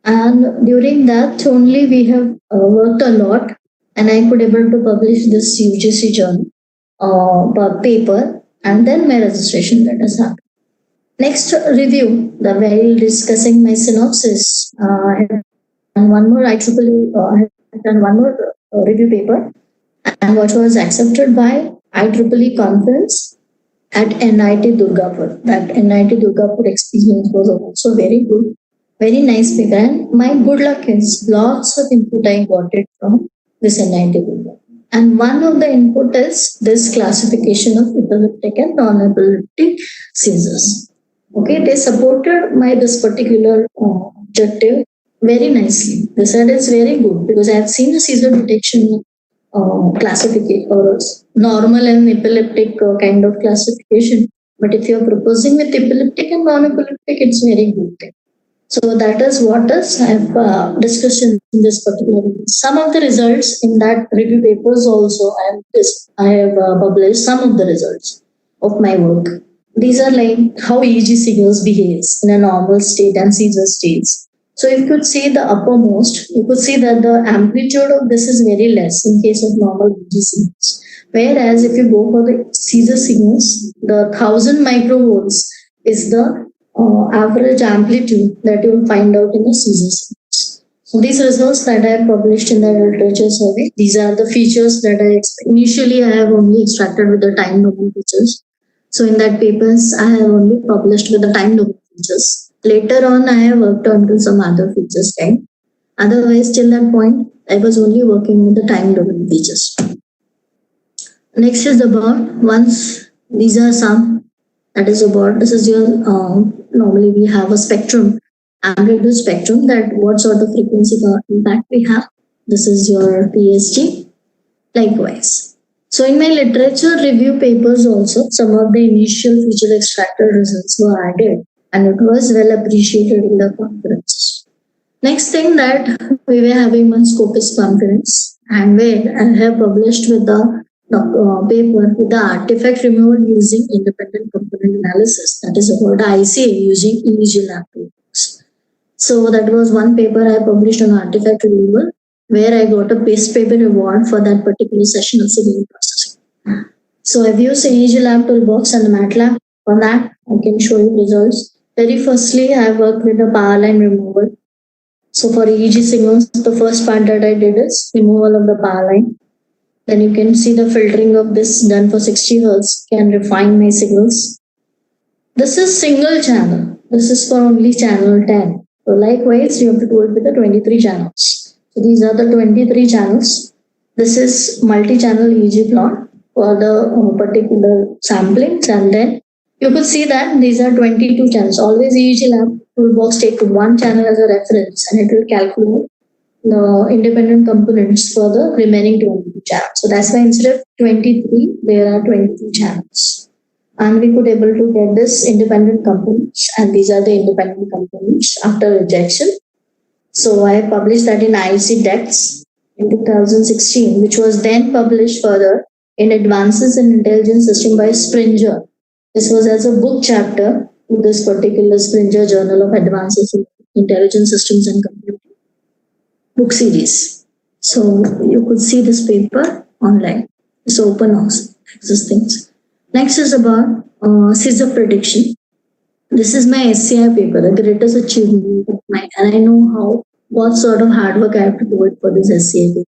And during that only we have worked a lot, and I could able to publish this UGC journal paper, and then my registration that has happened. Next review, the while discussing my synopsis, and one more IEEE, I have done one more review paper, and what was accepted by IEEE conference at NIT Durgapur. That NIT Durgapur experience was also very good, very nice paper, and my good luck is lots of input I got it from this NIT Durgapur. And one of the input is this classification of epileptic and non-epileptic seizures. Okay, they supported this particular objective very nicely. They said it's very good because I have seen the seizure detection classification or normal and epileptic kind of classification. But if you're proposing with epileptic and non-epileptic, it's very good thing. So that is what I have discussed in this particular video. Some of the results in that review papers also I have published some of the results of my work. These are like how EEG signals behaves in a normal state and seizure states. So if you could see the uppermost, you could see that the amplitude of this is very less in case of normal EEG signals. Whereas if you go for the seizure signals, the 1000 microvolts is the average amplitude that you will find out in the seizure signals. So these results that I have published in the literature survey, these are the features that initially I have only extracted with the time domain features. So in that papers, I have only published with the time domain features. Later on, I have worked on to some other features time. Otherwise, till that point, I was only working with the time domain features. Next is about these are some. That is about, this is your, normally we have a spectrum, amplitude spectrum, that what sort of frequency impact we have. This is your PSG. Likewise. So in my literature review papers also, some of the initial feature extracted results were added, and it was well appreciated in the conference. Next thing that we were having one Scopus conference, and where I have published with the paper with the artifact removal using independent component analysis. That is about ICA using EEG lab tools. So that was one paper I published on artifact removal, where I got a PACE paper award for that particular session of signal processing. So I've used EEG lab toolbox and the MATLAB. For that, I can show you results. Very firstly, I worked with the power line removal. So for EEG signals, the first part that I did is removal of the power line. Then you can see the filtering of this done for 60 Hz can refine my signals. This is single channel. This is for only channel 10. So likewise, you have to do it with the 23 channels. So these are the 23 channels. This is multi-channel EEG plot for the particular samplings, and then you could see that these are 22 channels. Always EEG lab toolbox take one channel as a reference and it will calculate the independent components for the remaining 22 channels. So that's why instead of 23, there are 22 channels. And we could able to get this independent components, and these are the independent components after rejection. So I published that in IEC DEX in 2016, which was then published further in Advances in Intelligent System by Springer. This was as a book chapter to this particular Springer Journal of Advances in Intelligent Systems and Computing book series. So you could see this paper online. It's open access things. Next is about seizure prediction. This is my SCI paper, the greatest achievement of mine, and I know what sort of hard work I have to do it for this SCI paper.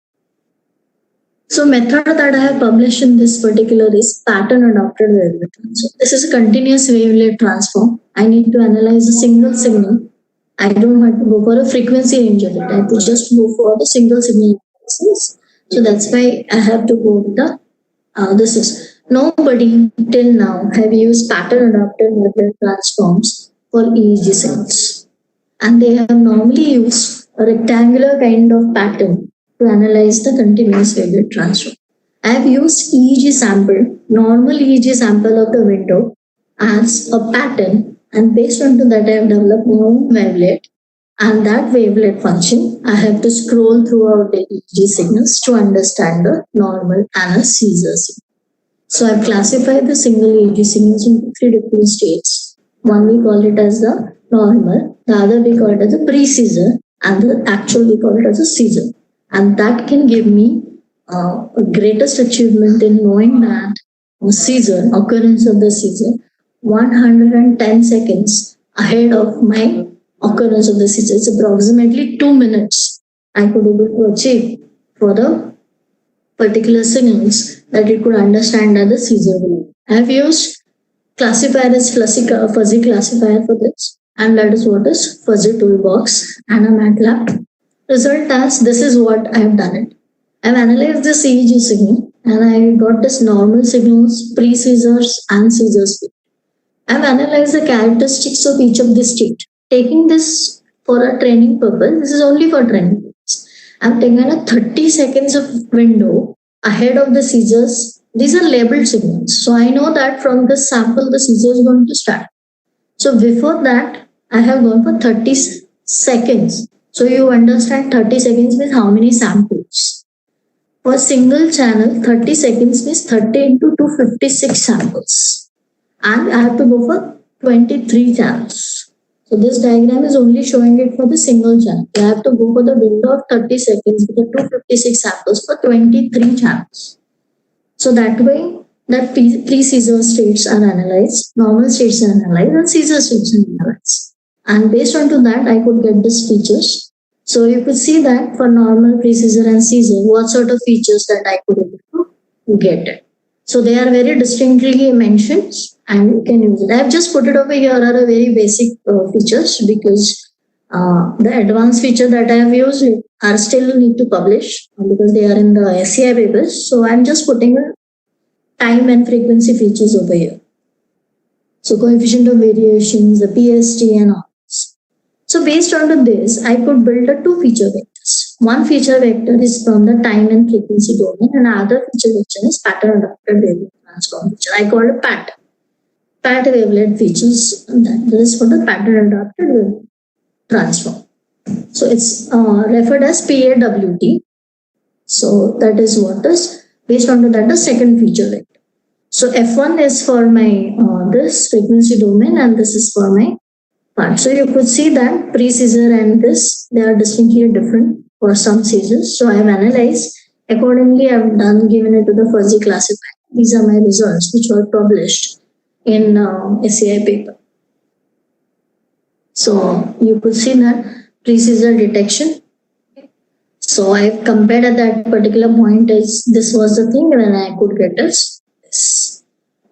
So method that I have published in this particular is pattern adapted wavelet transform. This is a continuous wavelet transform. I need to analyze a single signal. I don't have to go for a frequency range of it. I have to just go for the single signal analysis. So that's why I have to go with the this is. Nobody till now have used pattern adapted wavelet transforms for EEG signals, and they have normally used a rectangular kind of pattern to analyze the continuous wavelet transform. I have used EEG sample, normal EEG sample of the window as a pattern, and based on that I have developed my own wavelet, and that wavelet function I have to scroll throughout the EEG signals to understand the normal and a seizure signal. So I've classified the single EEG signals into 3 different states. One we call it as the normal, the other we call it as a pre-seizure, and the actual we call it as a seizure. And that can give me a greatest achievement in knowing that seizure, occurrence of the seizure, 110 seconds ahead of my occurrence of the seizure. It's approximately 2 minutes I could be able to achieve for the particular signals that it could understand as the seizure value. I have used classifier as fuzzy classifier for this, and that is what is fuzzy toolbox and a MATLAB. Result as this is what I have done it. I have analyzed this EEG signal and I got this normal signals, pre-seizures and seizures. I have analyzed the characteristics of each of the state. Taking this for a training purpose, this is only for training purpose. I have taken a 30 seconds of window ahead of the seizures. These are labeled signals. So I know that from this sample, the seizure is going to start. So before that, I have gone for 30 seconds. So you understand 30 seconds means how many samples. For single channel, 30 seconds means 30 into 256 samples. And I have to go for 23 channels. So this diagram is only showing it for the single channel. I have to go for the window of 30 seconds with the 256 samples for 23 channels. So that way, that pre-seizure states are analyzed, normal states are analyzed, and seizure states are analyzed. And based on to that, I could get these features. So you could see that for normal, pre-seizure, and seizure, what sort of features that I could able to get it. So they are very distinctly mentioned, and you can use it. I have just put it over here are a very basic features, because the advanced feature that I have used are still need to publish because they are in the SCI papers. So I'm just putting time and frequency features over here. So coefficient of variations, the PST and all. So based on this, I could build a 2 feature vectors. One feature vector is from the time and frequency domain, and another feature vector is pattern adapted wavelet transform feature. I call it PAT. PAT wavelet features, and that is for the pattern adapted wavelet transform. So it's referred as PAWT. So that is what is based on that the second feature vector. So F1 is for my this frequency domain, and this is for my part. So you could see that pre-seizure and this, they are distinctly different for some seizures. So I have analyzed accordingly. I have given it to the fuzzy classifier. These are my results, which were published in SCI paper. So you could see that pre-seizure detection. So I compared at that particular point is this was the thing when I could get this.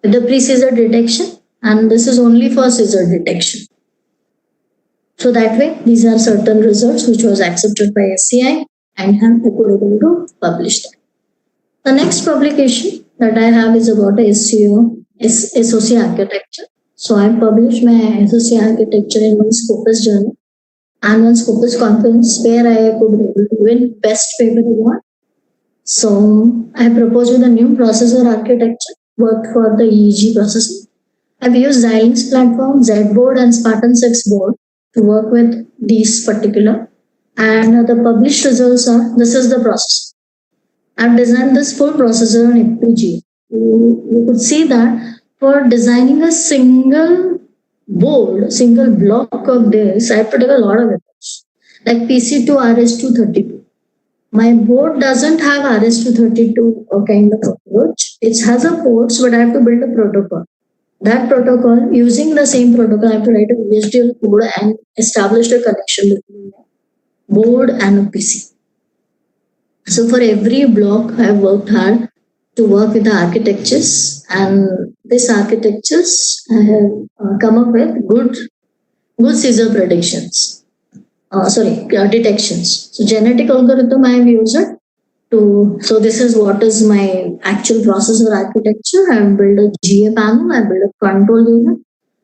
The pre-seizure detection, and this is only for scissor detection. So that way, these are certain results which was accepted by SCI, and I could able to publish that. The next publication that I have is about SOC architecture. So I published my SOC architecture in one Scopus journal and one Scopus conference where I could be able to win best paper award. So I proposed with a new processor architecture, worked for the EEG processing. I've used Xilinx platform, ZBoard and Spartan 6 board to work with these particular. And the published results are, this is the processor. I've designed this full processor on FPGA. You could see that for designing a single board, single block of this, I have to take a lot of efforts. Like PC2 RS232. My board doesn't have RS232 kind of approach. It has a ports, but I have to build a protocol. That protocol, using the same protocol, I have to write a VHDL code and establish a connection between the board and a PC. So for every block, I have worked hard to work with the architectures, and these architectures I have come up with good scissor predictions. Detections. So genetic algorithm I have used it to. So this is what is my actual processor architecture. I have built a GA panel. I built a control unit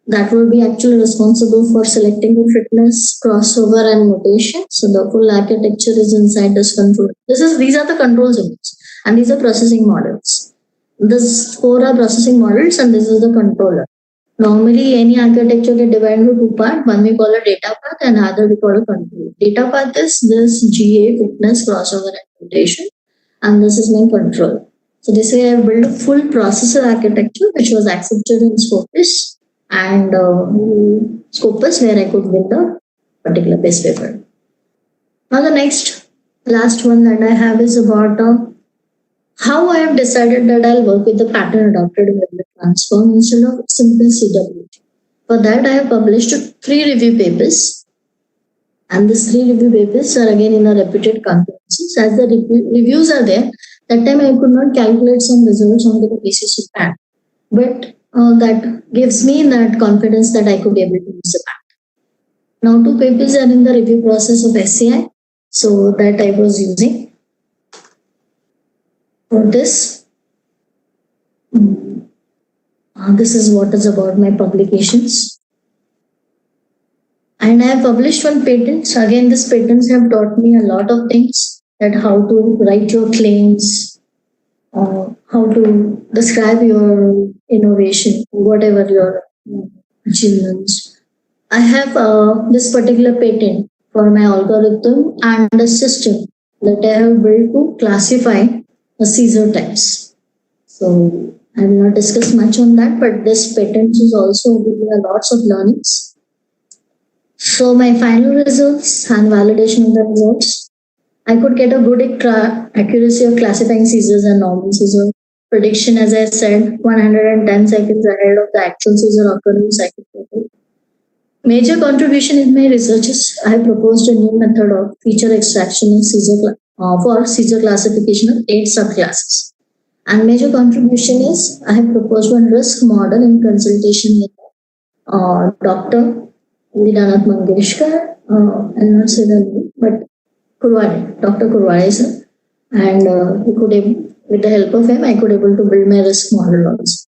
that will be actually responsible for selecting the fitness, crossover, and mutation. So the full architecture is inside this control. These are the control units, and these are processing models. This 4 are processing models, and this is the controller. Normally, any architecture get divided into 2 parts. One we call a data path, and other we call a control. Data path is this GA, fitness, crossover, and mutation, and this is my control. So this way, I have built a full processor architecture, which was accepted in Scopus and Scopus, where I could win the particular best paper. Now the last one that I have is about how I have decided that I'll work with the pattern adopted wavelet transform instead of simple CWT. For that, I have published 3 review papers, and these 3 review papers are again in a reputed conferences. As the reviews are there, that time I could not calculate some results on the basis of that, but that gives me that confidence that I could be able to use the pattern. Now 2 papers are in the review process of SCI, so that I was using. For this, this is what is about my publications. And I have published 1 patent. So again, these patents have taught me a lot of things, that how to write your claims, how to describe your innovation, whatever your achievements. I have this particular patent for my algorithm and a system that I have built to classify the seizure types. So I will not discuss much on that, but this patent is also giving lots of learnings. So my final results and validation of the results, I could get a good accuracy of classifying seizures and normal seizure prediction. As I said, 110 seconds ahead of the actual seizure occurring cycle. Major contribution in my research is I have proposed a new method of feature extraction of seizure for seizure classification of 8 subclasses. And major contribution is I have proposed 1 risk model in consultation with Dr. Vidanath Mangeshkar, I'll not say the name, but Kurwade, Dr. Kurwade sir. And he could, with the help of him, I could able to build my risk model also.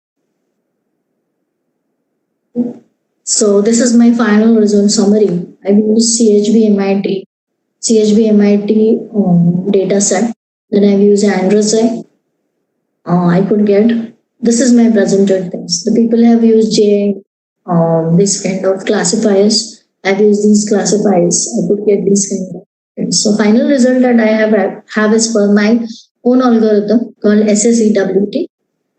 So this is my final result summary. I've used CHB MIT data set. Then I've used Androzy. I could get, this is my presented things. The people have used this kind of classifiers. I've used these classifiers. I could get these kind of things. So final result that I have is for my own algorithm called SSEWT.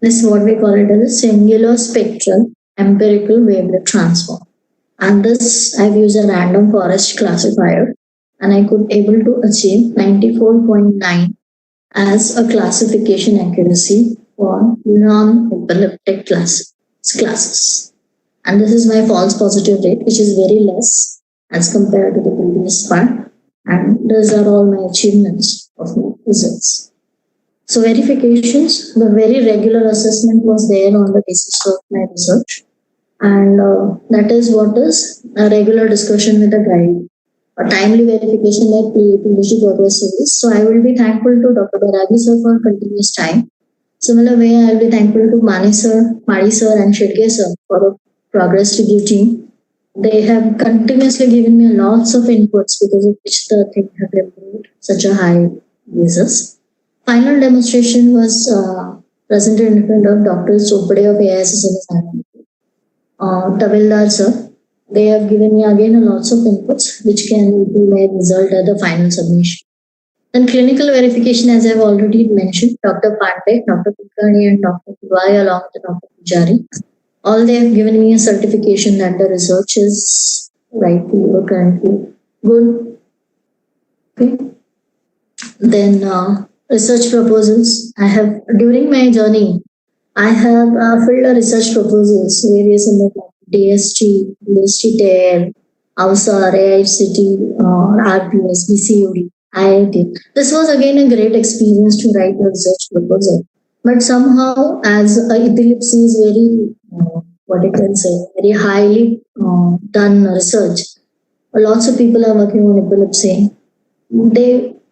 This is what we call it as a singular spectral empirical wavelet transform. And this I've used a random forest classifier, and I could able to achieve 94.9 as a classification accuracy for non-epileptic classes. And this is my false positive rate, which is very less as compared to the previous part. And these are all my achievements of my results. So verifications, the very regular assessment was there on the basis of my research. and that is what is a regular discussion with the guide, a timely verification that PhD progress service. So I will be thankful to Dr. Baragi sir for continuous time. Similar way, I will be thankful to Mani sir, and Shedge sir for the progress review team. They have continuously given me lots of inputs because of which the thing have improved such a high basis. Final demonstration was presented in front of Dr. Chopade of AISSMS. Tavildar sir, they have given me again lots of inputs which can improve my result at the final submission. Then clinical verification, as I've already mentioned, Dr. Pandey, Dr. Kulkarni and Dr. Pillai along with Dr. Pujari, all they have given me a certification that the research is rightly or currently good. Okay. Then research proposals. I have, during my journey, I have filled a research proposals, various DST, TER, AUSAR, AICT, RPS, BCUD, IIT. This was again a great experience to write a research proposal. But somehow, as epilepsy is very, what I can say, very highly done research, lots of people are working on epilepsy.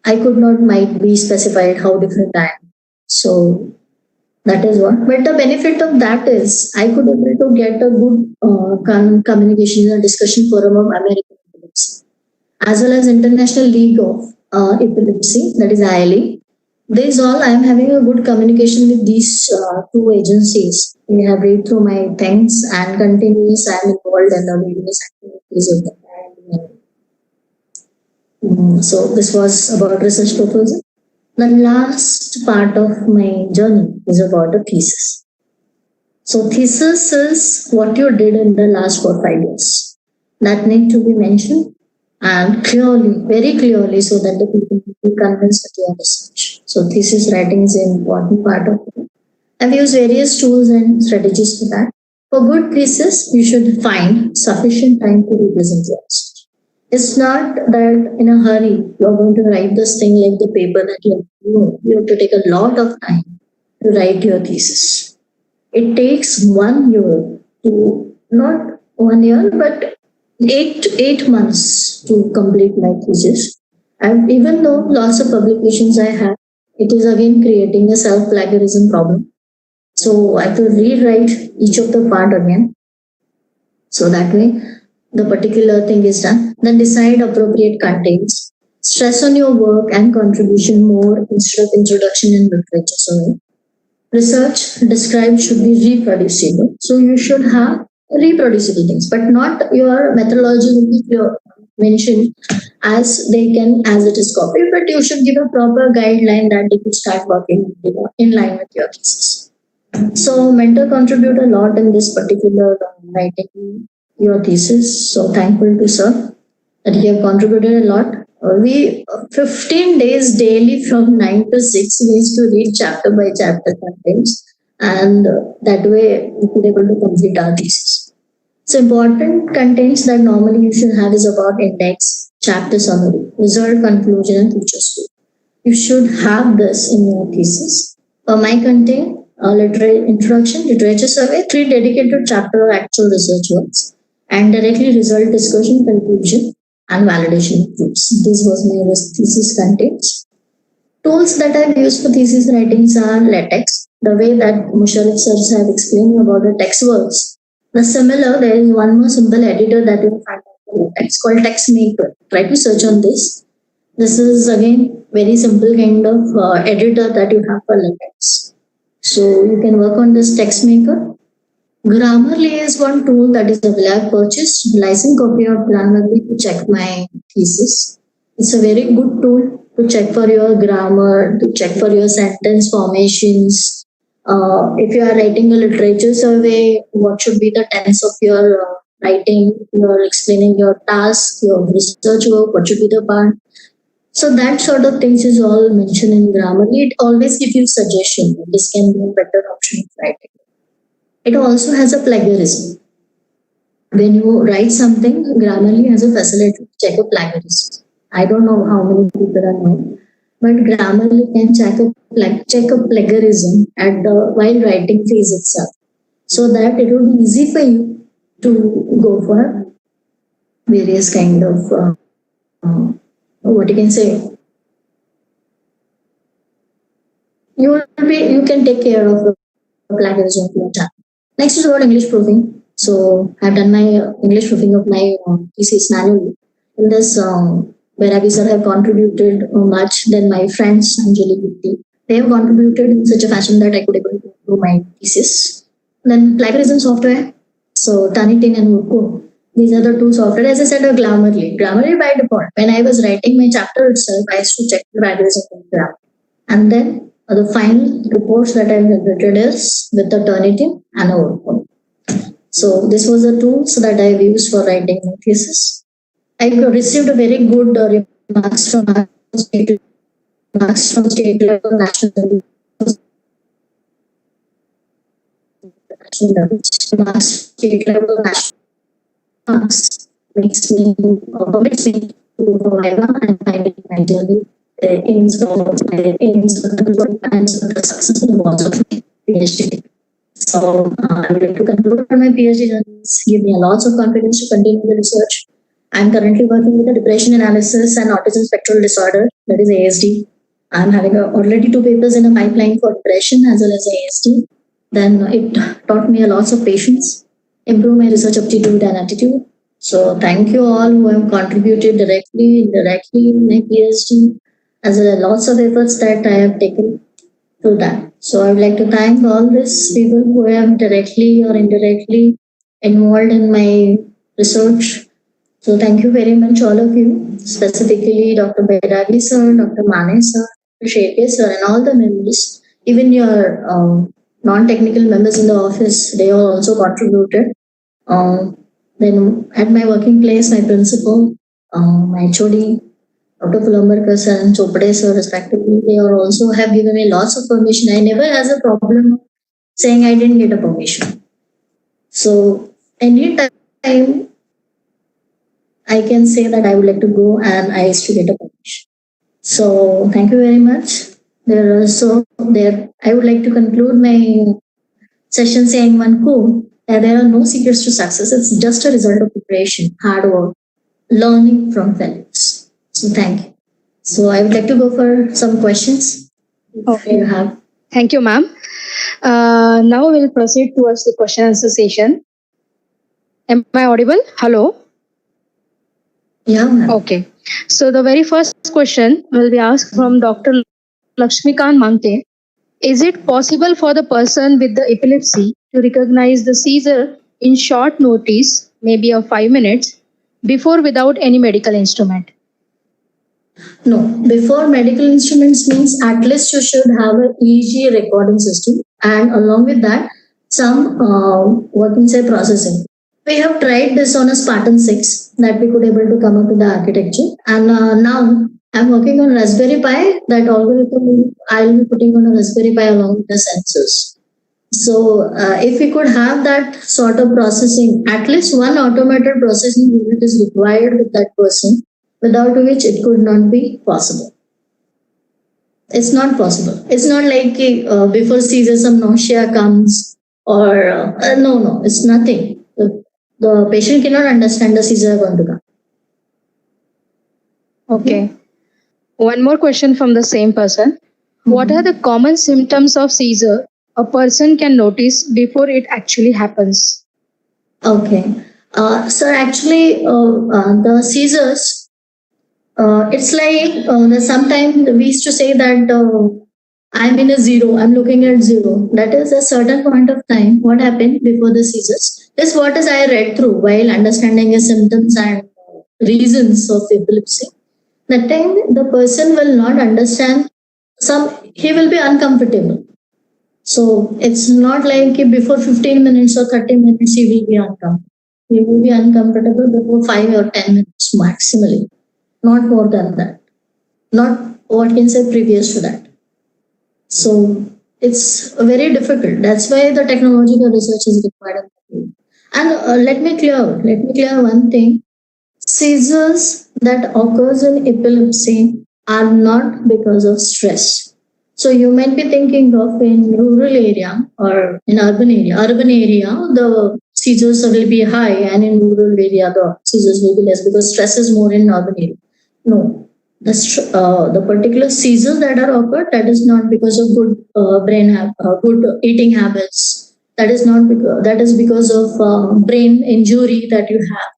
I could not might be specified how different I am. So that is what. But the benefit of that is I could able to get a good communication and discussion forum of American Epilepsy, as well as International League of Epilepsy, that is ILE. This all I am having a good communication with these two agencies. They have read through my things and continuously I am involved in the various activities of them. So this was about research proposal. The last part of my journey is about a thesis. So thesis is what you did in the last 4 or 5 years. That need to be mentioned and clearly, very clearly, so that the people will be convinced that you are research. So thesis writing is an important part of it. I've used various tools and strategies for that. For good thesis, you should find sufficient time to represent your research. It's not that in a hurry you're going to write this thing like the paper that you have. No, you have to take a lot of time to write your thesis. It takes 1 year to, not 1 year, but 8 months to complete my thesis. And even though lots of publications I have, it is again creating a self-plagiarism problem. So I have to rewrite each of the part again. So that way, the particular thing is done. Then decide appropriate contents. Stress on your work and contribution more instead of introduction and literature. So research described should be reproducible. So you should have reproducible things, but not your methodology will be mentioned as they can, as it is copied, but you should give a proper guideline that they could start working in line with your thesis. So mentor contribute a lot in this particular writing your thesis. So thankful to sir that he have contributed a lot. We 15 days daily from 9 to 6 we used to read chapter by chapter contents, and that way we could able to complete our thesis. So important contents that normally you should have is about index, chapter summary, result, conclusion, and future scope. You should have this in your thesis. For my content, introduction, literature survey, 3 dedicated chapter actual research works, and directly result discussion, conclusion, and validation proofs. This was my thesis contents. Tools that I've used for thesis writings are LaTeX. The way that Musharraf sirs have explained about the text works. The similar, there is one more simple editor that you will find on LaTeX called TextMaker. Try to search on this. This is again very simple kind of editor that you have for LaTeX. So you can work on this TextMaker. Grammarly is one tool that is available. I have purchased license copy of Grammarly to check my thesis. It's a very good tool to check for your grammar, to check for your sentence formations. If you are writing a literature survey, what should be the tense of your writing? You are explaining your task, your research work, what should be the part? So that sort of things is all mentioned in Grammarly. It always gives you suggestion. This can be a better option of writing. It also has a plagiarism. When you write something, Grammarly has a facility to check a plagiarism. I don't know how many people are known, but Grammarly can check a plagiarism at the while writing phase itself, so that it will be easy for you to go for various kind of what you can say. You can take care of the plagiarism of your time. Next is about English proofing. So I've done my English proofing of my thesis manually. In this, Bairagi sir have contributed much than my friends Anjali Gupti. They have contributed in such a fashion that I could able to do my thesis. Then plagiarism software. So Turnitin and Urko. These are the two software. As I said, Grammarly. Grammarly by default. When I was writing my chapter itself, I used to check the plagiarism in Grammarly. And then the final reports that I generated is with the Turnitin and Urko. So this was the tools that I used for writing my thesis. I received a very good remarks from state level, national level, state level, national marks permits me to provide and find it my journey aims of the success in the PhD. So I would like to conclude on my PhD journey. Give me lots of confidence to continue the research. I'm currently working with the depression analysis and autism spectral disorder, that is ASD. I'm having already 2 papers in a pipeline for depression as well as ASD. Then it taught me a lots of patience, improve my research aptitude and attitude. So thank you all who have contributed directly, indirectly in my PhD, as well as lots of efforts that I have taken to that. So I would like to thank all these people who have directly or indirectly involved in my research. So thank you very much, all of you, specifically Dr. Bairagi sir, Dr. Mane sir, Dr. Shepye sir, and all the members, even your non-technical members in the office, they all also contributed. Then at my working place, my principal, my HOD, Dr. Pulambarkar sir and Chopade sir, respectively, they are also have given me lots of permission. I never has a problem saying I didn't get a permission. So anytime I can say that I would like to go and I used to get a permission. So thank you very much. I would like to conclude my session saying one quote that there are no secrets to success. It's just a result of preparation, hard work, learning from failures. So thank you. So I would like to go for some questions. Okay. You have. Thank you, ma'am. Now we'll proceed towards the question answer session. Am I audible? Hello? Yeah, ma'am. Okay. So the very first question will be asked from Dr. Lakshmikant Manke. Is it possible for the person with the epilepsy to recognize the seizure in short notice, maybe of 5 minutes, before without any medical instrument? No, before medical instruments means at least you should have an EEG recording system, and along with that, some what can say processing. We have tried this on a Spartan 6 that we could able to come up with the architecture, and now I'm working on Raspberry Pi. That algorithm I'll be putting on a Raspberry Pi along with the sensors. So if we could have that sort of processing, at least one automated processing unit is required with that person, without which it could not be possible. It's not possible. It's not like before seizure some nausea comes or no, it's nothing. The patient cannot understand the seizure going to come. Okay. One more question from the same person. What are the common symptoms of seizure a person can notice before it actually happens? Okay. So actually, the seizures, it's like sometimes we used to say that I'm in a zero, I'm looking at zero. That is a certain point of time. What happened before the seizures? This what is I read through while understanding the symptoms and reasons of epilepsy. That time the person will not understand he will be uncomfortable. So it's not like before 15 minutes or 30 minutes he will be uncomfortable. He will be uncomfortable before 5 or 10 minutes maximally. Not more than that. Not what can say previous to that. So it's very difficult. That's why the technological research is required. And let me clear one thing. Seizures that occurs in epilepsy are not because of stress. So you might be thinking of in rural area or in urban area. Urban area, the seizures will be high, and in rural area the seizures will be less because stress is more in urban area. No, the particular seizures that are occurred, that is not because of good good eating habits. That is not because, that is because of brain injury that you have.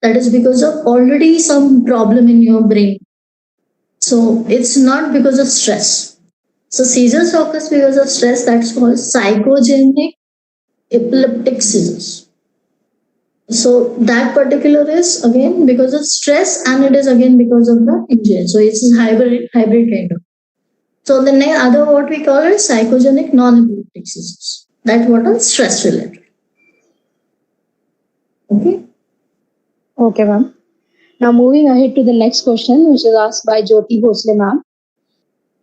That is because of already some problem in your brain. So it's not because of stress. So seizures occurs because of stress. That's called psychogenic epileptic seizures. So that particular is again because of stress, and it is again because of the injury. So it's a hybrid kind of. So the other what we call is psychogenic non-epileptic seizures. That's what are stress related. Okay. Okay, ma'am. Now moving ahead to the next question, which is asked by Jyoti Bhosle, ma'am.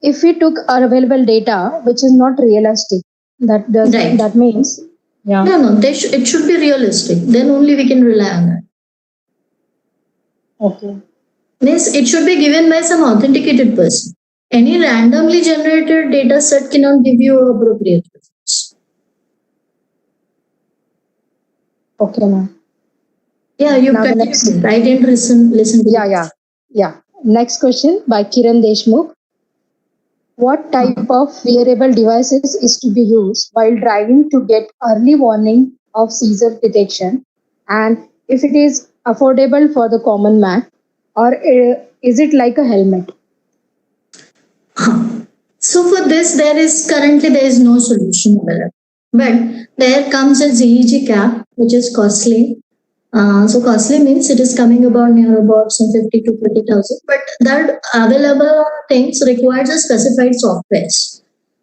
If we took our available data, which is not realistic, Right. that means, yeah. No, it should be realistic. Then only we can rely on that. Okay. Means it should be given by some authenticated person. Any randomly generated data set cannot give you appropriate results. Okay, ma'am. Yeah, you Now the continue. next- I didn't listen to Yeah. Next question by Kiran Deshmukh. What type of wearable devices is to be used while driving to get early warning of seizure detection? And if it is affordable for the common man, or is it like a helmet? So for this, there is no solution available. But there comes a GEG cap, which is costly. So costly means it is coming near about some 50 to 30,000. But that available things requires a specified software.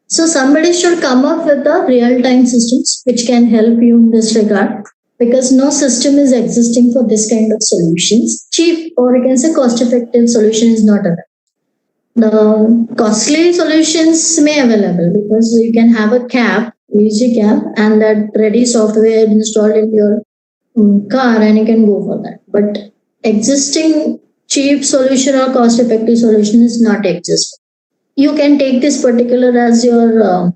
So somebody should come up with the real-time systems which can help you in this regard, because no system is existing for this kind of solutions. Cheap, or you can say cost-effective solution is not available. The costly solutions may available because you can have a cap, EEG cap, and that ready software installed in your car, and you can go for that. But existing cheap solution or cost effective solution is not exist. You can take this particular as your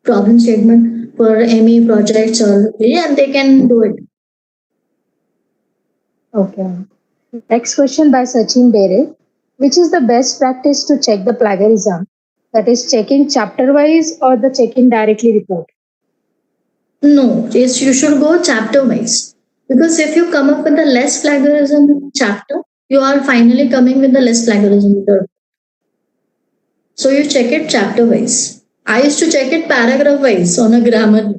problem statement for ME projects, or and they can do it. Okay. Next question by Sachin Bere. Which is the best practice to check the plagiarism? That is checking chapter wise or the checking directly report? No, yes, you should go chapter wise. Because if you come up with the less plagiarism in chapter, you are finally coming with the less plagiarism in the report. So you check it chapter wise. I used to check it paragraph wise on a grammar.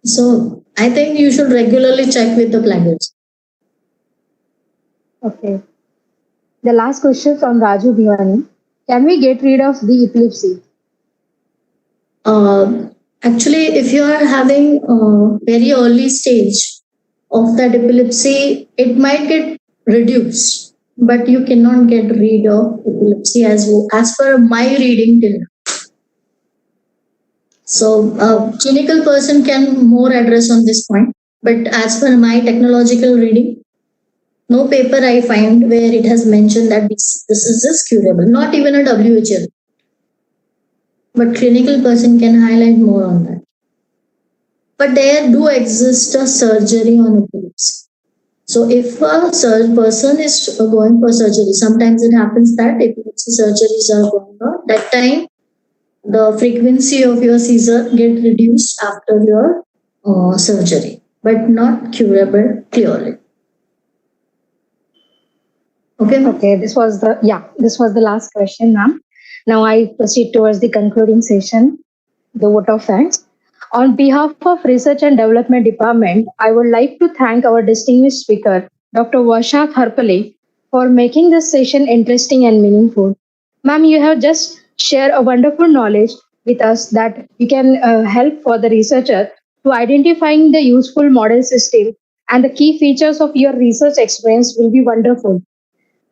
So I think you should regularly check with the plagiarism. Okay. The last question from Raju Bhiwani. Can we get rid of the epilepsy? Actually, if you are having a very early stage of that epilepsy, it might get reduced, but you cannot get rid of epilepsy as per my reading till now. So a clinical person can more address on this point, but as per my technological reading, no paper I find where it has mentioned that this is just curable, not even a WHO. But clinical person can highlight more on that. But there do exist a surgery on epilepsy. So if a person is going for surgery, sometimes it happens that epilepsy surgeries are going on. That time, the frequency of your seizure get reduced after your surgery, but not curable clearly. Okay. Okay. This was the last question, ma'am. Now I proceed towards the concluding session, the vote of thanks. On behalf of Research and Development Department, I would like to thank our distinguished speaker, Dr. Varsha Tharpale, for making this session interesting and meaningful. Ma'am, you have just shared a wonderful knowledge with us that you can help for the researcher to identifying the useful model system, and the key features of your research experience will be wonderful.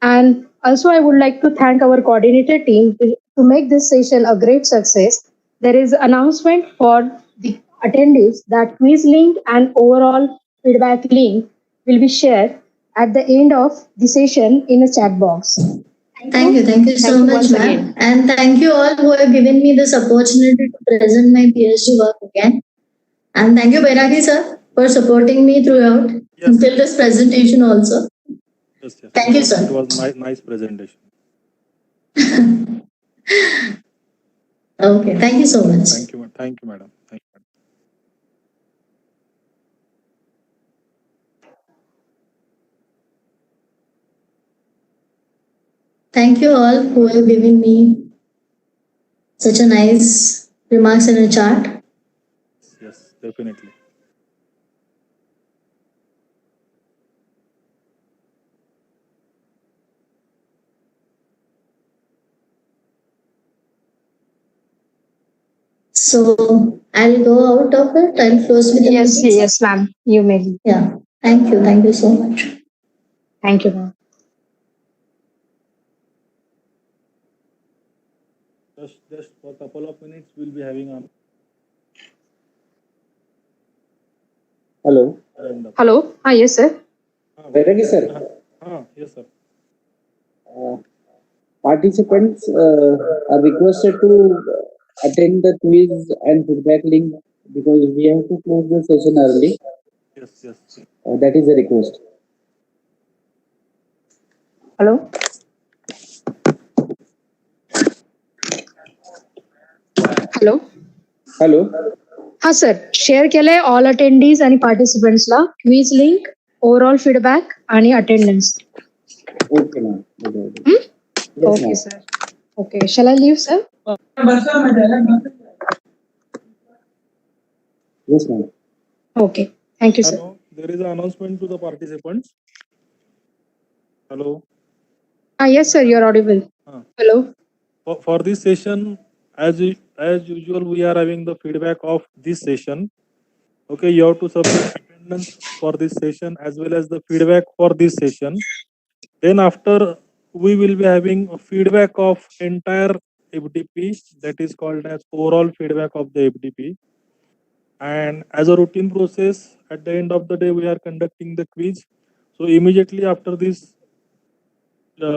And also, I would like to thank our coordinator team to make this session a great success. There is announcement for the attendees that quiz link and overall feedback link will be shared at the end of the session in a chat box. Thank you so much, once ma'am. again. And thank you all who have given me this opportunity to present my PhD work again. And thank you, Bairagi sir, for supporting me throughout Yes. until this presentation also. Yes, yes. Thank you, It sir. was nice presentation. Okay, thank you so much. Thank you, madam. Thank you, madam. Thank you all who have given me such a nice remarks in a chart. Yes, definitely. So I'll go out of it. I'll close with the Yes, meeting. yes, ma'am. You may. Yeah. Thank you. Thank you so much. Thank you, ma'am. Just for a couple of minutes, we'll be having a Hello. Hello. Yes, sir. Bairagi sir, yes, sir. participants are requested to attend the quiz and feedback link because we have to close the session early. Yes. That is a request. Hello. Hello. Hello. हा sir share केलंय all attendees आणि पार्टिसिपंट्सला quiz link overall feedback आणि attendance. Okay, ma'am. Yes, okay ma'am. Sir. Okay shall I leave sir? Yes, ma'am. Okay thank you sir. Hello. There is an announcement to the participants. Hello. Yes sir, you're audible. Hello. For this session, as usual, we are having the feedback of this session. Okay, you have to submit attendance for this session as well as the feedback for this session. Then after, we will be having a feedback of entire FDP, that is called as overall feedback of the FDP. And as a routine process, at the end of the day, we are conducting the quiz. So immediately after this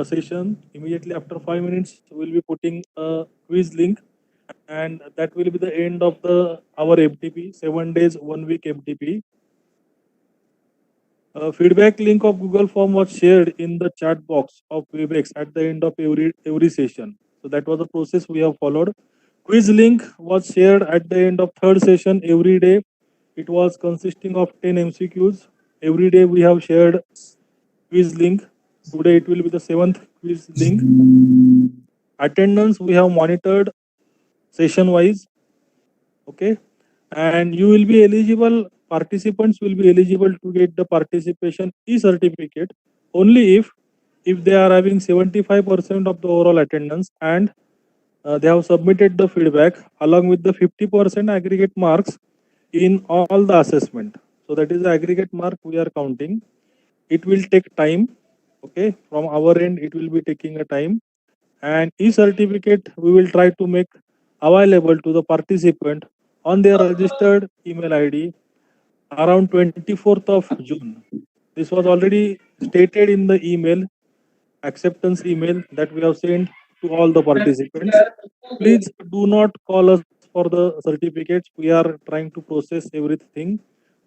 session, immediately after 5 minutes, we'll be putting a quiz link, and that will be the end of our FDP, 7 days, 1 week FDP. Feedback link of Google Form was shared in the chat box of WebEx at the end of every session. So that was the process we have followed. Quiz link was shared at the end of third session every day. It was consisting of 10 MCQs. Every day we have shared quiz link. Today it will be the 7th quiz link. Attendance we have monitored session wise. Okay. And you will be eligible, participants will be eligible to get the participation e-certificate only if they are having 75% of the overall attendance and they have submitted the feedback along with the 50% aggregate marks in all the assessment. So that is the aggregate mark we are counting. It will take time. Okay, from our end it will be taking a time, and e-certificate we will try to make available to the participant on their registered email ID around 24th of June. This was already stated in the email, acceptance email that we have sent to all the participants. Please do not call us for the certificates. We are trying to process everything.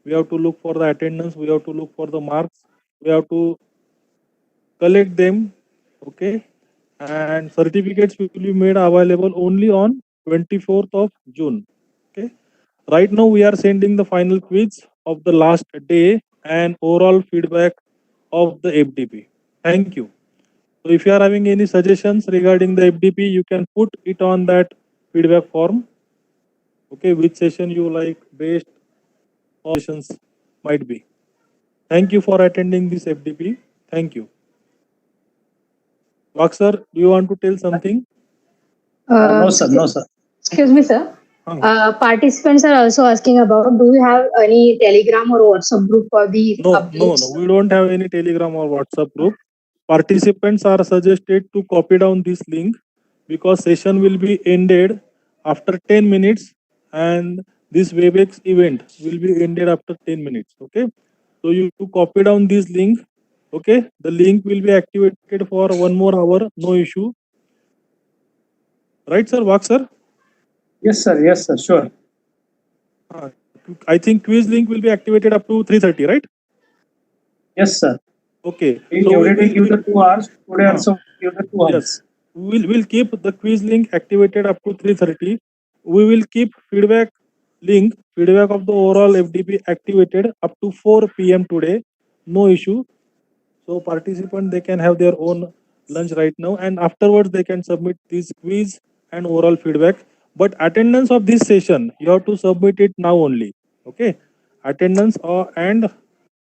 We have to look for the attendance. We have to look for the marks. We have to collect them. Okay. And certificates will be made available only on 24th of June. Okay. Right now we are sending the final quiz of the last day and overall feedback of the FDP. Thank you. So if you are having any suggestions regarding the FDP, you can put it on that feedback form. Okay, which session you like based on sessions might be. Thank you for attending this FDP. Thank you. Vak sir, do you want to tell something? No, sir. No, sir. Excuse me, sir. Participants are also asking about, do you have any Telegram or WhatsApp group for the No, updates? we don't have any Telegram or WhatsApp group. Participants are suggested to copy down this link because session will be ended after 10 minutes and this WebEx event will be ended after 10 minutes. Okay. So you copy down this link. Okay. The link will be activated for 1 more hour. No issue. Right, sir? Vak, sir? Yes, sir. Yes, sir. Sure. I think quiz link will be activated up to 3:30, right? Yes, sir. Okay. We So already give the 2 hours. Today also give the 2 hours. yes, we'll keep the quiz link activated up to 3:30. We will keep feedback of the overall FDP activated up to 4 p.m. today. No issue. So participant, they can have their own lunch right now, and afterwards they can submit this quiz and overall feedback. But attendance of this session, you have to submit it now only. Okay, attendance and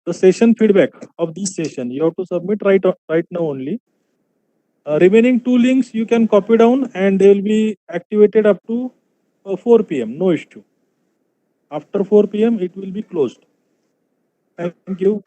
the session feedback of this session, you have to submit right now only. Remaining 2 links you can copy down and they will be activated up to 4 p.m. No issue. After 4 p.m. it will be closed. Thank you.